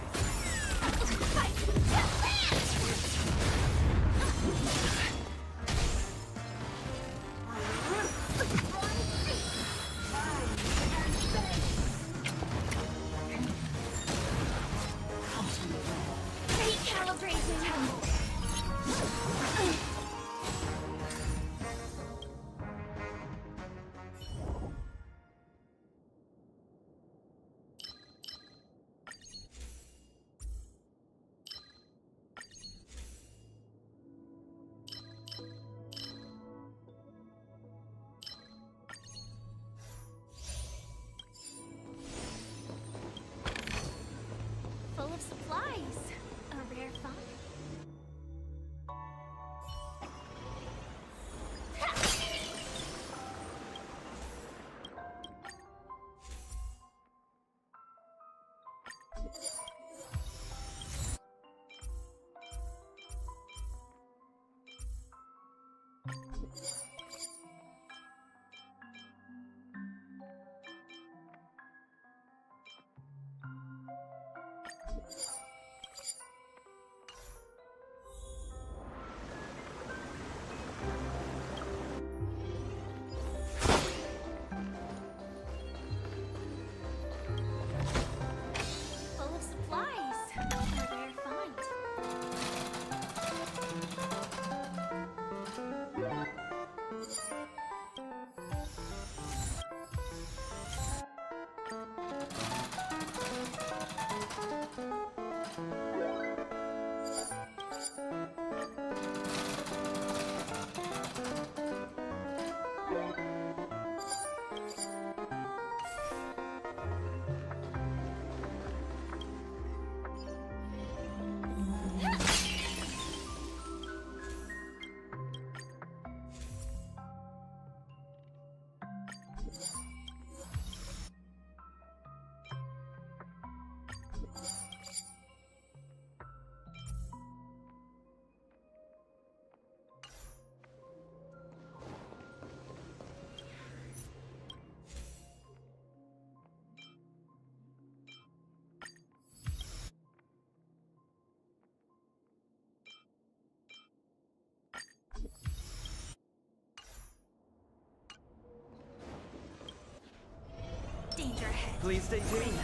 Full of supplies. A rare find. danger ahead. Please stay tuned.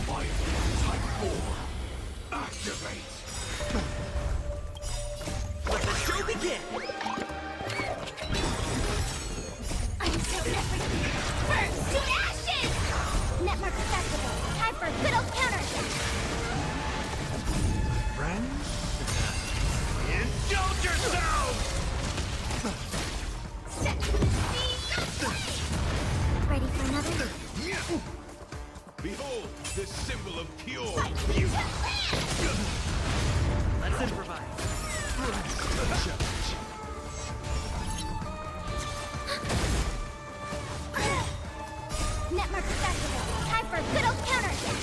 Type 4. Activate. Let the show begin! Until everything burns to ashes! Netmark accessible. Time for good old counterattack. Friends? Indulge yourself! Ready for another? Behold, this symbol of pure. Let's improvise. Netmark accessible. Time for good old counterattack.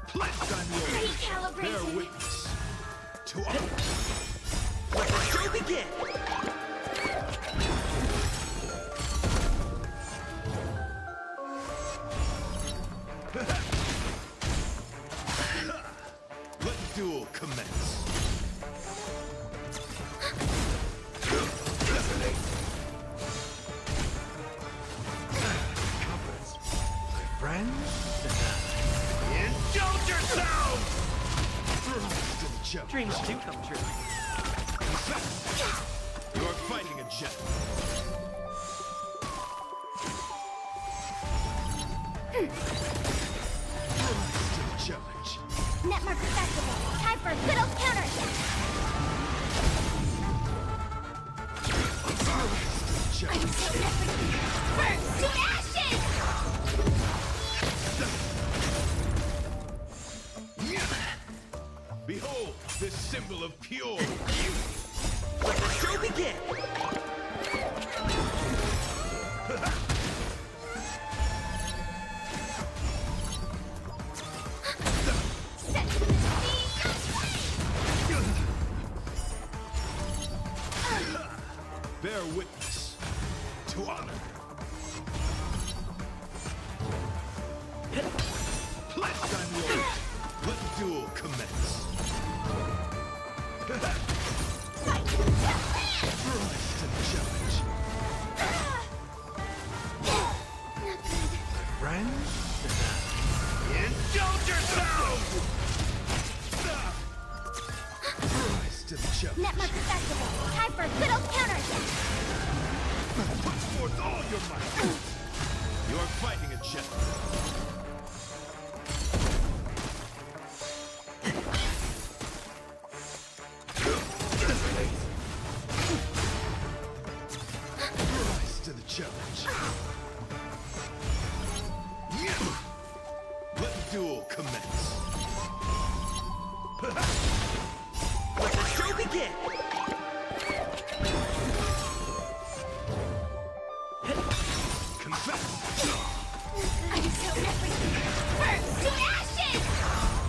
Pledged on you. Recalibrating. Bear witness to our. Let the show begin! Let duel commence. Confidence, my friend. Indulge yourself! Dreams do come true. You are fighting a jet. Challenge. Netmark accessible. Time for good old counterattack. Until everything burns to ashes! Behold, this symbol of pure. Let the show begin! Bear witness to honor. Pledged on your. Let duel commence. Rise to the challenge. Friends? Indulge yourself! Rise to the challenge. Netmark accessible. Time for good old counterattack. Put forth all your might. You are fighting a jet. Rise to the challenge. Let the duel commence. Let the show begin! Confess. Until everything burns to ashes!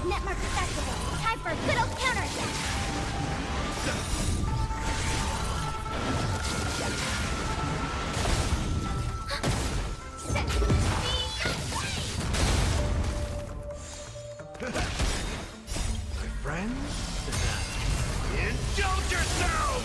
Netmark accessible. Time for good old counterattack. My friend? Indulge yourself!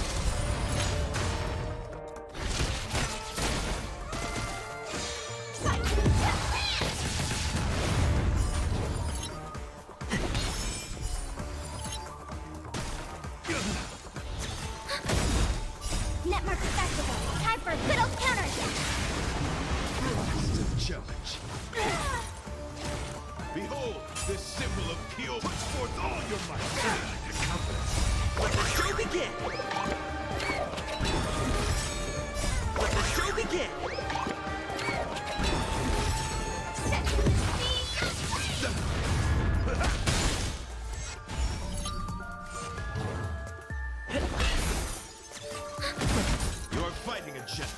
Netmark accessible. Time for good old counterattack. Rise to the challenge. Behold, this symbol of pure. Put forth all your might. Confidence. Let the show begin! Let the show begin! You are fighting a jet.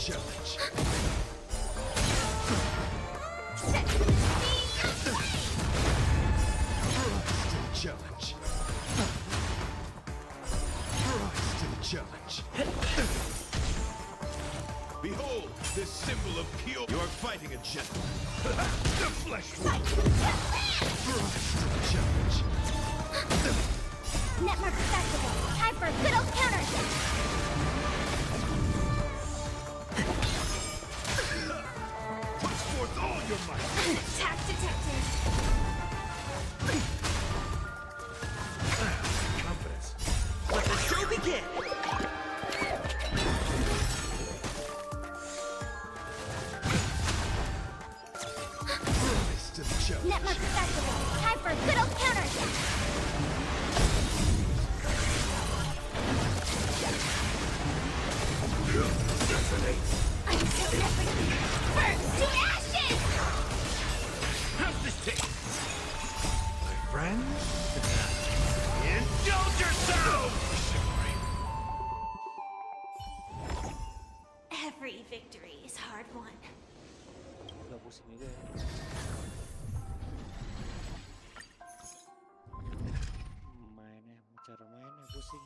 challenge. Rise to the challenge. Rise to the challenge. Behold, this symbol of pure. You are fighting a gentleman. The flesh wound. Rise to the challenge. Network festival. Time for a good old counter. Put forth all your might. Attack detected. Confidence. Let the show begin! Rise to the challenge. Network festival. Time for a good old counter. Until everything burns to ashes! How's this taste? My friends? Indulge yourself! Every victory is hard won. Udah pusing juga ya. Cara mainnya pusing.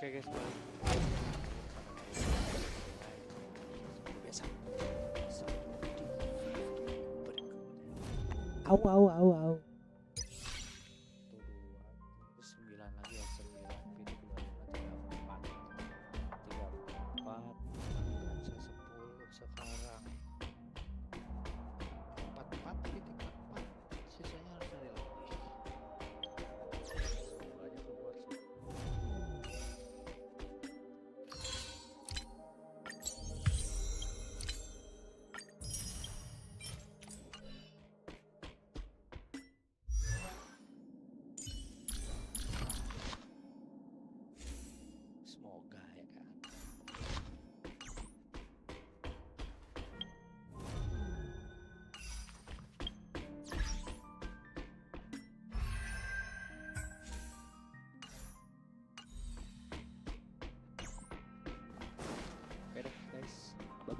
Oke guys, balik. Biasa. Au. 9 lagi ya, 9 video 34 10 sekarang 44 sisanya harus dari lagi banyak keluar sih.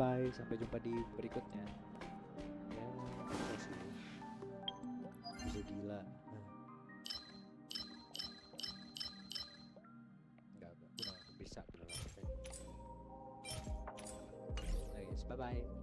bye, sampai jumpa di berikutnya. Ya, bisa sih. Bisa gila. Enggak, bisa bilang. Nice, bye bye.